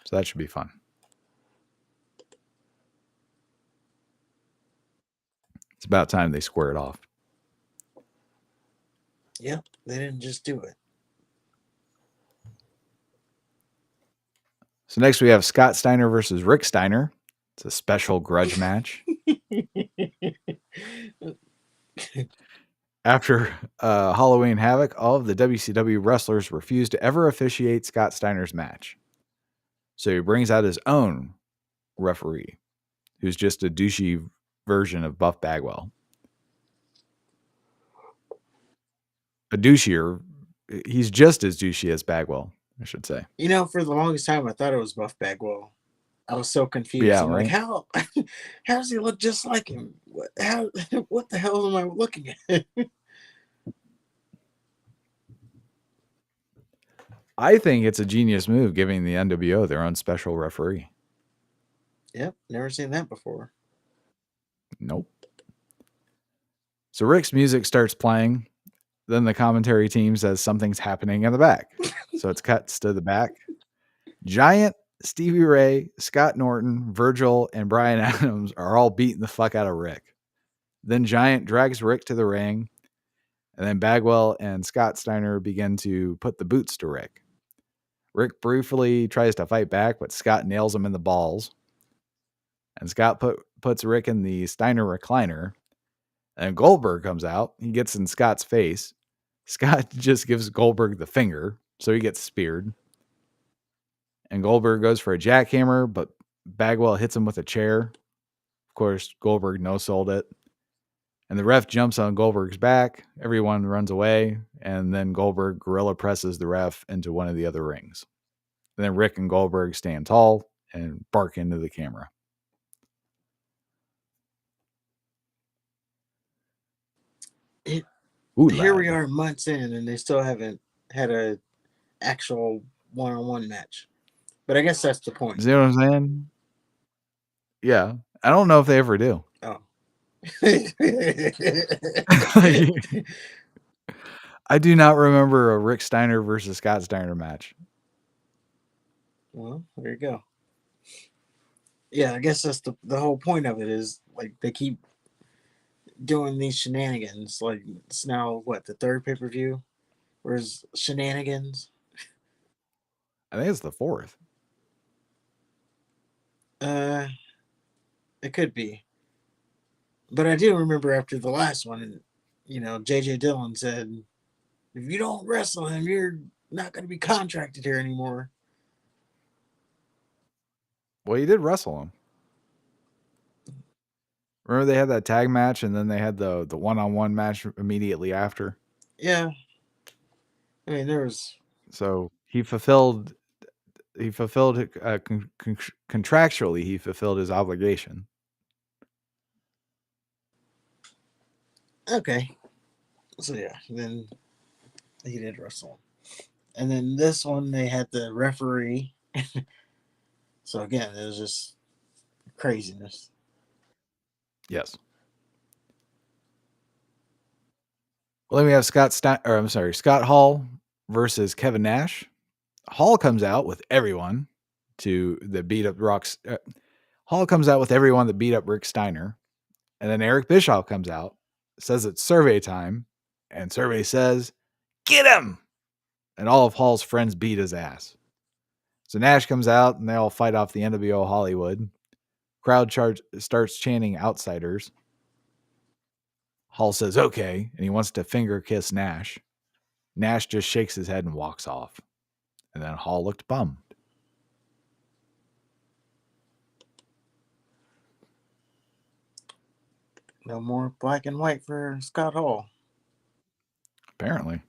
So that should be fun. It's about time they square it off. Yep, they didn't just do it. So next we have Scott Steiner versus Rick Steiner. It's a special grudge match. After Halloween Havoc, all of the WCW wrestlers refused to ever officiate Scott Steiner's match. So he brings out his own referee, who's just a douchey version of Buff Bagwell. A douchier. He's just as douchey as Bagwell, I should say. You know, for the longest time, I thought it was Buff Bagwell. I was so confused. Yeah, I'm right? like, how does he look just like him? What the hell am I looking at? I think it's a genius move giving the NWO their own special referee. Yep, never seen that before. Nope. So Rick's music starts playing. Then the commentary team says something's happening in the back. So it's cuts to the back. Giant, Stevie Ray, Scott Norton, Virgil, and Brian Adams are all beating the fuck out of Rick. Then Giant drags Rick to the ring, and then Bagwell and Scott Steiner begin to put the boots to Rick. Rick briefly tries to fight back, but Scott nails him in the balls. And Scott puts Rick in the Steiner recliner. And Goldberg comes out. He gets in Scott's face. Scott just gives Goldberg the finger, so he gets speared. And Goldberg goes for a jackhammer, but Bagwell hits him with a chair. Of course, Goldberg no-sold it. And the ref jumps on Goldberg's back. Everyone runs away. And then Goldberg gorilla presses the ref into one of the other rings. And then Rick and Goldberg stand tall and bark into the camera. Here we are months in, and they still haven't had a actual one-on-one match. But I guess that's the point. See what I'm saying? Yeah. I don't know if they ever do. Oh. I do not remember a Rick Steiner versus Scott Steiner match. Well, there you go. Yeah, I guess that's the whole point of it is, like, they keep doing these shenanigans. Like, it's now, what, the third pay-per-view? Where's shenanigans? I think it's the fourth. It could be. But I do remember after the last one, you know, J.J. Dillon said, if you don't wrestle him, you're not going to be contracted here anymore. Well, he did wrestle him. Remember they had that tag match, and then they had the one-on-one match immediately after? Yeah. I mean, there was... So he fulfilled contractually, he fulfilled his obligation. Okay. So, yeah, then he did wrestle. And then this one, they had the referee. So, again, it was just craziness. Yes. Well, then we have Scott Hall versus Kevin Nash. Hall comes out with everyone that beat up Rick Steiner. And then Eric Bischoff comes out, says it's survey time, and survey says, get him! And all of Hall's friends beat his ass. So Nash comes out, and they all fight off the NWO Hollywood. Crowd starts chanting outsiders. Hall says, okay, and he wants to finger kiss Nash. Nash just shakes his head and walks off. And then Hall looked bummed. No more black and white for Scott Hall. Apparently.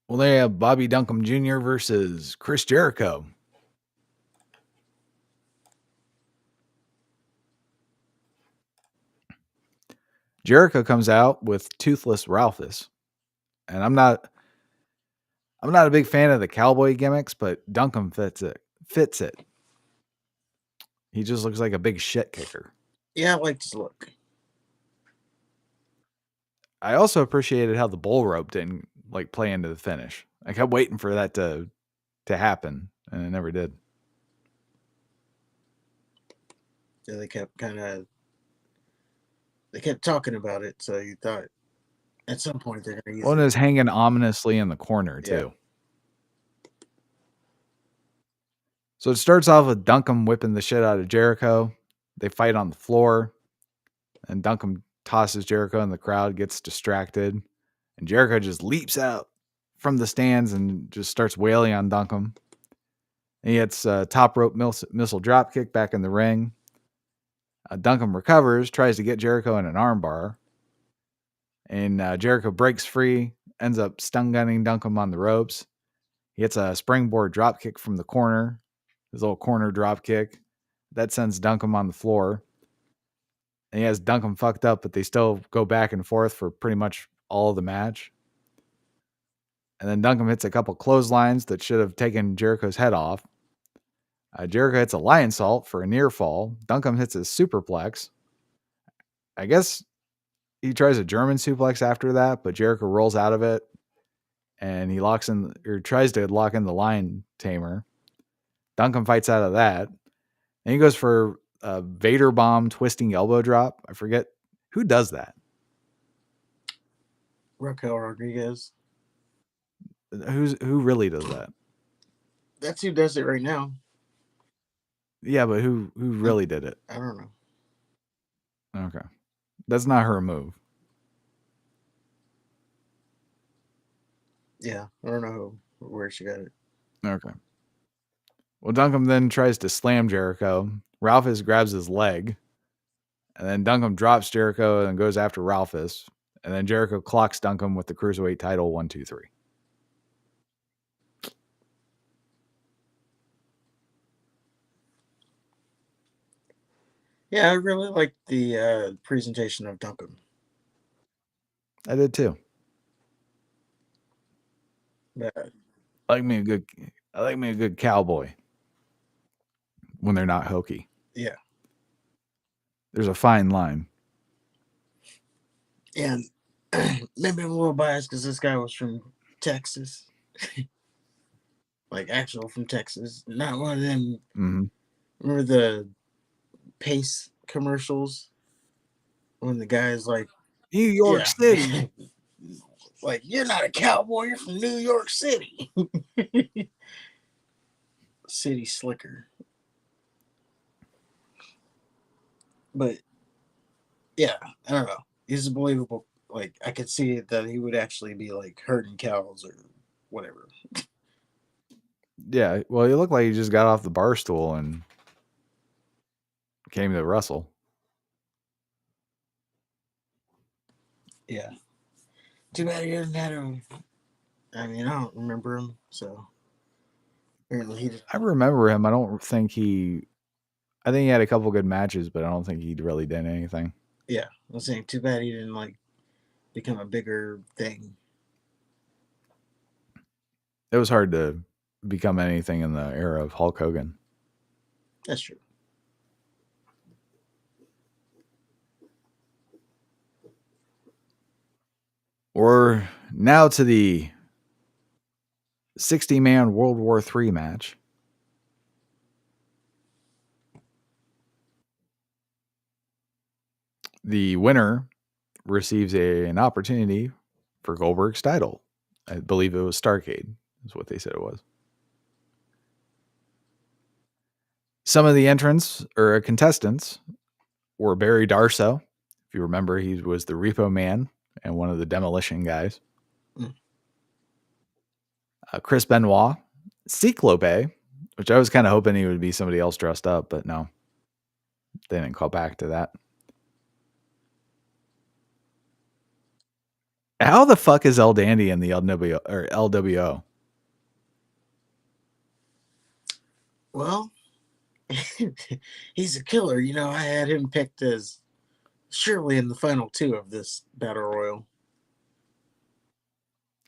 Well, they have Bobby Duncombe Jr. versus Chris Jericho. Jericho comes out with Toothless Ralphus. And I'm not a big fan of the cowboy gimmicks, but Duncombe fits it. He just looks like a big shit kicker. Yeah, I like his look. I also appreciated how the bull rope didn't play into the finish. I kept waiting for that to happen, and it never did. Yeah, they kept talking about it, so you thought at some point they're going to use it. It was hanging ominously in the corner, too. Yeah. So it starts off with Duncombe whipping the shit out of Jericho. They fight on the floor, and Duncombe tosses Jericho, and the crowd gets distracted. And Jericho just leaps out from the stands and just starts wailing on Duncombe. And he hits a top rope missile dropkick back in the ring. Duncombe recovers, tries to get Jericho in an armbar. And Jericho breaks free, ends up stun gunning Duncombe on the ropes. He hits a springboard dropkick from the corner, his little corner dropkick. That sends Duncombe on the floor. And he has Duncombe fucked up, but they still go back and forth for pretty much all of the match. And then Duncombe hits a couple clotheslines that should have taken Jericho's head off. Jericho hits a lion salt for a near fall. Duncombe hits a superplex. I guess he tries a German suplex after that, but Jericho rolls out of it, and he tries to lock in the lion tamer. Duncombe fights out of that, and he goes for a Vader bomb twisting elbow drop. I forget who does that. Raquel Rodriguez. Who really does that? That's who does it right now. Yeah, but who really did it? I don't know. Okay, that's not her move. Yeah, I don't know where she got it. Okay. Well, Duncombe then tries to slam Jericho. Ralphus grabs his leg, and then Duncombe drops Jericho and goes after Ralphus. And then Jericho clocks Duncombe with the Cruiserweight title 1, 2, 3. Yeah, I really liked the presentation of Duncombe. I did too. But I like me a good cowboy when they're not hokey. yeah. There's a fine line. And maybe I'm a little biased because this guy was from Texas. Like actual from Texas. Not one of them. Mm-hmm. Remember the Pace commercials? When the guy's like, New York City. Like, you're not a cowboy, you're from New York City. City slicker. But yeah, I don't know. He's believable. Like, I could see that he would actually be like herding cows or whatever. Yeah, well, he looked like he just got off the bar stool and came to wrestle. Yeah. Too bad he doesn't have him. I mean, I don't remember him, so apparently he did. I remember him. I think he had a couple good matches, but I don't think he really did anything. Yeah, I was saying, too bad he didn't like become a bigger thing. It was hard to become anything in the era of Hulk Hogan. That's true. We're now to the 60-man World War III match. The winner receives an opportunity for Goldberg's title. I believe it was Starrcade, is what they said it was. Some of the entrants or contestants were Barry Darsow. If you remember, he was the Repo Man and one of the Demolition guys. Chris Benoit, Cyclope, which I was kind of hoping he would be somebody else dressed up, but no. They didn't call back to that. How the fuck is El Dandy in the LWO? Well, he's a killer. You know, I had him picked as surely in the final two of this Battle Royal.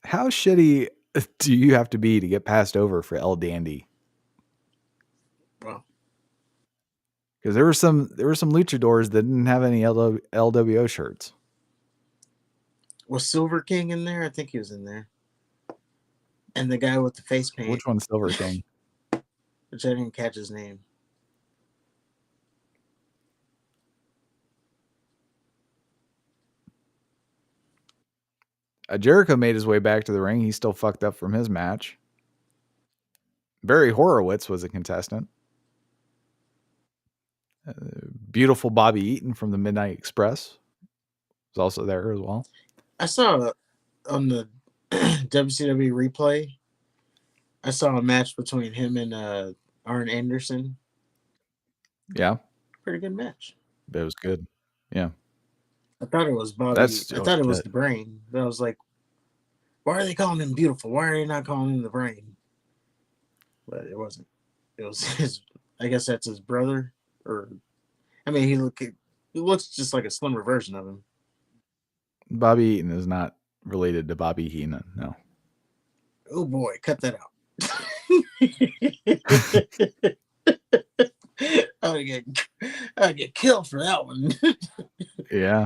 How shitty do you have to be to get passed over for El Dandy? Well, because there were some luchadors that didn't have any LWO shirts. Was Silver King in there? I think he was in there. And the guy with the face paint. Which one's Silver King? Which I didn't catch his name. Jericho made his way back to the ring. He's still fucked up from his match. Barry Horowitz was a contestant. Beautiful Bobby Eaton from the Midnight Express was also there as well. I saw on the WCW replay, I saw a match between him and Arn Anderson. Yeah. Pretty good match. It was good. Yeah. I thought it was Bobby. I thought it was the Brain. But I was like, why are they calling him Beautiful? Why are they not calling him the Brain? But it wasn't. It was his, I guess that's his brother. Or, I mean, he looks just like a slimmer version of him. Bobby Eaton is not related to Bobby Heenan, no. Oh boy, cut that out. I'd get killed for that one. Yeah.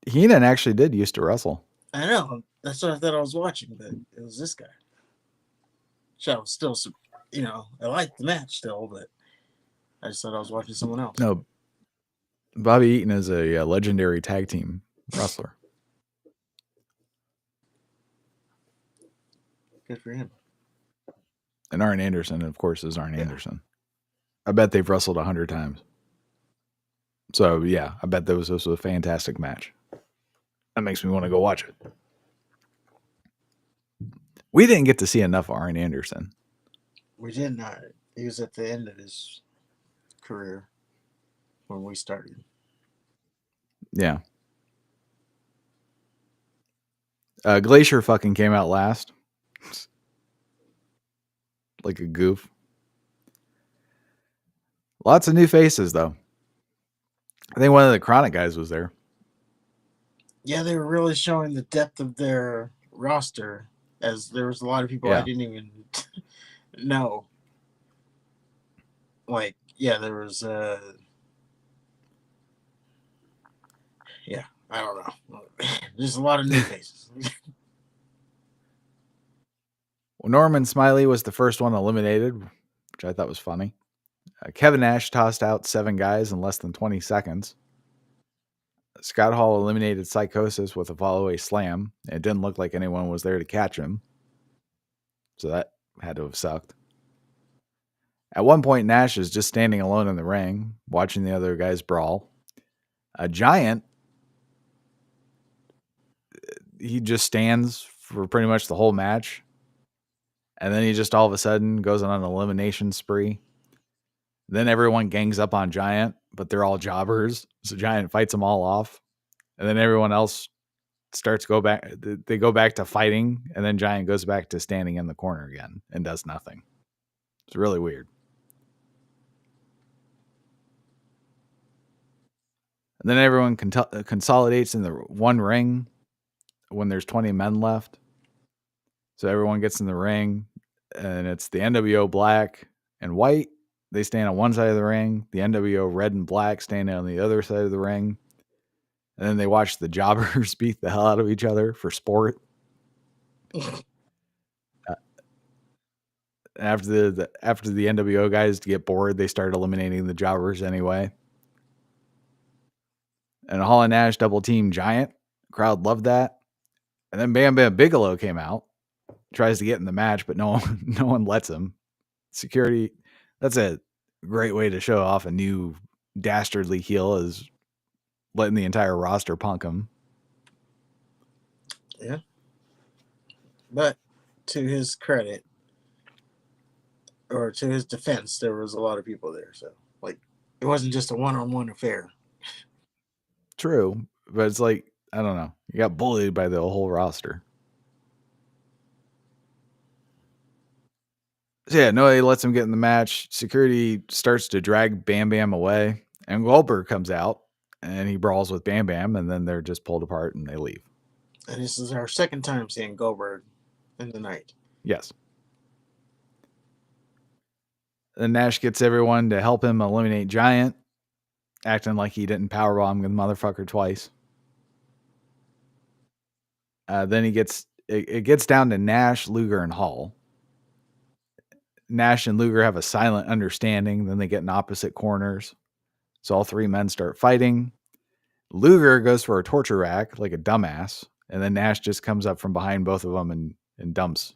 Heenan actually did used to wrestle. I know. That's what I thought I was watching, but it was this guy. So I was still, I liked the match still, but I just thought I was watching someone else. No, Bobby Eaton is a legendary tag team wrestler. Good for him. And Arn Anderson, of course, is Arn Anderson. I bet they've wrestled 100 times. So, yeah, I bet this was a fantastic match. That makes me want to go watch it. We didn't get to see enough of Arn Anderson. We did not. He was at the end of his career when we started. Yeah. Glacier fucking came out last. Like a goof. Lots of new faces, though. I think one of the Chronic guys was there. Yeah, they were really showing the depth of their roster, as there was a lot of people I didn't even know. Like, yeah, there was I don't know. There's a lot of new faces. Well, Norman Smiley was the first one eliminated, which I thought was funny. Kevin Nash tossed out 7 guys in less than 20 seconds. Scott Hall eliminated Psychosis with a follow-away slam. It didn't look like anyone was there to catch him. So that had to have sucked. At one point, Nash is just standing alone in the ring, watching the other guys brawl. A Giant, he just stands for pretty much the whole match. And then he just all of a sudden goes on an elimination spree. Then everyone gangs up on Giant, but they're all jobbers. So Giant fights them all off. And then everyone else they go back to fighting. And then Giant goes back to standing in the corner again and does nothing. It's really weird. And then everyone consolidates in the one ring when there's 20 men left. So everyone gets in the ring, and it's the NWO black and white. They stand on one side of the ring. The NWO red and black stand on the other side of the ring. And then they watch the jobbers beat the hell out of each other for sport. After the NWO guys get bored, they start eliminating the jobbers anyway. And Hall and Nash double team Giant. Crowd loved that. And then Bam Bam Bigelow came out, tries to get in the match, but no one lets him. Security, that's a great way to show off a new dastardly heel, is letting the entire roster punk him. Yeah. But to his credit, or to his defense, there was a lot of people there. So, like, it wasn't just a one-on-one affair. True, but it's like, I don't know. You got bullied by the whole roster. So yeah, nobody lets him get in the match. Security starts to drag Bam Bam away, and Goldberg comes out, and he brawls with Bam Bam, and then they're just pulled apart and they leave. And this is our second time seeing Goldberg in the night. Yes. Then Nash gets everyone to help him eliminate Giant, acting like he didn't powerbomb the motherfucker twice. Then it gets down to Nash, Luger, and Hall. Nash and Luger have a silent understanding. Then they get in opposite corners. So all 3 men start fighting. Luger goes for a torture rack like a dumbass. And then Nash just comes up from behind both of them and dumps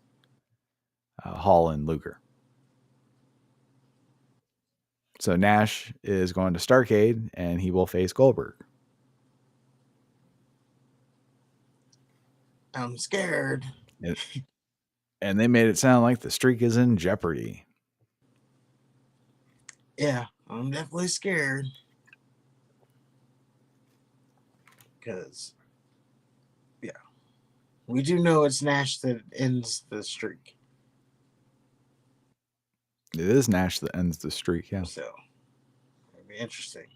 Hall and Luger. So Nash is going to Starrcade, and he will face Goldberg. I'm scared. And they made it sound like the streak is in jeopardy. Yeah, I'm definitely scared. Because, yeah, we do know it's Nash that ends the streak. It is Nash that ends the streak, yeah. So, it'll be interesting.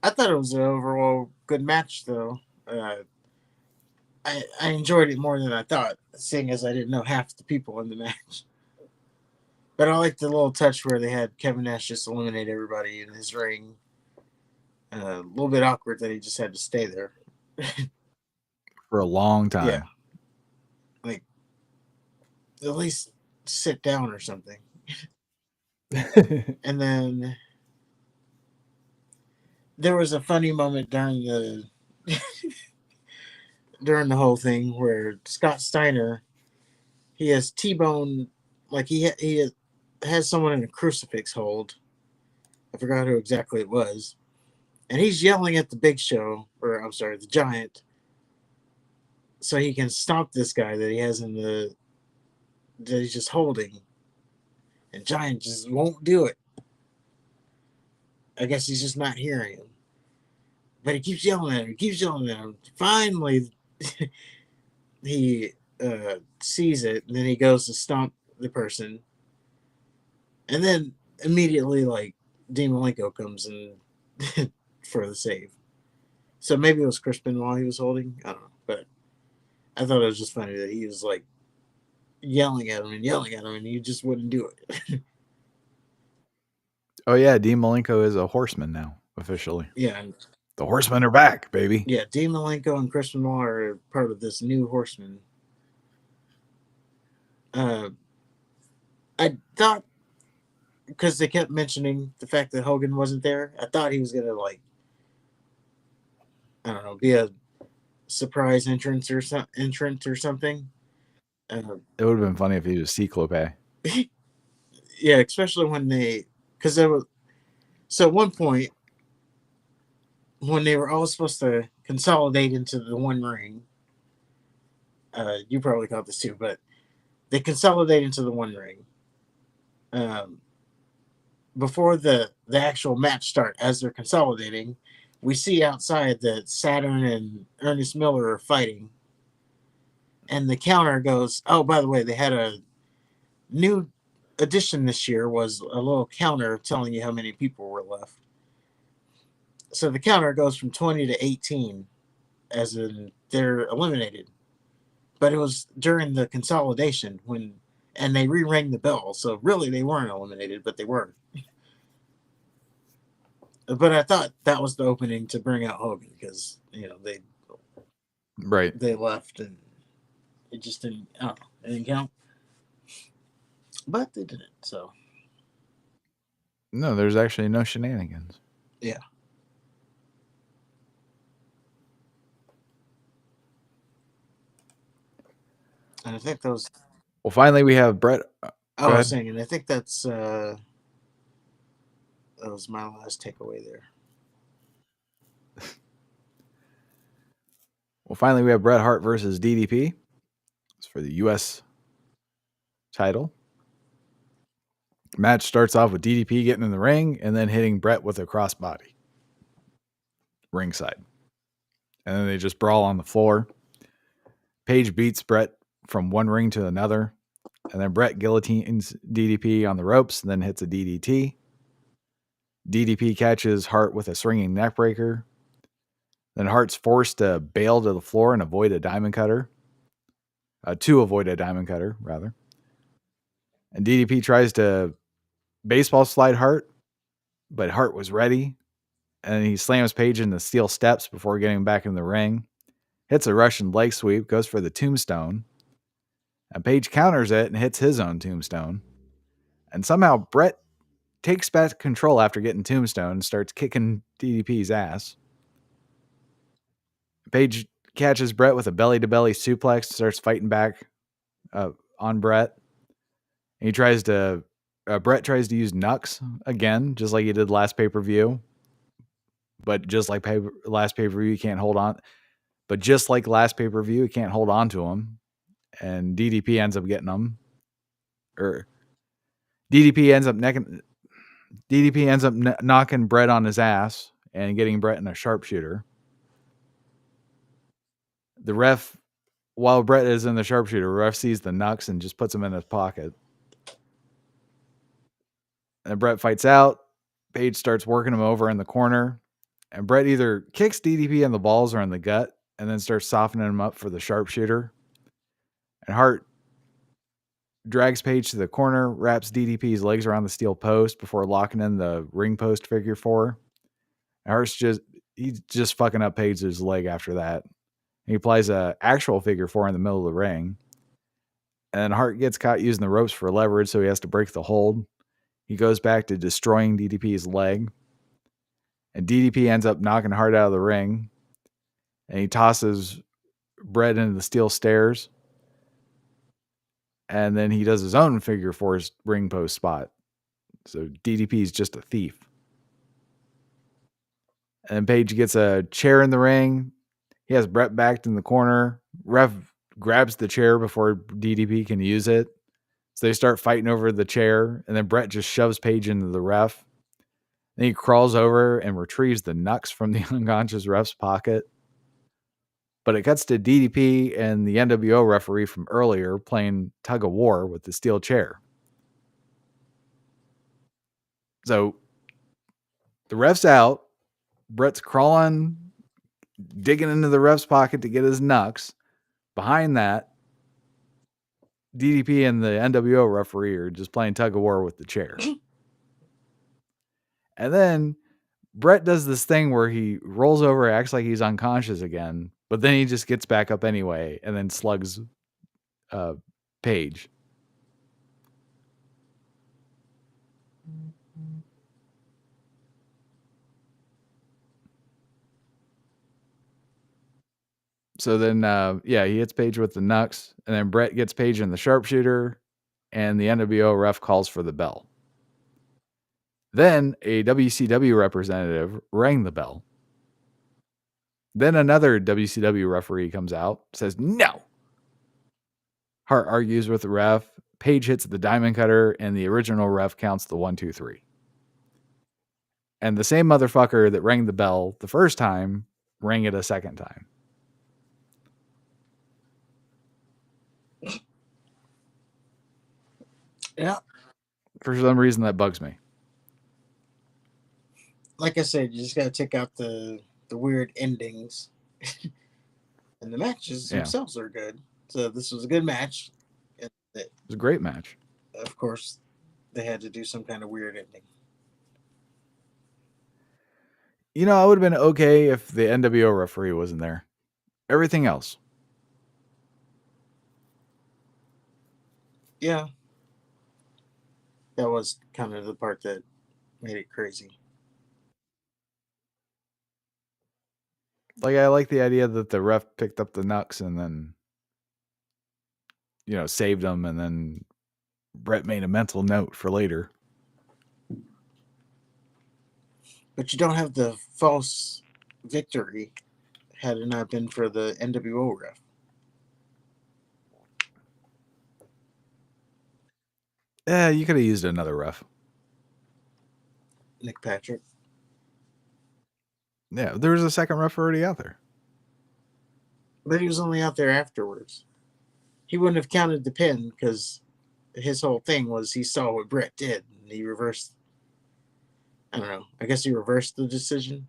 I thought it was an overall good match, though. I enjoyed it more than I thought, seeing as I didn't know half the people in the match. But I like the little touch where they had Kevin Nash just eliminate everybody in his ring. A little bit awkward that he just had to stay there for a long time. Yeah. Like, at least sit down or something. And then there was a funny moment during the whole thing where Scott Steiner, he has T-bone, like he has someone in a crucifix hold. I forgot who exactly it was, and he's yelling at the Big Show, or I'm sorry, the Giant, so he can stop this guy that he has that he's just holding, and Giant just won't do it. I guess he's just not hearing him. But he keeps yelling at him. Finally, he sees it, and then he goes to stomp the person. And then immediately, like, Dean Malenko comes in for the save. So maybe it was Crispin while he was holding. I don't know. But I thought it was just funny that he was, like, yelling at him, and he just wouldn't do it. Oh, yeah. Dean Malenko is a horseman now, officially. Yeah. The horsemen are back, baby. Yeah, Dean Malenko and Crispin Benoit are part of this new horseman. I thought, because they kept mentioning the fact that Hogan wasn't there, I thought he was going to, like, I don't know, be a surprise entrant or something. It would have been funny if he was Cyclope. Yeah, especially when because there was, so at one point, when they were all supposed to consolidate into the one ring, you probably caught this too, but they consolidate into the one ring. Before the actual match start, as they're consolidating, we see outside that Saturn and Ernest Miller are fighting. And the counter goes, oh, by the way, they had a new addition this year, was a little counter telling you how many people were left. So the counter goes from 20 to 18, as in they're eliminated. But it was during the consolidation and they re-rang the bell. So really they weren't eliminated, but they were. But I thought that was the opening to bring out Hogan, because, they left and it just didn't, I don't know, it didn't count. But they didn't, so. No, there's actually no shenanigans. Yeah. And I think those. Well, finally we have Brett. I was saying, and I think that was my last takeaway there. Well, finally we have Bret Hart versus DDP. It's for the U.S. title. Match starts off with DDP getting in the ring and then hitting Bret with a crossbody ringside. And then they just brawl on the floor. Paige beats Bret from one ring to another. And then Bret guillotines DDP on the ropes and then hits a DDT. DDP catches Hart with a swinging neckbreaker. Then Hart's forced to bail to the floor and avoid a diamond cutter. To avoid a diamond cutter, rather. And DDP tries to baseball slide Hart, but Hart was ready. And he slams Paige in the steel steps before getting back in the ring. Hits a Russian leg sweep, goes for the tombstone. And Paige counters it and hits his own tombstone. And somehow Bret takes back control after getting tombstone and starts kicking DDP's ass. Paige catches Bret with a belly-to-belly suplex, starts fighting back on Bret. And Bret tries to use Nux again, just like he did last pay-per-view. But just like last pay-per-view, you can't hold on. But just like last pay-per-view, you can't hold on to him. And DDP ends up getting him. Or DDP ends up knocking Bret on his ass and getting Bret in a sharpshooter. The ref, while Bret is in the sharpshooter, ref sees the Nux and just puts him in his pocket. And Bret fights out. Paige starts working him over in the corner. And Bret either kicks DDP in the balls or in the gut. and then starts softening him up for the sharpshooter. And Hart drags Page to the corner, wraps DDP's legs around the steel post before locking in the ring post figure 4. And Hart's he's just fucking up Page's leg after that. He applies a actual figure 4 in the middle of the ring. And Hart gets caught using the ropes for leverage, so he has to break the hold. He goes back to destroying DDP's leg. And DDP ends up knocking Hart out of the ring. And he tosses Brett into the steel stairs. And then he does his own figure 4's ring post spot. So DDP is just a thief. And then Page gets a chair in the ring. He has Brett backed in the corner. Ref grabs the chair before DDP can use it. So they start fighting over the chair. And then Brett just shoves Page into the ref. Then he crawls over and retrieves the knucks from the unconscious ref's pocket. But it cuts to DDP and the NWO referee from earlier playing tug of war with the steel chair. So the ref's out. Brett's crawling, digging into the ref's pocket to get his knucks. Behind that, DDP and the NWO referee are just playing tug of war with the chair. And then Brett does this thing where he rolls over, acts like he's unconscious again, but then he just gets back up anyway and then slugs Page. So then, he hits Page with the knucks, and then Brett gets Page in the sharpshooter, and the NWO ref calls for the bell. Then a WCW representative rang the bell. Then another WCW referee comes out, says no. Hart argues with the ref. Page hits the diamond cutter, and the original ref counts the 1, 2, 3. And the same motherfucker that rang the bell the first time rang it a second time. Yeah. For some reason, that bugs me. Like I said, you just got to take out the weird endings. And the matches themselves are good. So this was a good match. It was a great match. Of course, they had to do some kind of weird ending. You know, I would have been okay if the NWO referee wasn't there. Everything else. Yeah. That was kind of the part that made it crazy. Like, I like the idea that the ref picked up the knucks and then, saved them, and then Brett made a mental note for later. But you don't have the false victory had it not been for the NWO ref. Yeah, you could have used another ref. Nick Patrick. Yeah, there was a second ref already out there. But he was only out there afterwards. He wouldn't have counted the pin because his whole thing was he saw what Brett did and he reversed. I don't know. I guess he reversed the decision.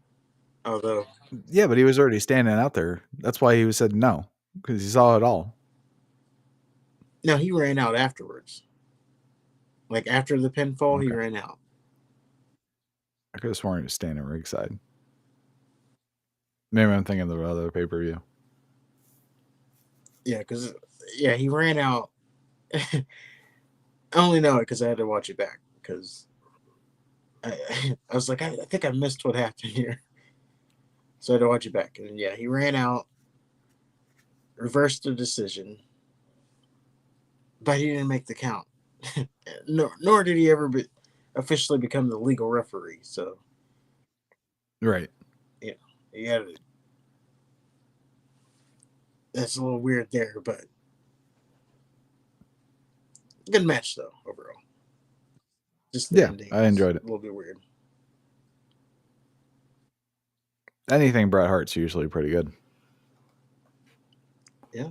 Although. Yeah, but he was already standing out there. That's why he said no, because he saw it all. No, he ran out afterwards. Like after the pinfall, He ran out. I could have sworn he was standing ringside. Maybe I'm thinking of the other pay-per-view. Yeah, because he ran out. I only know it because I had to watch it back because I was like, I think I missed what happened here. So I had to watch it back. And he ran out, reversed the decision, but he didn't make the count. Nor did he ever officially become the legal referee. So, right. Yeah, he had it. That's a little weird there, but good match though overall. Just the ending. I enjoyed it. A little bit weird. Anything Bret Hart's usually pretty good. Yeah.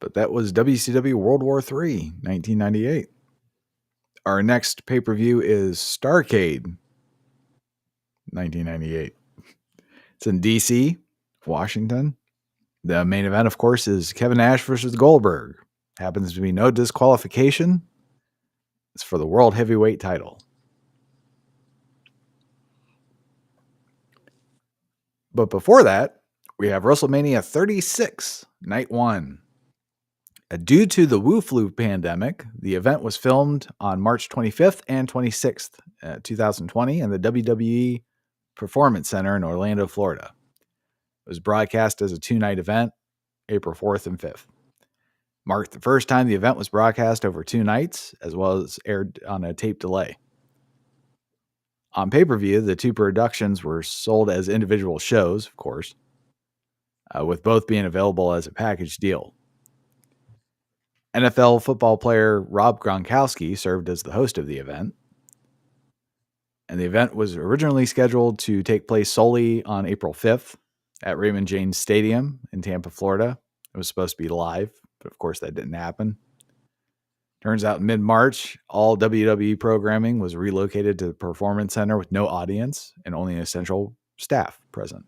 But that was WCW World War III, 1998. Our next pay-per-view is Starrcade, 1998. It's in D.C., Washington. The main event, of course, is Kevin Nash versus Goldberg. Happens to be no disqualification. It's for the World Heavyweight title. But before that, we have WrestleMania 36, Night 1. Due to the Wu Flu pandemic, the event was filmed on March 25th and 26th, 2020 in the WWE Performance Center in Orlando, Florida. It was broadcast as a 2-night event, April 4th and 5th. Marked the first time the event was broadcast over 2 nights, as well as aired on a tape delay. On pay-per-view, the 2 productions were sold as individual shows, of course, with both being available as a package deal. NFL football player Rob Gronkowski served as the host of the event. And the event was originally scheduled to take place solely on April 5th at Raymond James Stadium in Tampa, Florida. It was supposed to be live, but of course that didn't happen. Turns out in mid-March, all WWE programming was relocated to the Performance Center with no audience and only essential staff present.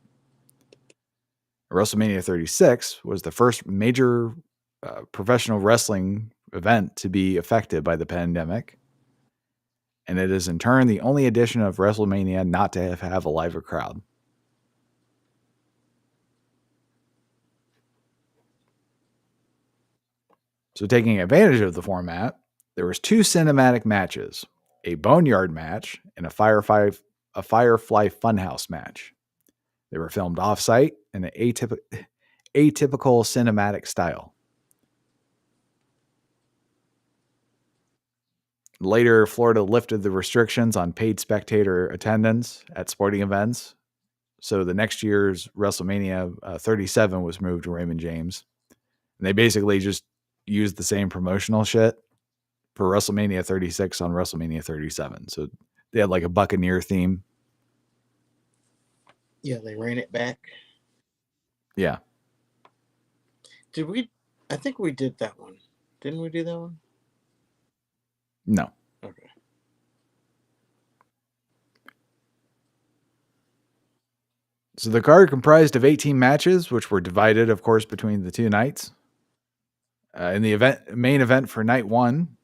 WrestleMania 36 was the first major professional wrestling event to be affected by the pandemic. And it is in turn the only edition of WrestleMania not to have a live crowd. So taking advantage of the format, there was 2 cinematic matches, a Boneyard match and a Firefly Funhouse match. They were filmed off-site in an atypical cinematic style. Later, Florida lifted the restrictions on paid spectator attendance at sporting events. So the next year's WrestleMania 37 was moved to Raymond James. And they basically just used the same promotional shit for WrestleMania 36 on WrestleMania 37. So they had like a Buccaneer theme. Yeah, they ran it back. Yeah. Did we? I think we did that one. Didn't we do that one? No. Okay. So the card comprised of 18 matches, which were divided, of course, between the 2 nights. In the main event for night 1,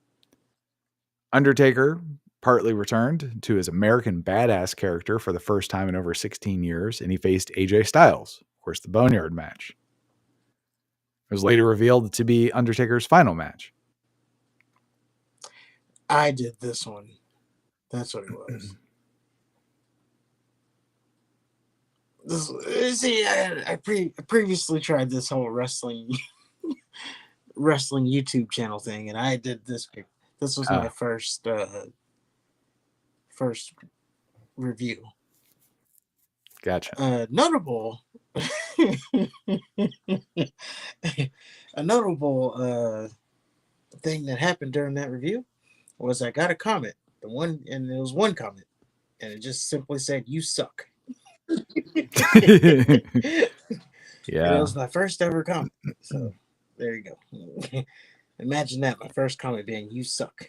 Undertaker partly returned to his American Badass character for the first time in over 16 years, and he faced AJ Styles, of course, the Boneyard match. It was later revealed to be Undertaker's final match. I did this one. That's what it was. I previously tried this whole wrestling YouTube channel thing, and I did this. This was my first review. Gotcha. Notable thing that happened during that review was I got a comment. It was one comment, and it just simply said, "You suck." Yeah. And it was my first ever comment. So there you go. Imagine that, my first comment being, "You suck."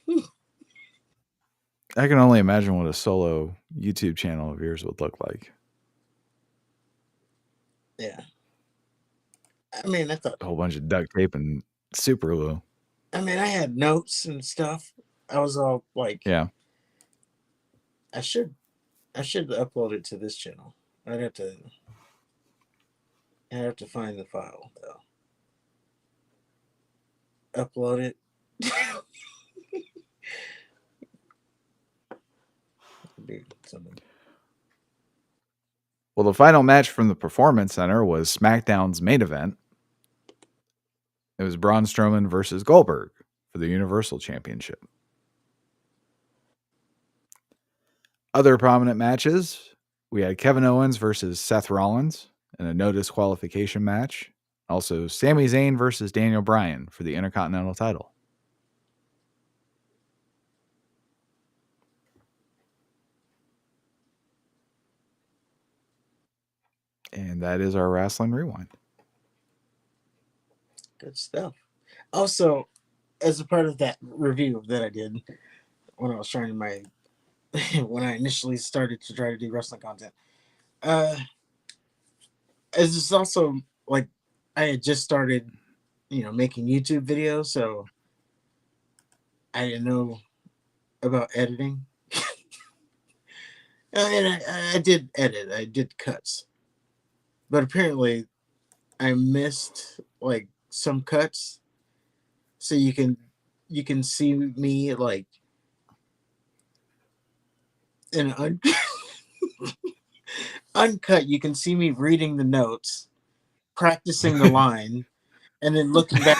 I can only imagine what a solo YouTube channel of yours would look like. Yeah. I mean, I thought A whole bunch of duct tape and super glue. I mean, I had notes and stuff. I was all like, Yeah. I should upload it to this channel. I'd have to find the file though. Upload it. Well, the final match from the Performance Center was SmackDown's main event. It was Braun Strowman versus Goldberg for the Universal Championship. Other prominent matches, we had Kevin Owens versus Seth Rollins in a no disqualification match. Also, Sami Zayn versus Daniel Bryan for the Intercontinental title. And that is our Wrestling Rewind. Good stuff. Also, as a part of that review that I did when I was trying when I initially started to try to do wrestling content, It's just also like I had just started, making YouTube videos, so I didn't know about editing. And I did edit. I did cuts, but apparently I missed like some cuts, so you can see me like in an uncut. You can see me reading the notes, practicing the line, and then looking back.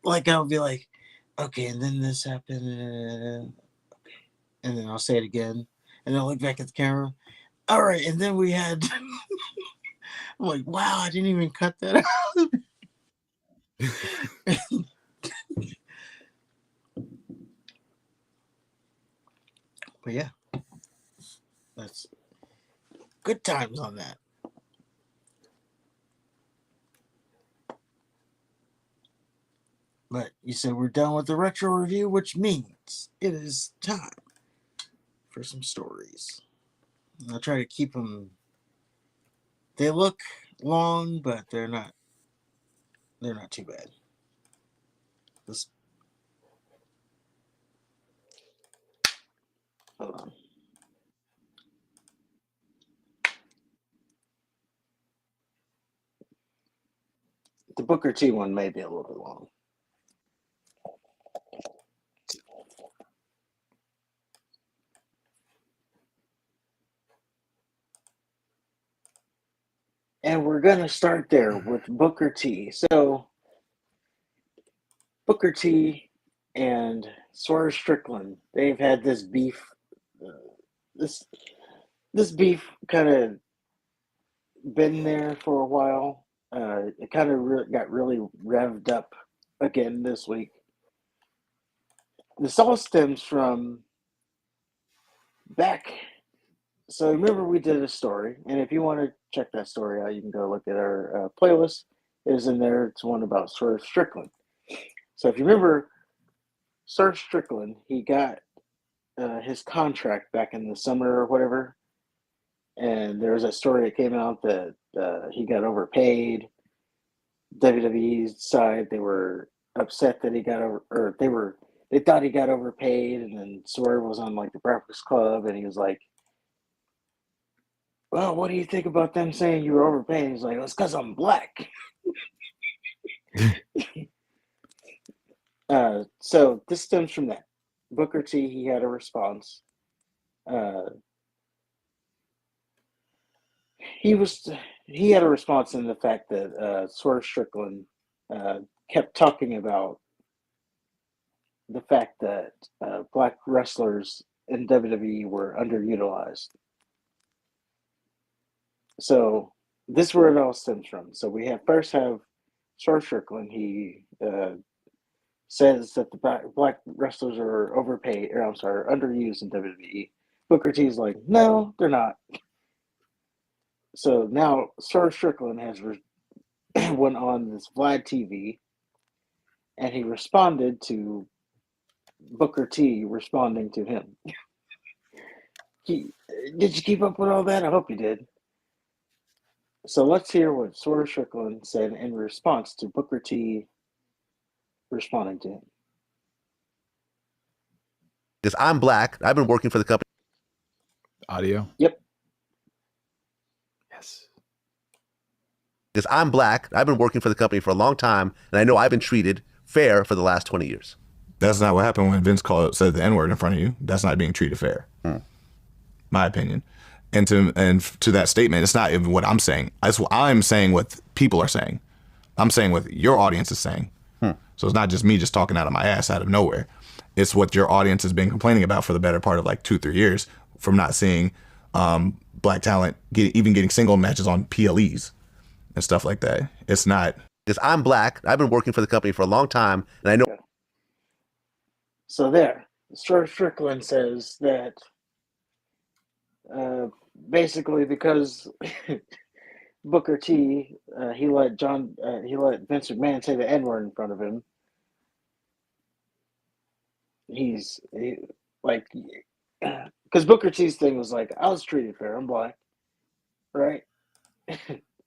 Like I'll be like, okay, and then this happened, and then I'll say it again, and I'll look back at the camera. All right, and then we had. I'm like, wow, I didn't even cut that out. But yeah, that's good times on that. But you said we're done with the retro review, which means it is time for some stories. I'll try to keep them. They look long, but they're not. They're not too bad. This. Hold on. The Booker T one may be a little bit long. And we're going to start there with Booker T. So, Booker T and Swerve Strickland, they've had this beef. This beef kind of been there for a while. It kind of got really revved up again this week. This all stems from back. So remember we did a story, and if you want to check that story out, you can go look at our playlist. It is in there. It's one about Swerve Strickland. So if you remember, Swerve Strickland, he got his contract back in the summer or whatever, and there was a story that came out that he got overpaid. WWE's side, they were upset that he got over, or they thought he got overpaid, and then Swerve was on like the Breakfast Club, and he was like, well, what do you think about them saying you were overpaid? He's like, it's because I'm black. So this stems from that. Booker T, he had a response. He had a response in the fact that Swerve Strickland kept talking about the fact that black wrestlers in WWE were underutilized. So this is where it all stems from. So we first have Swerve Strickland. He says that the black wrestlers are overpaid, or I'm sorry, underused in WWE. Booker T is like, no, they're not. So now Swerve Strickland has went on this Vlad TV, and he responded to Booker T responding to him. Did you keep up with all that? I hope you did. So let's hear what Swerve Strickland said in response to Booker T responding to him. Because I'm black. I've been working for the company. Audio? Yep. Yes. Because I'm black. I've been working for the company for a long time, and I know I've been treated fair for the last 20 years. That's not what happened when Vince said the N-word in front of you. That's not being treated fair. My opinion. And to that statement, it's not even what I'm saying. I'm saying what people are saying. I'm saying what your audience is saying. So it's not just me just talking out of my ass out of nowhere. It's what your audience has been complaining about for the better part of like 2-3 years from not seeing black talent getting single matches on PLEs and stuff like that. It's not. Because I'm black. I've been working for the company for a long time, and I know. So there, Swerve Strickland says that basically because Booker T, he let Vince McMahon say the N-word in front of him. Because Booker T's thing was like, I was treated fair. I'm black, right?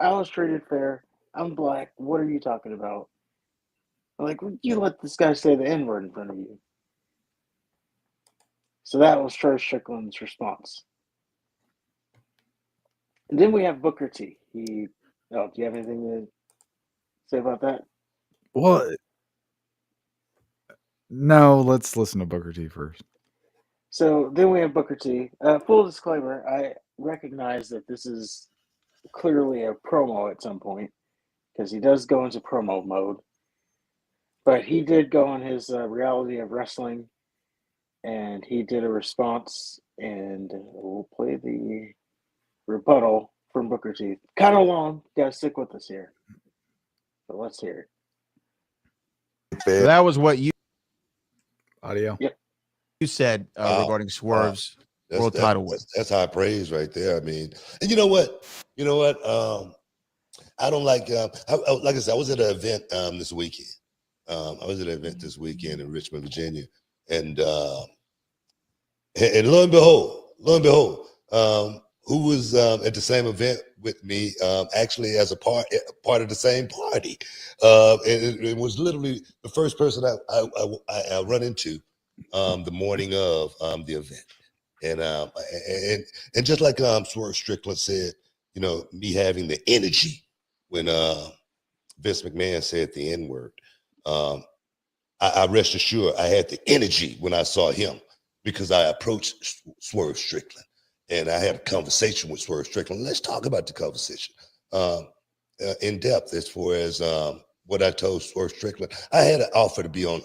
I was treated fair. I'm black. What are you talking about? I'm like, you let this guy say the N-word in front of you. So that was Swerve Strickland's response. And then we have Booker T. Do you have anything to say about that? Well, no, let's listen to Booker T first. So then we have Booker T. Full disclaimer, I recognize that this is clearly a promo at some point because he does go into promo mode. But he did go on his reality of wrestling, and he did a response, and we'll play the rebuttal from Booker T. Kind of long. Got to stick with us here. So let's hear it. So that was what you Audio. Yep. you said regarding Swerve's world title win. That's high praise right there. I mean, and you know what? I don't like. Like I said, I was at an event this weekend. I was at an event this weekend in Richmond, Virginia, and lo and behold, who was at the same event with me, actually as a part of the same party, and it was literally the first person I run into the morning of the event, and just like Swerve Strickland said, me having the energy when Vince McMahon said the N-word. I rest assured I had the energy when I saw him because I approached Swerve Strickland and I had a conversation with Swerve Strickland. Let's talk about the conversation in depth as far as what I told Swerve Strickland. I had an offer to be on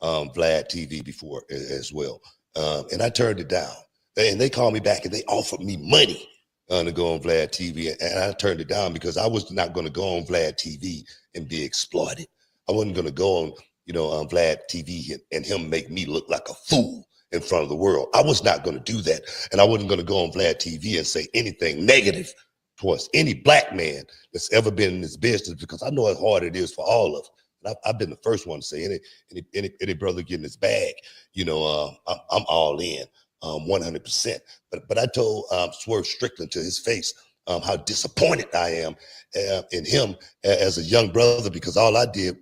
Vlad TV before as well, and I turned it down. And they called me back and they offered me money to go on Vlad TV, and I turned it down because I was not going to go on Vlad TV and be exploited. I wasn't going to go on, on Vlad TV and him make me look like a fool in front of the world. I was not going to do that, and I wasn't going to go on Vlad TV and say anything negative towards any black man that's ever been in this business because I know how hard it is for all of them. And I've been the first one to say any brother getting his bag, I'm all in. 100%. But I told Swerve Strickland to his face how disappointed I am in him as a young brother because all I did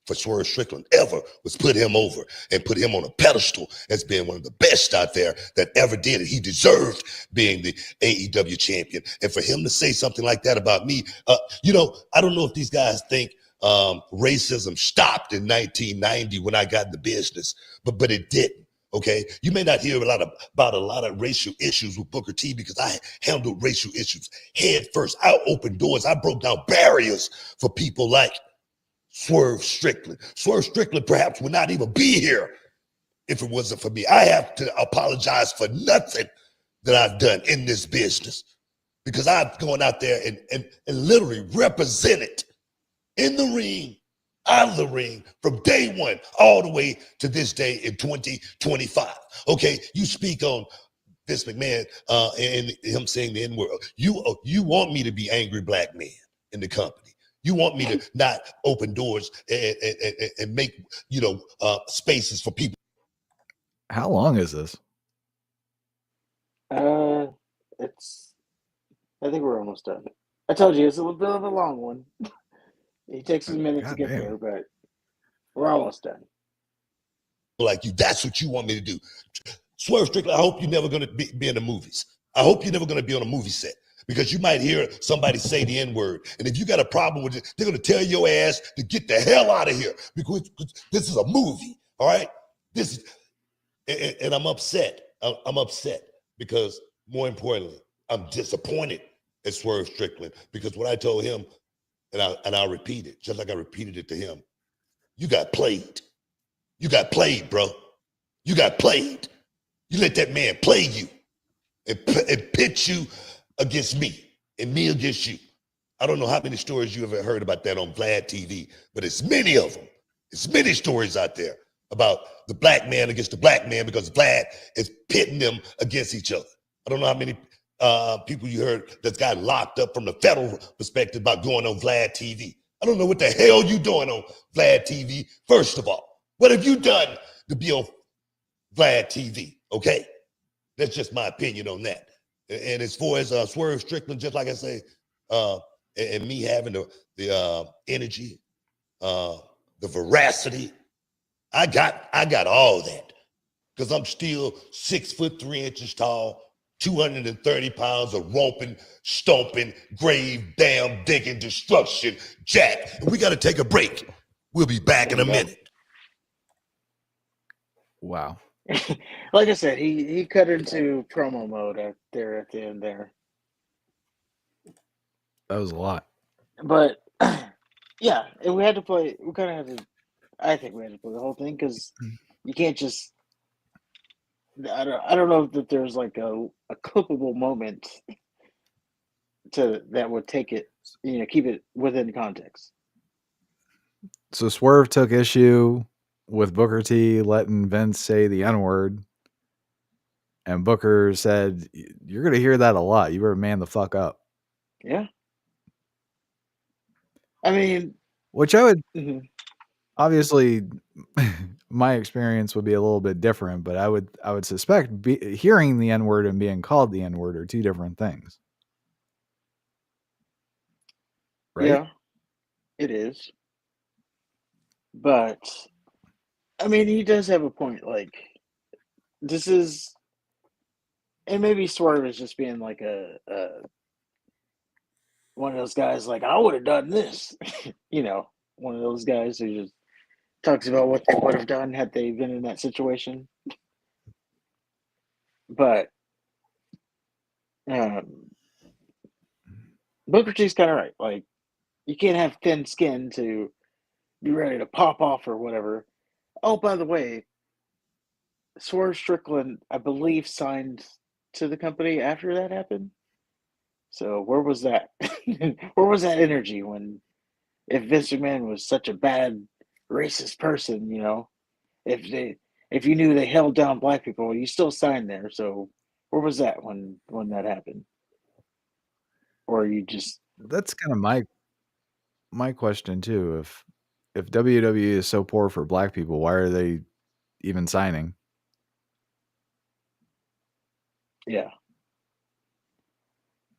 for Swerve Strickland ever was put him over and put him on a pedestal as being one of the best out there that ever did it. He deserved being the AEW champion. And for him to say something like that about me, I don't know if these guys think racism stopped in 1990 when I got in the business, but it didn't. Okay, you may not hear about a lot of racial issues with Booker T because I handled racial issues head first. I opened doors. I broke down barriers for people like Swerve Strickland. Swerve Strickland perhaps would not even be here if it wasn't for me. I have to apologize for nothing that I've done in this business because I've gone out there and literally represented in the ring, out of the ring from day one all the way to this day in 2025. Okay, you speak on Vince McMahon and him saying the N-word. You want me to be angry black man in the company. You want me to not open doors and make spaces for people. How long is this? I think we're almost done. I told you it's a little bit of a long one. It takes a minute to get there, but we're almost done. Like you, that's what you want me to do. Swerve Strickland, I hope you're never going to be in the movies. I hope you're never going to be on a movie set because you might hear somebody say the N-word. And if you got a problem with it, they're going to tell your ass to get the hell out of here because this is a movie, all right? And I'm upset. I'm upset because more importantly, I'm disappointed at Swerve Strickland because what I told him, and I'll repeat it, just like I repeated it to him. You got played. You got played, bro. You got played. You let that man play you and pit you against me and me against you. I don't know how many stories you ever heard about that on Vlad TV, but it's many of them. It's many stories out there about the black man against the black man because Vlad is pitting them against each other. I don't know how many people you heard that's got locked up from the federal perspective about going on Vlad TV. I don't know what the hell you doing on Vlad TV, first of all. What have you done to be on Vlad TV, okay? That's just my opinion on that. And as far as Swerve Strickland, just like I say, and me having the energy, the veracity, I got all that because I'm still 6'3" tall, 230 pounds of romping, stomping, grave, damn, digging, destruction, Jack. And we got to take a break. We'll be back in a minute. Wow. Like I said, he cut into promo mode at the end there. That was a lot. But yeah, and we had to play. We kind of had to. I think we had to play the whole thing because you can't just. I don't know that there's like a clippable moment that would take it, keep it within context. So Swerve took issue with Booker T letting Vince say the N-word. And Booker said, "You're going to hear that a lot. You better man the fuck up." Yeah. I mean, which I would obviously my experience would be a little bit different, but I would suspect hearing the N-word and being called the N-word are two different things. Right? Yeah, it is. But I mean, he does have a point. Like, this is, and maybe Swerve is just being like a one of those guys. Like, I would have done this, one of those guys who just talks about what they would have done had they been in that situation. But Booker T's kind of right. Like, you can't have thin skin to be ready to pop off or whatever. Oh, by the way, Swerve Strickland, I believe, signed to the company after that happened. So where was that? Where was that energy if Vince McMahon was such a bad racist person, if you knew they held down black people, you still signed there. So where was that when that happened? Or you just that's kind of my question too. If WWE is so poor for black people, why are they even signing? Yeah.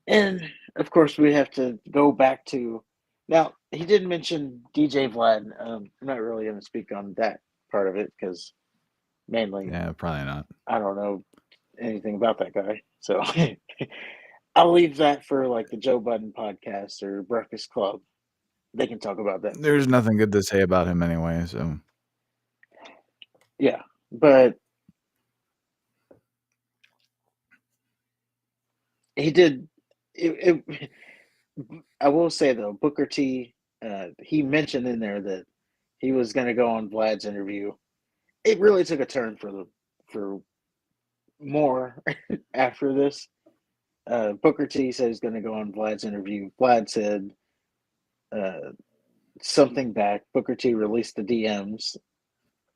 And of course, we have to go back to now. He did mention DJ Vlad. I'm not really going to speak on that part of it because mainly, yeah, probably not. I don't know anything about that guy, so I'll leave that for like the Joe Budden podcast or Breakfast Club. They can talk about that. There's nothing good to say about him anyway. So yeah, but he did. I will say though, Booker T, he mentioned in there that he was going to go on Vlad's interview. It really took a turn for more after this. Booker T said he's going to go on Vlad's interview. Vlad said something back. Booker T released the DMs,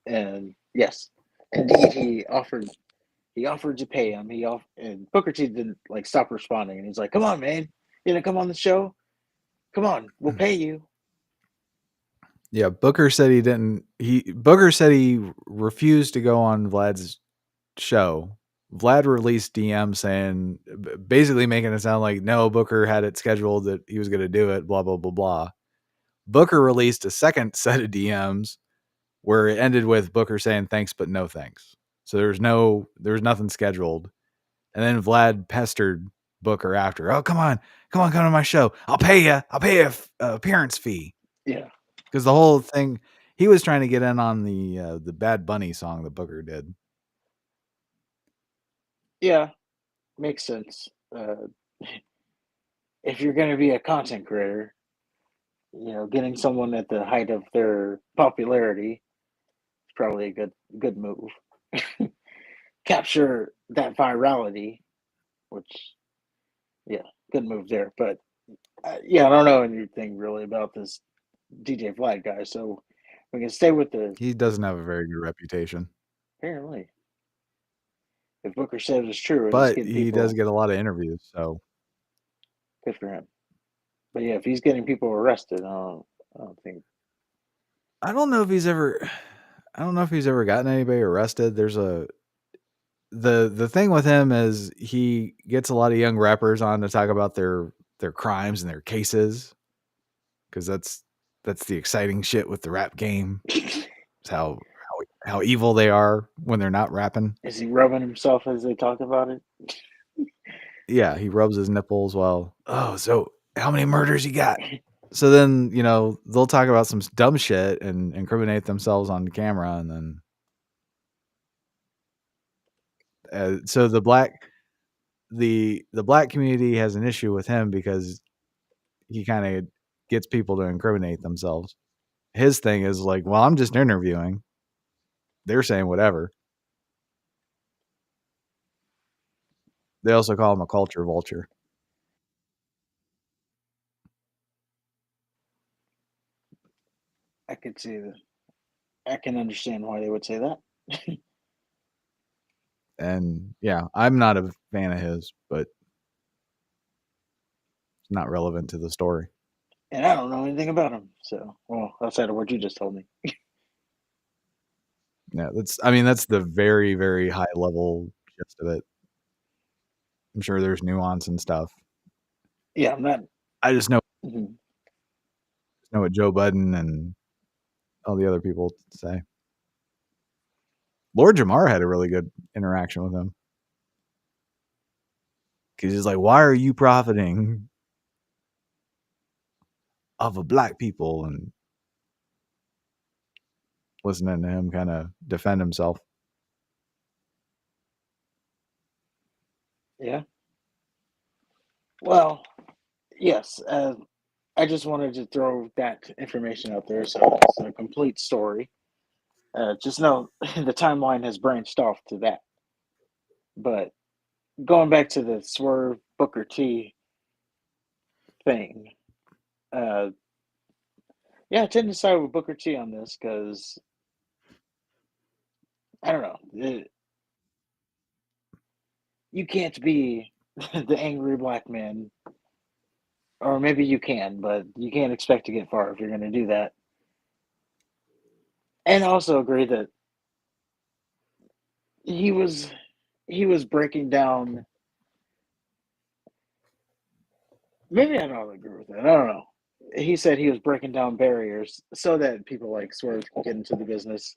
and yes, indeed, he offered to pay him. And Booker T didn't stop responding, and he's like, "Come on, man, you gonna come on the show? Come on, we'll pay you." Yeah, Booker said he didn't. Booker said he refused to go on Vlad's show. Vlad released DM saying, basically making it sound like no, Booker had it scheduled that he was going to do it. Blah blah blah blah. Booker released a second set of DMs where it ended with Booker saying thanks but no thanks. So there was nothing scheduled. And then Vlad pestered Booker after. Oh, come on to my show. I'll pay you a appearance fee. Yeah. Because the whole thing, he was trying to get in on the Bad Bunny song that Booker did. Yeah, makes sense. If you're going to be a content creator, getting someone at the height of their popularity is probably a good move. Capture that virality, which, yeah, good move there. But yeah, I don't know anything really about this DJ Vlad guy, so we can stay with He doesn't have a very good reputation. Apparently, if Booker said it's true, but he does get a lot of interviews, so good for him. But yeah, if he's getting people arrested, I don't think. I don't know if he's ever gotten anybody arrested. There's the thing with him is he gets a lot of young rappers on to talk about their crimes and their cases, because that's the exciting shit with the rap game. It's how evil they are when they're not rapping. Is he rubbing himself as they talk about it? Yeah, he rubs his nipples while, oh, so how many murders you got? So then, they'll talk about some dumb shit and incriminate themselves on camera, and then so the black community has an issue with him because he kind of gets people to incriminate themselves. His thing is like, well, I'm just interviewing. They're saying whatever. They also call him a culture vulture. I could see that. I can understand why they would say that. And yeah, I'm not a fan of his, but it's not relevant to the story. And I don't know anything about him, so outside of what you just told me. Yeah, that's the very, very high level gist of it. I'm sure there's nuance and stuff. Yeah, I'm not. I just know Mhm. know what Joe Budden and all the other people say. Lord Jamar had a really good interaction with him. Because he's like, why are you profiting off of black people? And listening to him kind of defend himself. Yeah. Well, yes. I just wanted to throw that information out there, so it's a complete story. Just know the timeline has branched off to that. But going back to the Swerve Booker T thing, yeah, I tend to side with Booker T on this because I don't know. You can't be the angry black man, or maybe you can, but you can't expect to get far if you're going to do that. And I also agree that he was breaking down. Maybe I don't agree with that. I don't know. He said he was breaking down barriers so that people like Swerve can get into the business.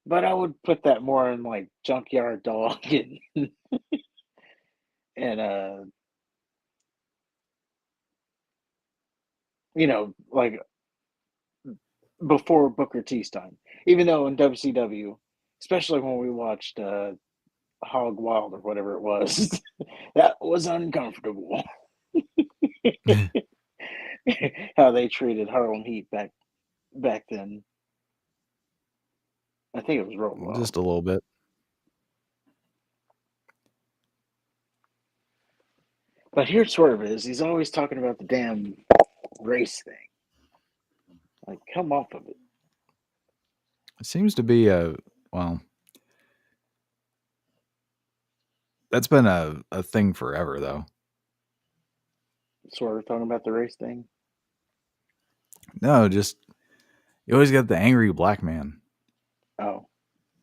But I would put that more in like Junkyard Dog and like before Booker T's time. Even though in WCW, especially when we watched Hog Wild or whatever it was, that was uncomfortable. How they treated Harlem Heat back then. I think it was Road Wild. Just a little bit. But here Swerve is. He's always talking about the damn race thing. Like, come off of it. It seems to be that's been a thing forever, though. Swerve talking about the race thing? No, just you always get the angry black man. Oh,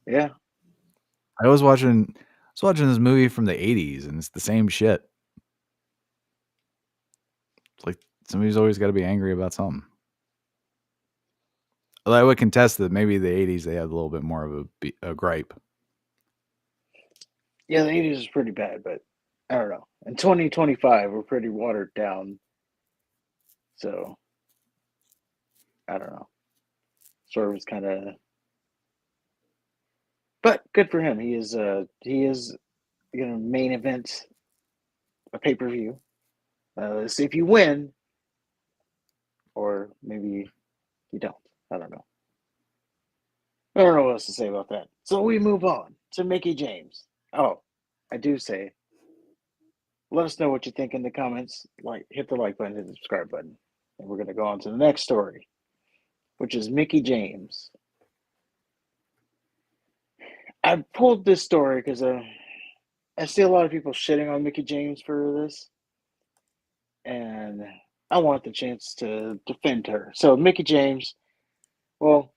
yeah. I was watching this movie from the 80s, and it's the same shit. It's like somebody's always got to be angry about something. Although I would contest that maybe the 80s they had a little bit more of a gripe. Yeah, the 80s is pretty bad, but I don't know. In 2025, we're pretty watered down. So, I don't know. Swerve is kind of... But good for him. He is going to main event a pay-per-view. Let's see if you win, or maybe you don't. I don't know. I don't know what else to say about that. So we move on to Mickie James. Oh, I do say, let us know what you think in the comments. Hit the like button, hit the subscribe button. And we're going to go on to the next story, which is Mickie James. I pulled this story because I see a lot of people shitting on Mickie James for this. And I want the chance to defend her. So Mickie James, well,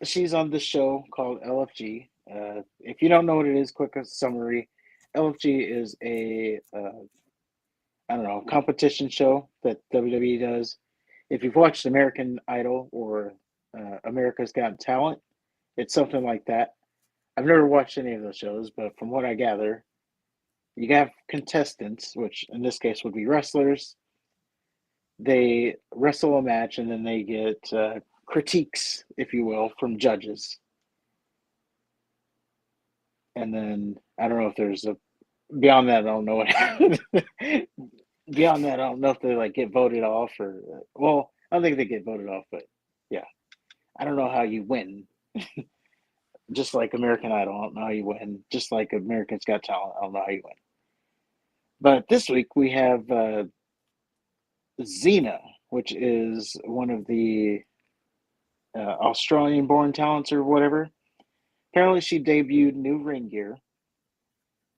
she's on this show called LFG, If you don't know what it is, quick summary. LFG is a I don't know, competition show that WWE does. If you've watched American Idol or America's Got Talent, it's something like that. I've never watched any of those shows, but from what I gather, you have contestants, which in this case would be wrestlers. They wrestle a match and then they get critiques, if you will, from judges. And then I don't know if there's a beyond that. I don't know what happens. Beyond that, I don't know if they like get voted off or well, I don't think they get voted off, but yeah, I don't know how you win. Just like American Idol, I don't know how you win. Just like American's Got Talent, I don't know how you win. But this week we have Xena, which is one of the Australian-born talents or whatever. Apparently, she debuted new ring gear,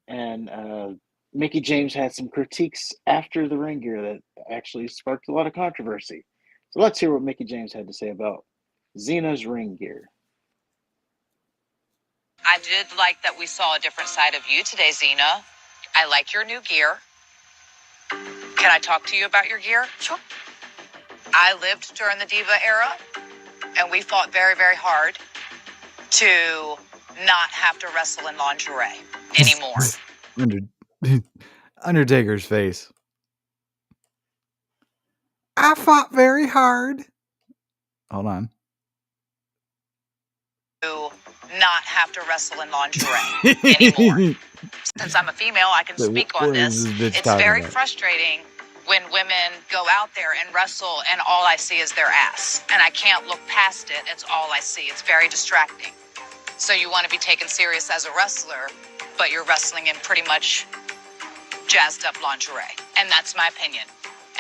and Mickie James had some critiques after the ring gear that actually sparked a lot of controversy. So let's hear what Mickie James had to say about Xena's ring gear. I did like that we saw a different side of you today, Xena. I like your new gear. Can I talk to you about your gear? Sure. I lived during the Diva era, and we fought very, very hard to not have to wrestle in lingerie anymore. Undertaker's face. I fought very hard. Hold on. To not have to wrestle in lingerie anymore. Since I'm a female, I can speak on this. It's very frustrating when women go out there and wrestle and all I see is their ass. And I can't look past it. It's all I see. It's very distracting. So you want to be taken serious as a wrestler, but you're wrestling in pretty much jazzed up lingerie. And that's my opinion.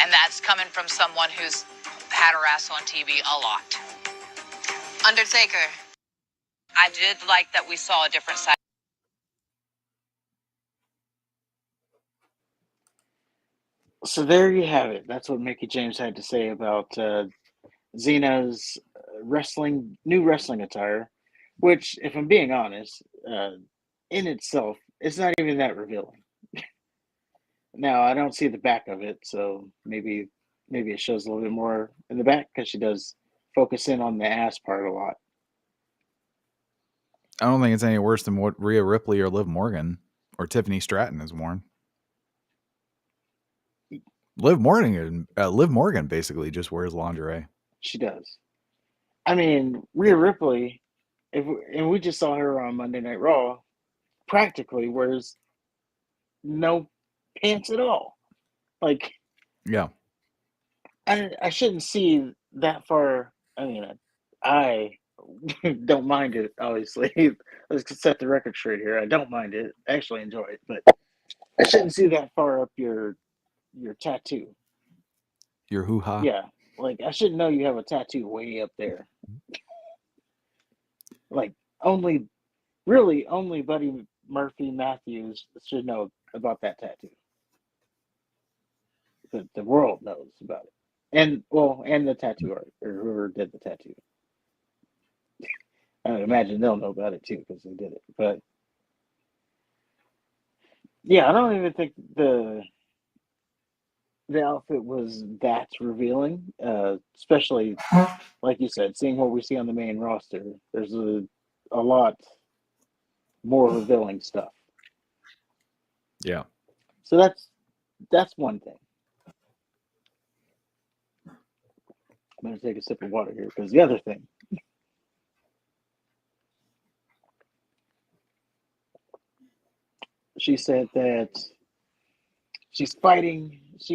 And that's coming from someone who's had her ass on TV a lot. Undertaker, I did like that we saw a different side. So there you have it. That's what Mickie James had to say about Xena's new wrestling attire, which, if I'm being honest, in itself, it's not even that revealing. Now, I don't see the back of it, so maybe it shows a little bit more in the back because she does focus in on the ass part a lot. I don't think it's any worse than what Rhea Ripley or Liv Morgan or Tiffany Stratton has worn. Liv Morgan basically just wears lingerie. She does. I mean, Rhea Ripley, and we just saw her on Monday Night Raw, practically wears no pants at all. Like, yeah, I shouldn't see that far. I mean, I don't mind it. Obviously, let's set the record straight here. I don't mind it. I actually enjoy it, but I shouldn't see that far up your tattoo. Your hoo-ha? Yeah. Like, I shouldn't know you have a tattoo way up there. Like, only Buddy Murphy Matthews should know about that tattoo. The world knows about it. And the tattoo art, or whoever did the tattoo. I would imagine they'll know about it too, because they did it. But, yeah, I don't even think the outfit was that revealing, especially like you said, seeing what we see on the main roster. There's a lot more revealing stuff. Yeah. So that's one thing. I'm going to take a sip of water here because the other thing. She said that she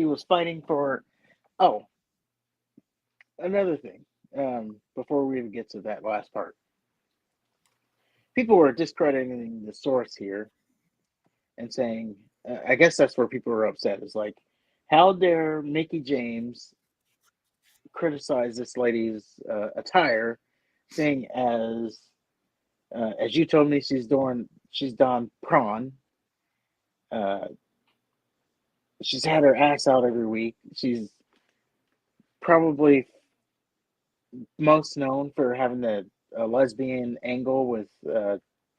was fighting for, another thing, before we even get to that last part. People were discrediting the source here and saying, I guess that's where people were upset. It's like, how dare Mickie James criticize this lady's attire, saying as you told me she's done prawn. She's had her ass out every week. She's probably most known for having a lesbian angle with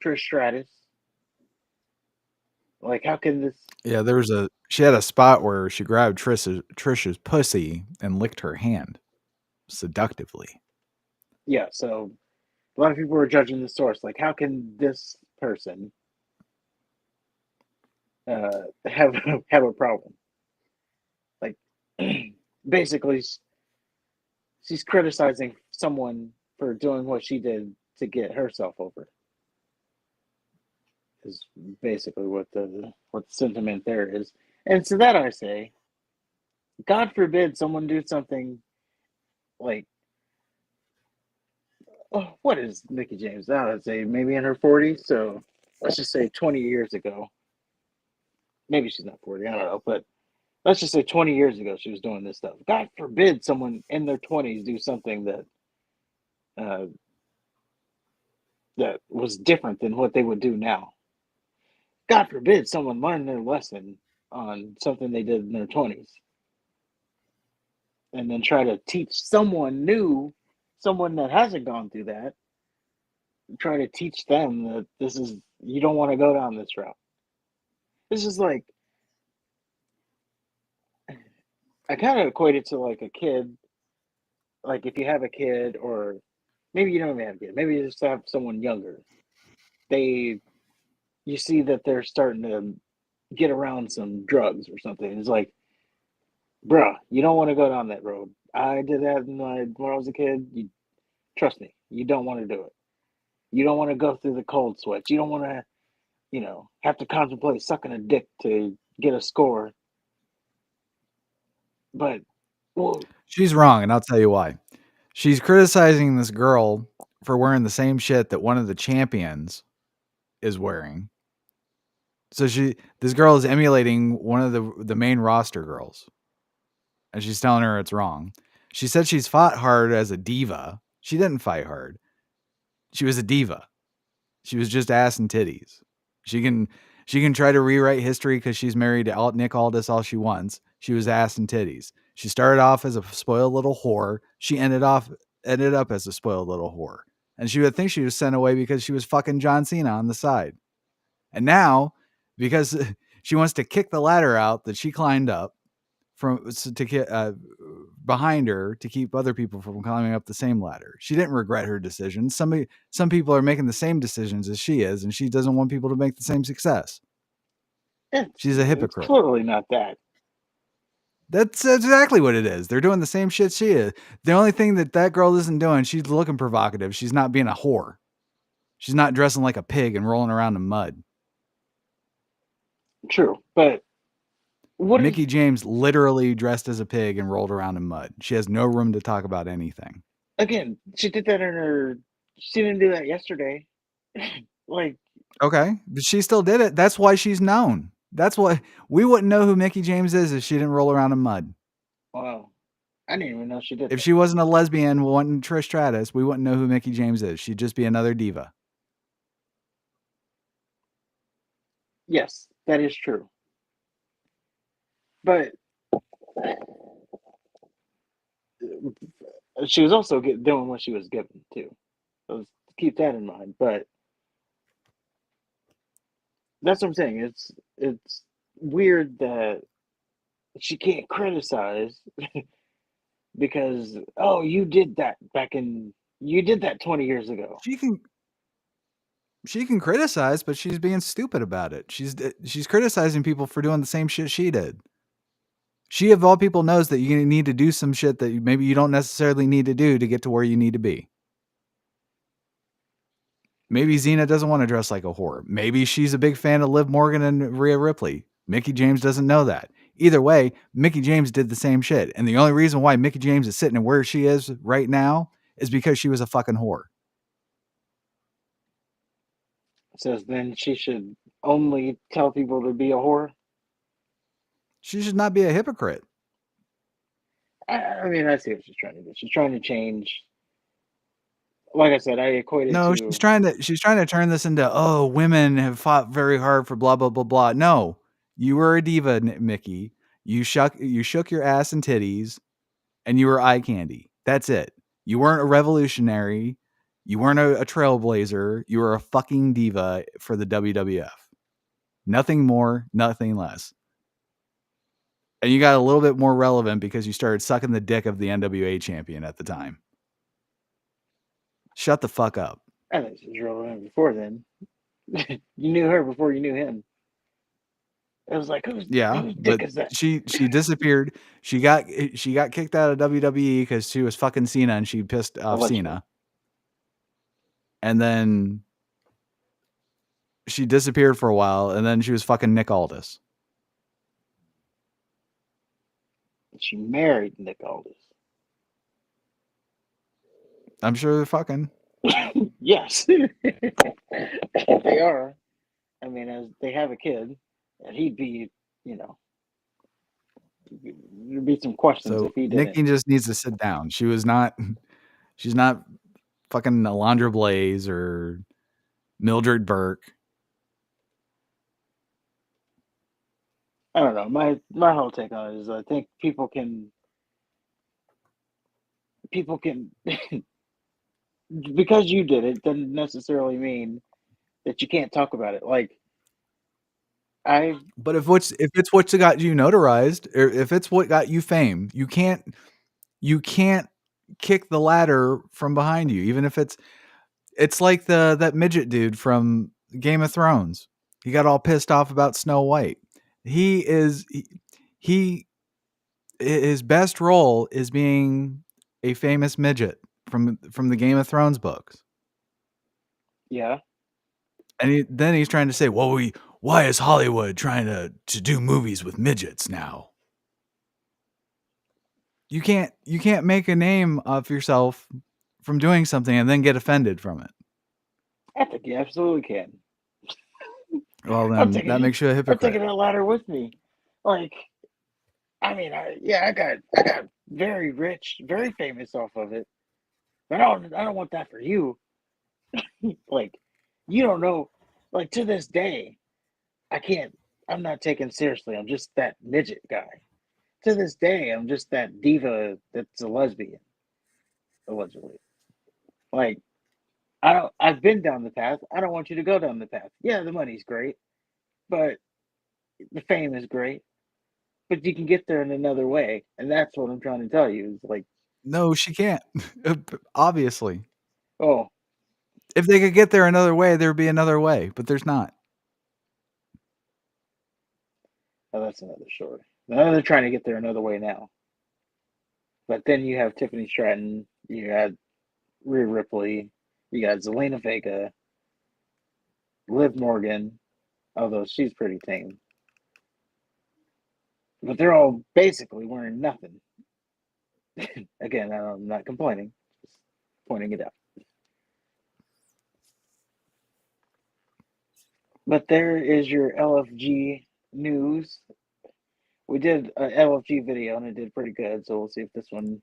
Trish Stratus. Like, how can this? Yeah, she had a spot where she grabbed Trish's pussy and licked her hand seductively. Yeah, so a lot of people were judging the source. Like, how can this person have a problem? Like, basically, she's criticizing someone for doing what she did to get herself over. Is basically what the sentiment there is. And to that I say, God forbid someone do something like, oh, what is Mickie James? I would say maybe in her 40s. So let's just say 20 years ago. Maybe she's not 40. I don't know, but let's just say 20 years ago she was doing this stuff. God forbid someone in their 20s do something that was different than what they would do now. God forbid someone learn their lesson on something they did in their 20s and then try to teach someone new, someone that hasn't gone through that, try to teach them that you don't want to go down this route. This is like, I kind of equate it to like a kid. Like if you have a kid, or maybe you don't even have a kid, maybe you just have someone younger. You see that they're starting to get around some drugs or something. It's like, bruh, you don't want to go down that road. I did that when I was a kid. Trust me, you don't want to do it. You don't want to go through the cold sweats. You don't want to, have to contemplate sucking a dick to get a score. But, well, She's wrong, and I'll tell you why. She's criticizing this girl for wearing the same shit that one of the champions is wearing. So this girl is emulating one of the main roster girls, and she's telling her it's wrong. She said she's fought hard as a diva. She didn't fight hard. She was a diva. She was just ass and titties. She can try to rewrite history because she's married to Nick Aldis all she wants. She was ass and titties. She started off as a spoiled little whore. She ended up as a spoiled little whore. And she would think she was sent away because she was fucking John Cena on the side. And now, because she wants to kick the ladder out that she climbed up behind her to keep other people from climbing up the same ladder. She didn't regret her decision. Some people are making the same decisions as she is, and she doesn't want people to make the same success. She's a hypocrite. It's totally not that. That's exactly what it is. They're doing the same shit she is. The only thing that girl isn't doing, she's looking provocative. She's not being a whore. She's not dressing like a pig and rolling around in mud. True, but Mickie James literally dressed as a pig and rolled around in mud. She has no room to talk about anything. Again, she did that she didn't do that yesterday. Like, okay, but she still did it. That's why she's known. That's why we wouldn't know who Mickie James is if she didn't roll around in mud. Wow, I didn't even know she did. If she wasn't a lesbian wanting Trish Stratus, we wouldn't know who Mickie James is. She'd just be another diva. Yes, that is true. But she was also doing what she was given too. So keep that in mind. But that's what I'm saying. It's weird that she can't criticize because you did that 20 years ago. She can criticize, but she's being stupid about it. She's criticizing people for doing the same shit she did. She, of all people, knows that you need to do some shit that maybe you don't necessarily need to do to get to where you need to be. Maybe Xena doesn't want to dress like a whore. Maybe she's a big fan of Liv Morgan and Rhea Ripley. Mickie James doesn't know that. Either way, Mickie James did the same shit. And the only reason why Mickie James is sitting where she is right now is because she was a fucking whore. Says then she should only tell people to be a whore? She should not be a hypocrite. I mean, I see what she's trying to do. She's trying to change. Like I said, I equate it No, to... she's trying to turn this into, women have fought very hard for blah, blah, blah, blah. No, you were a diva, Mickie. You shook your ass and titties, and you were eye candy. That's it. You weren't a revolutionary. You weren't a trailblazer. You were a fucking diva for the WWF. Nothing more, nothing less. And you got a little bit more relevant because you started sucking the dick of the NWA champion at the time. Shut the fuck up. I think she was relevant before then. You knew her before you knew him. It was like, whose dick is that? She disappeared. She got kicked out of WWE because she was fucking Cena and she pissed off Cena. And then she disappeared for a while, and then she was fucking Nick Aldis. She married Nick Aldis. I'm sure they're fucking. Yes. They are. I mean, as they have a kid, and he'd be, there'd be some questions if he didn't. Nikki just needs to sit down. She's not fucking Alondra Blaze or Mildred Burke. I don't know. My whole take on it is I think people can because you did it doesn't necessarily mean that you can't talk about it. But if it's what got you notarized, or if it's what got you fame, you can't kick the ladder from behind you, even if it's like that midget dude from Game of Thrones. He got all pissed off about Snow White. His best role is being a famous midget from the Game of Thrones books. Yeah. And then he's trying to say, well, why is Hollywood trying to do movies with midgets now? You can't make a name of yourself from doing something and then get offended from it. I think you absolutely can. Well, then that makes you a hypocrite. I'm taking that ladder with me. I got very rich, very famous off of it. But I don't want that for you. You don't know. To this day, I'm not taken seriously. I'm just that midget guy. To this day, I'm just that diva that's a lesbian, allegedly. I've been down the path. I don't want you to go down the path. Yeah, the money's great, but the fame is great. But you can get there in another way, and that's what I'm trying to tell you. Is no, she can't. Obviously. Oh. If they could get there another way, there'd be another way, but there's not. Oh, that's another story. Now they're trying to get there another way now. But then you have Tiffany Stratton, you had Rhea Ripley, you got Zelina Vega, Liv Morgan, although she's pretty tame. But they're all basically wearing nothing. Again, I'm not complaining, just pointing it out. But there is your LFG news. We did an LFG video and it did pretty good, so we'll see if this one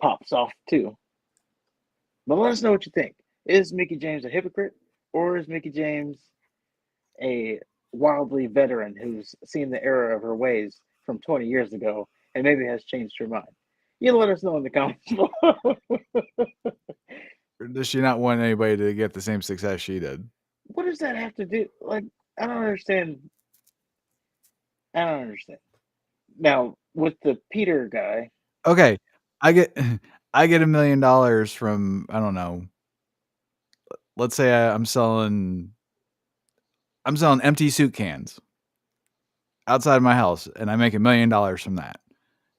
pops off too. But let us know what you think. Is Mickie James a hypocrite, or is Mickie James a wildly veteran who's seen the error of her ways from 20 years ago and maybe has changed her mind? You let us know in the comments below. Does she not want anybody to get the same success she did? What does that have to do? I don't understand. Now, with the Peter guy. Okay, I get $1 million from, I don't know. Let's say I'm selling empty soup cans outside of my house, and I make $1 million from that.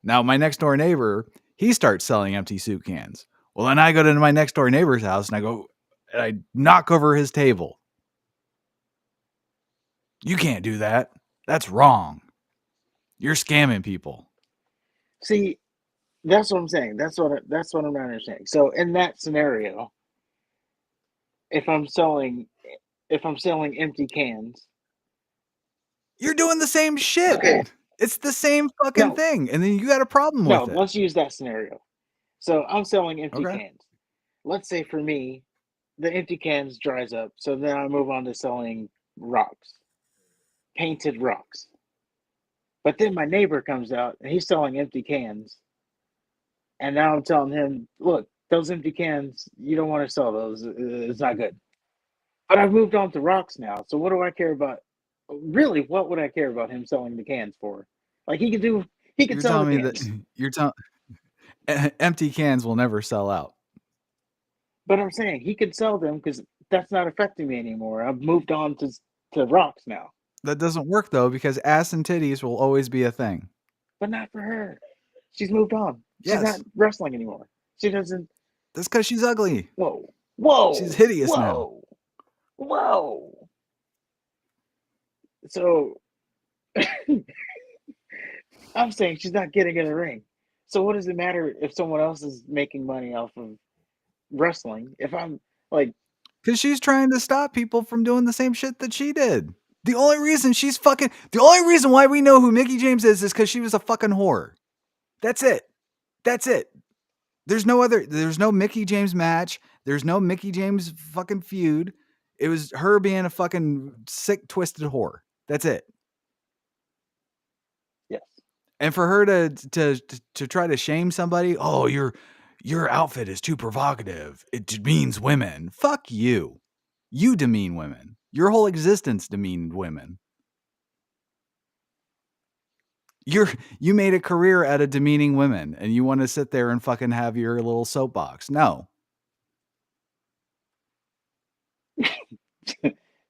Now, my next door neighbor, he starts selling empty soup cans. Well, then I go to my next door neighbor's house and I knock over his table. You can't do that. That's wrong. You're scamming people. See, that's what I'm saying. That's what I'm not understanding. So in that scenario, if I'm selling empty cans, you're doing the same shit. Okay. It's the same fucking thing, and then you got a problem with it. No, let's use that scenario. So I'm selling empty cans. Let's say for me, the empty cans dries up, so then I move on to selling rocks, painted rocks. But then my neighbor comes out and he's selling empty cans, and now I'm telling him, look, those empty cans, you don't want to sell those. It's not good. But I've moved on to rocks now. So what do I care about? Really, what would I care about him selling the cans for? Like he could You're sell the telling me cans. that you're telling empty cans will never sell out. But I'm saying he could sell them because that's not affecting me anymore. I've moved on to rocks now. That doesn't work though, because ass and titties will always be a thing. But not for her. She's moved on. She's Yes. not wrestling anymore. She doesn't. That's because she's ugly. Whoa. She's hideous now. Whoa. So I'm saying she's not getting in the ring. So what does it matter if someone else is making money off of wrestling? If I'm like, because she's trying to stop people from doing the same shit that she did. The only reason why we know who Mickie James is because she was a fucking whore. That's it. There's no Mickie James match. There's no Mickie James fucking feud. It was her being a fucking sick, twisted whore. That's it. yes. And for her to try to shame somebody, oh, your outfit is too provocative. It demeans women. Fuck you. You demean women. Your whole existence demeaned women. You made a career out of demeaning women, and you want to sit there and fucking have your little soapbox. No.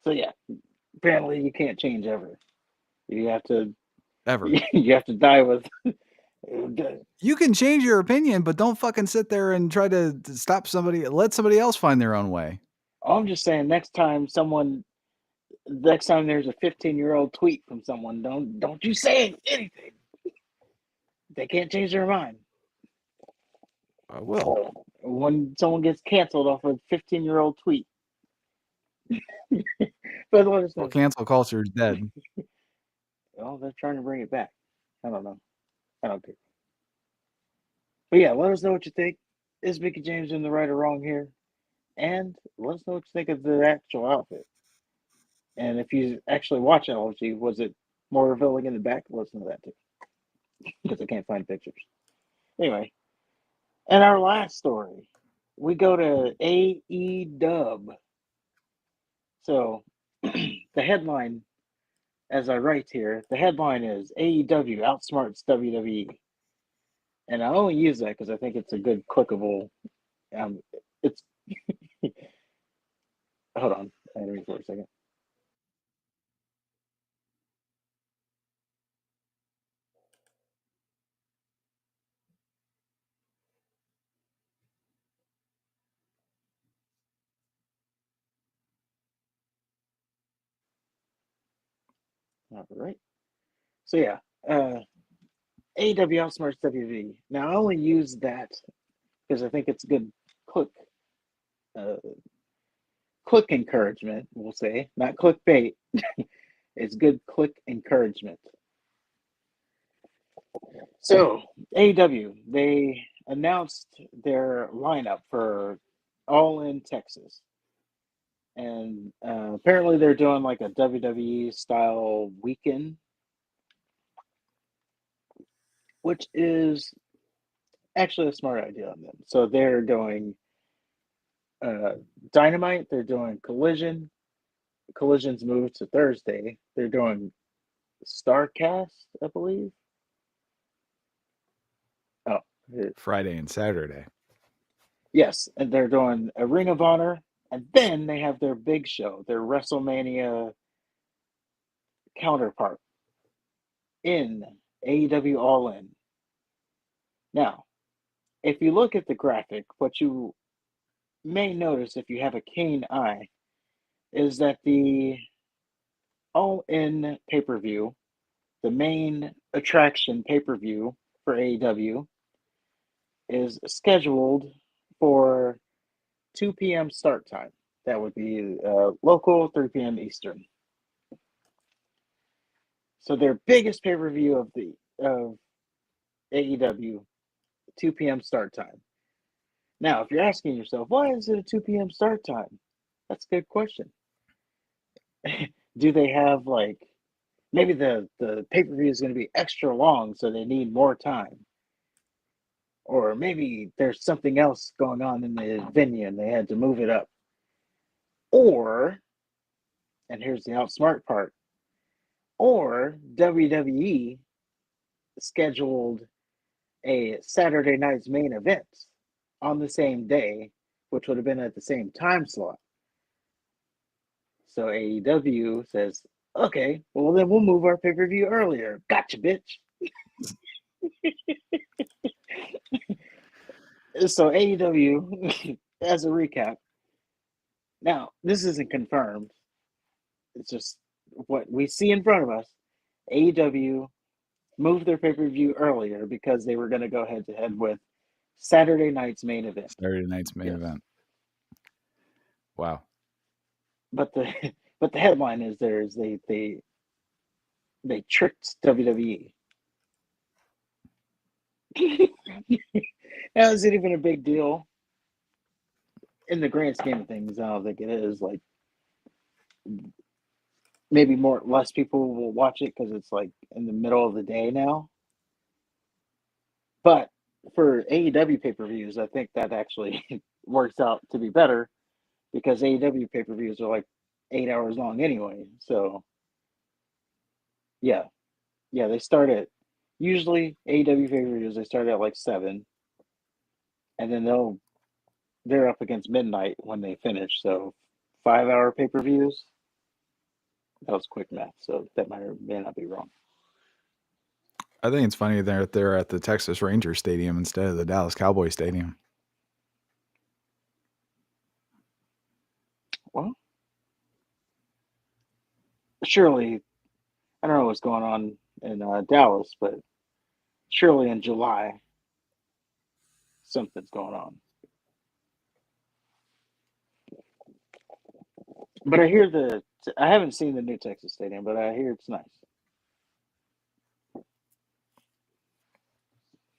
So yeah, apparently you can't change ever. You have to Ever. You have to die with. You can change your opinion, but don't fucking sit there and try to stop somebody. Let somebody else find their own way. I'm just saying, next time there's a 15-year-old tweet from someone, don't you say anything. They can't change their mind. I will. When someone gets canceled off a 15-year-old tweet. But let us know. Well, cancel culture is dead. Well, they're trying to bring it back. I don't know. I don't care. But yeah, let us know what you think. Is Mickie James in the right or wrong here? And let us know what you think of the actual outfit. And if you actually watch LG, was it more revealing in the back? Listen to that too. Because I can't find pictures. Anyway, and our last story, we go to AEW. So the headline, as I write here, the headline is AEW outsmarts WWE. And I only use that because I think it's a good clickable. It's hold on, let me for a second. All right. So yeah, AEW outsmarts WWE. Now I only use that because I think it's good click encouragement, we'll say, not clickbait. It's good click encouragement. So AEW, they announced their lineup for All In Texas. And apparently they're doing like a WWE style weekend, which is actually a smart idea on them. So they're doing Dynamite, they're doing Collision. Collision's moved to Thursday. They're doing Starcast, I believe. Oh, Friday and Saturday. yes, and they're doing a Ring of Honor, and then they have their big show, their WrestleMania counterpart in AEW All In. Now, if you look at the graphic, what you may notice if you have a keen eye is that the All In pay-per-view, the main attraction pay-per-view for AEW, is scheduled for 2 p.m. start time. That would be local, 3 p.m. Eastern. So their biggest pay-per-view of AEW, 2 p.m. start time. Now, if you're asking yourself, why is it a 2 p.m. start time? That's a good question. Do they have like, maybe the pay-per-view is going to be extra long, so they need more time. Or maybe there's something else going on in the venue and they had to move it up. Or, and here's the outsmart part, or WWE scheduled a Saturday night's main event on the same day, which would have been at the same time slot. So AEW says, okay, well then we'll move our pay-per-view earlier. Gotcha, bitch. So AEW, as a recap, now this isn't confirmed. It's just what we see in front of us. AEW moved their pay-per-view earlier because they were going to go head-to-head with Saturday night's main event. Saturday night's main event. Wow. But the headline is they tricked WWE. Now, is it even a big deal? In the grand scheme of things, I don't think it is. Like, maybe less people will watch it because it's like in the middle of the day now. But for AEW pay-per-views, I think that actually works out to be better because AEW pay-per-views are like 8 hours long anyway. So, yeah, they start at usually AEW pay-per-views. They start at like 7, and then they're up against midnight when they finish. So 5-hour pay-per-views. That was quick math, so that may not be wrong. I think it's funny that they're at the Texas Ranger Stadium instead of the Dallas Cowboy Stadium. Well, surely, I don't know what's going on in Dallas, but surely in July, something's going on. But I hear I haven't seen the new Texas Stadium, but I hear it's nice.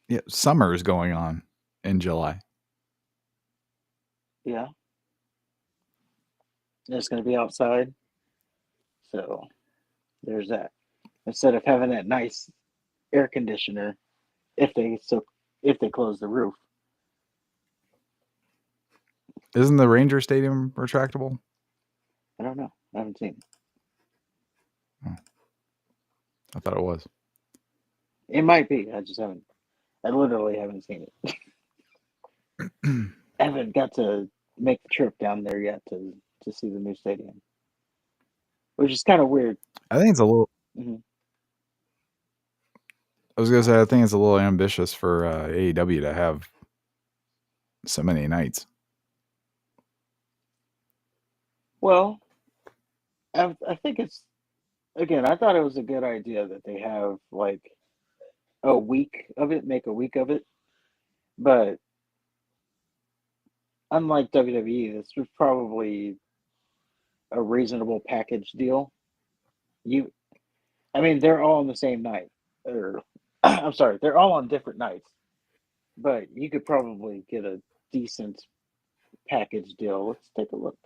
Yeah, summer is going on in July. Yeah. It's going to be outside. So there's that. Instead of having that nice air conditioner, if they close the roof. Isn't the Ranger Stadium retractable? I don't know. I haven't seen it. I thought it was. It might be. I literally haven't seen it. I haven't got to make the trip down there yet to see the new stadium, which is kind of weird. I think it's a little. Mm-hmm. I was gonna say I think it's a little ambitious for AEW to have so many nights. Well, I think it's, again, I thought it was a good idea that they have like a week of it, make a week of it, but unlike WWE, this was probably a reasonable package deal. They're all on the same night, or I'm sorry, they're all on different nights, but you could probably get a decent package deal. Let's take a look.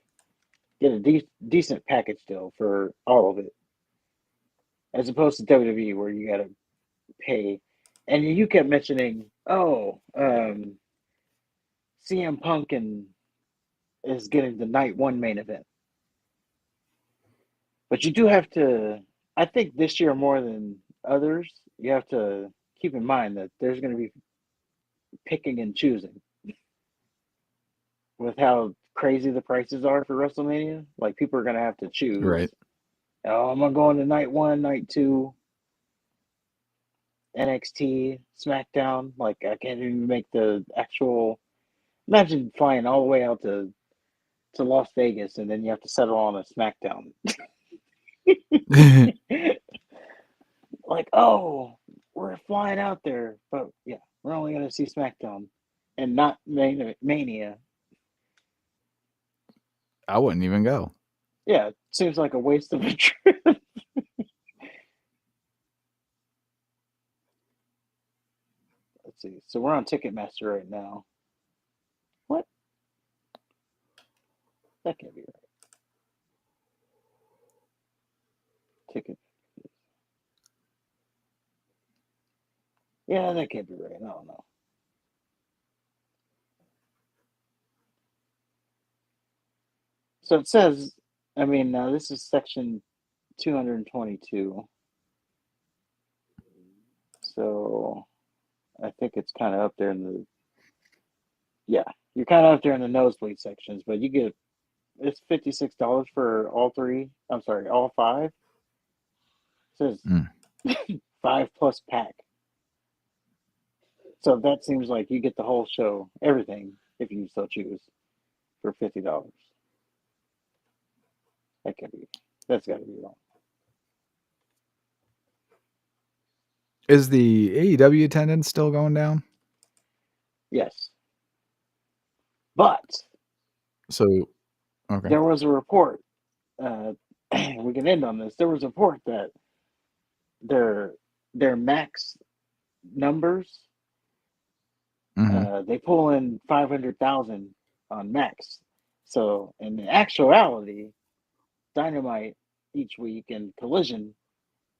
Get a decent package deal for all of it, as opposed to WWE where you got to pay. And you kept mentioning, CM Punk is getting the night 1 main event, but you do have to. I think this year more than others, you have to keep in mind that there's going to be picking and choosing with how crazy the prices are for WrestleMania. Like, people are going to have to choose. Right. Oh, I'm going to go into night 1, night 2, NXT, SmackDown. Like, I can't even make the actual. Imagine flying all the way out to Las Vegas and then you have to settle on a SmackDown. Like, oh, we're flying out there, but yeah, we're only going to see SmackDown and not Mania. I wouldn't even go. Yeah, it seems like a waste of a trip. Let's see. So we're on Ticketmaster right now. What? That can't be right. Ticket. Yeah, that can't be right. I don't know. So it says, I mean, this is section 222. So I think it's kind of up there in the, yeah, you're kind of up there in the nosebleed sections, but you get, it's $56 for all three. I'm sorry, all five. It says 5+ pack. So that seems like you get the whole show, everything, if you so choose, for $50. That's got to be wrong. Is the AEW attendance still going down? Yes. But so, okay. There was a report. We can end on this. There was a report that their max numbers, they pull in 500,000 on max. So in actuality, Dynamite each week and Collision.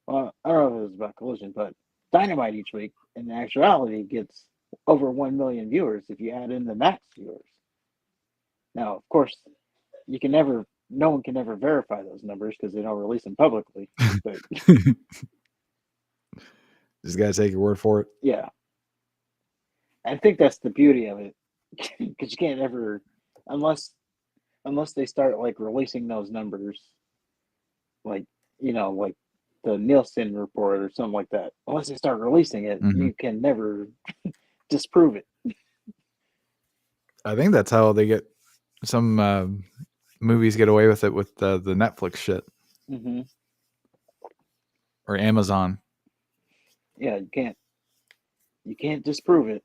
Well, I don't know if it was about Collision, but Dynamite each week in actuality gets over 1 million viewers if you add in the max viewers. Now, of course, no one can ever verify those numbers because they don't release them publicly. But just gotta take your word for it. Yeah, I think that's the beauty of it, because you can't ever, unless they start like releasing those numbers, like like the Nielsen report or something like that. Unless they start releasing it, you can never disprove it. I think that's how they get some movies get away with it with the Netflix shit or Amazon. Yeah, you can't disprove it.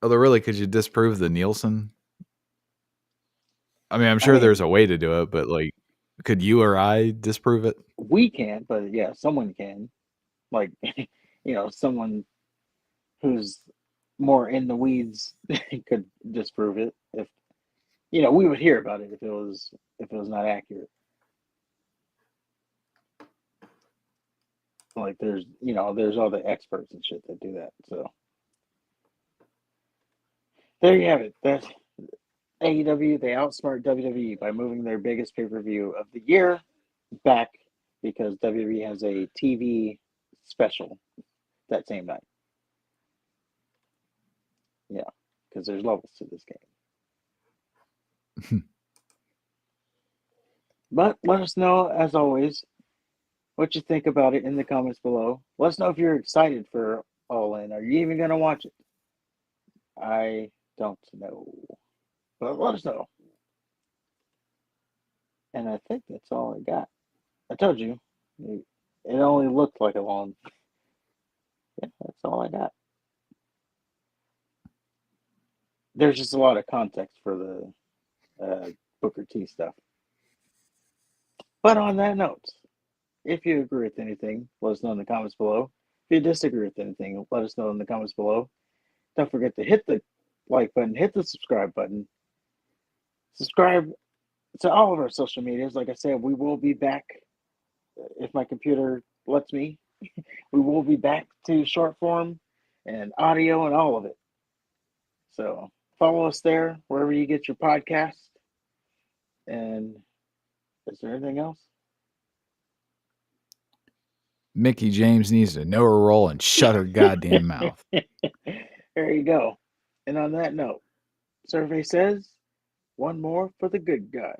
Although, really, could you disprove the Nielsen? I mean, I'm sure there's a way to do it, but like, could you or I disprove it? We can't, but yeah, someone can. Like, someone who's more in the weeds could disprove it. If we would hear about it if it was not accurate. Like, there's all the experts and shit that do that. So there you have it. That's AEW. They outsmart WWE by moving their biggest pay-per-view of the year back because WWE has a TV special that same night. Yeah, because there's levels to this game. But let us know, as always, what you think about it in the comments below. Let us know if you're excited for All In. Are you even going to watch it? I don't know. But let us know. And I think that's all I got. I told you, it only looked like a long. Yeah, that's all I got. There's just a lot of context for the Booker T stuff. But on that note, if you agree with anything, let us know in the comments below. If you disagree with anything, let us know in the comments below. Don't forget to hit the like button, hit the subscribe button. Subscribe to all of our social medias. Like I said, we will be back, if my computer lets me. We will be back to short form and audio and all of it. So follow us there, wherever you get your podcast. And is there anything else? Mickie James needs to know her role and shut her goddamn mouth. There you go. And on that note, survey says, one more for the good guys.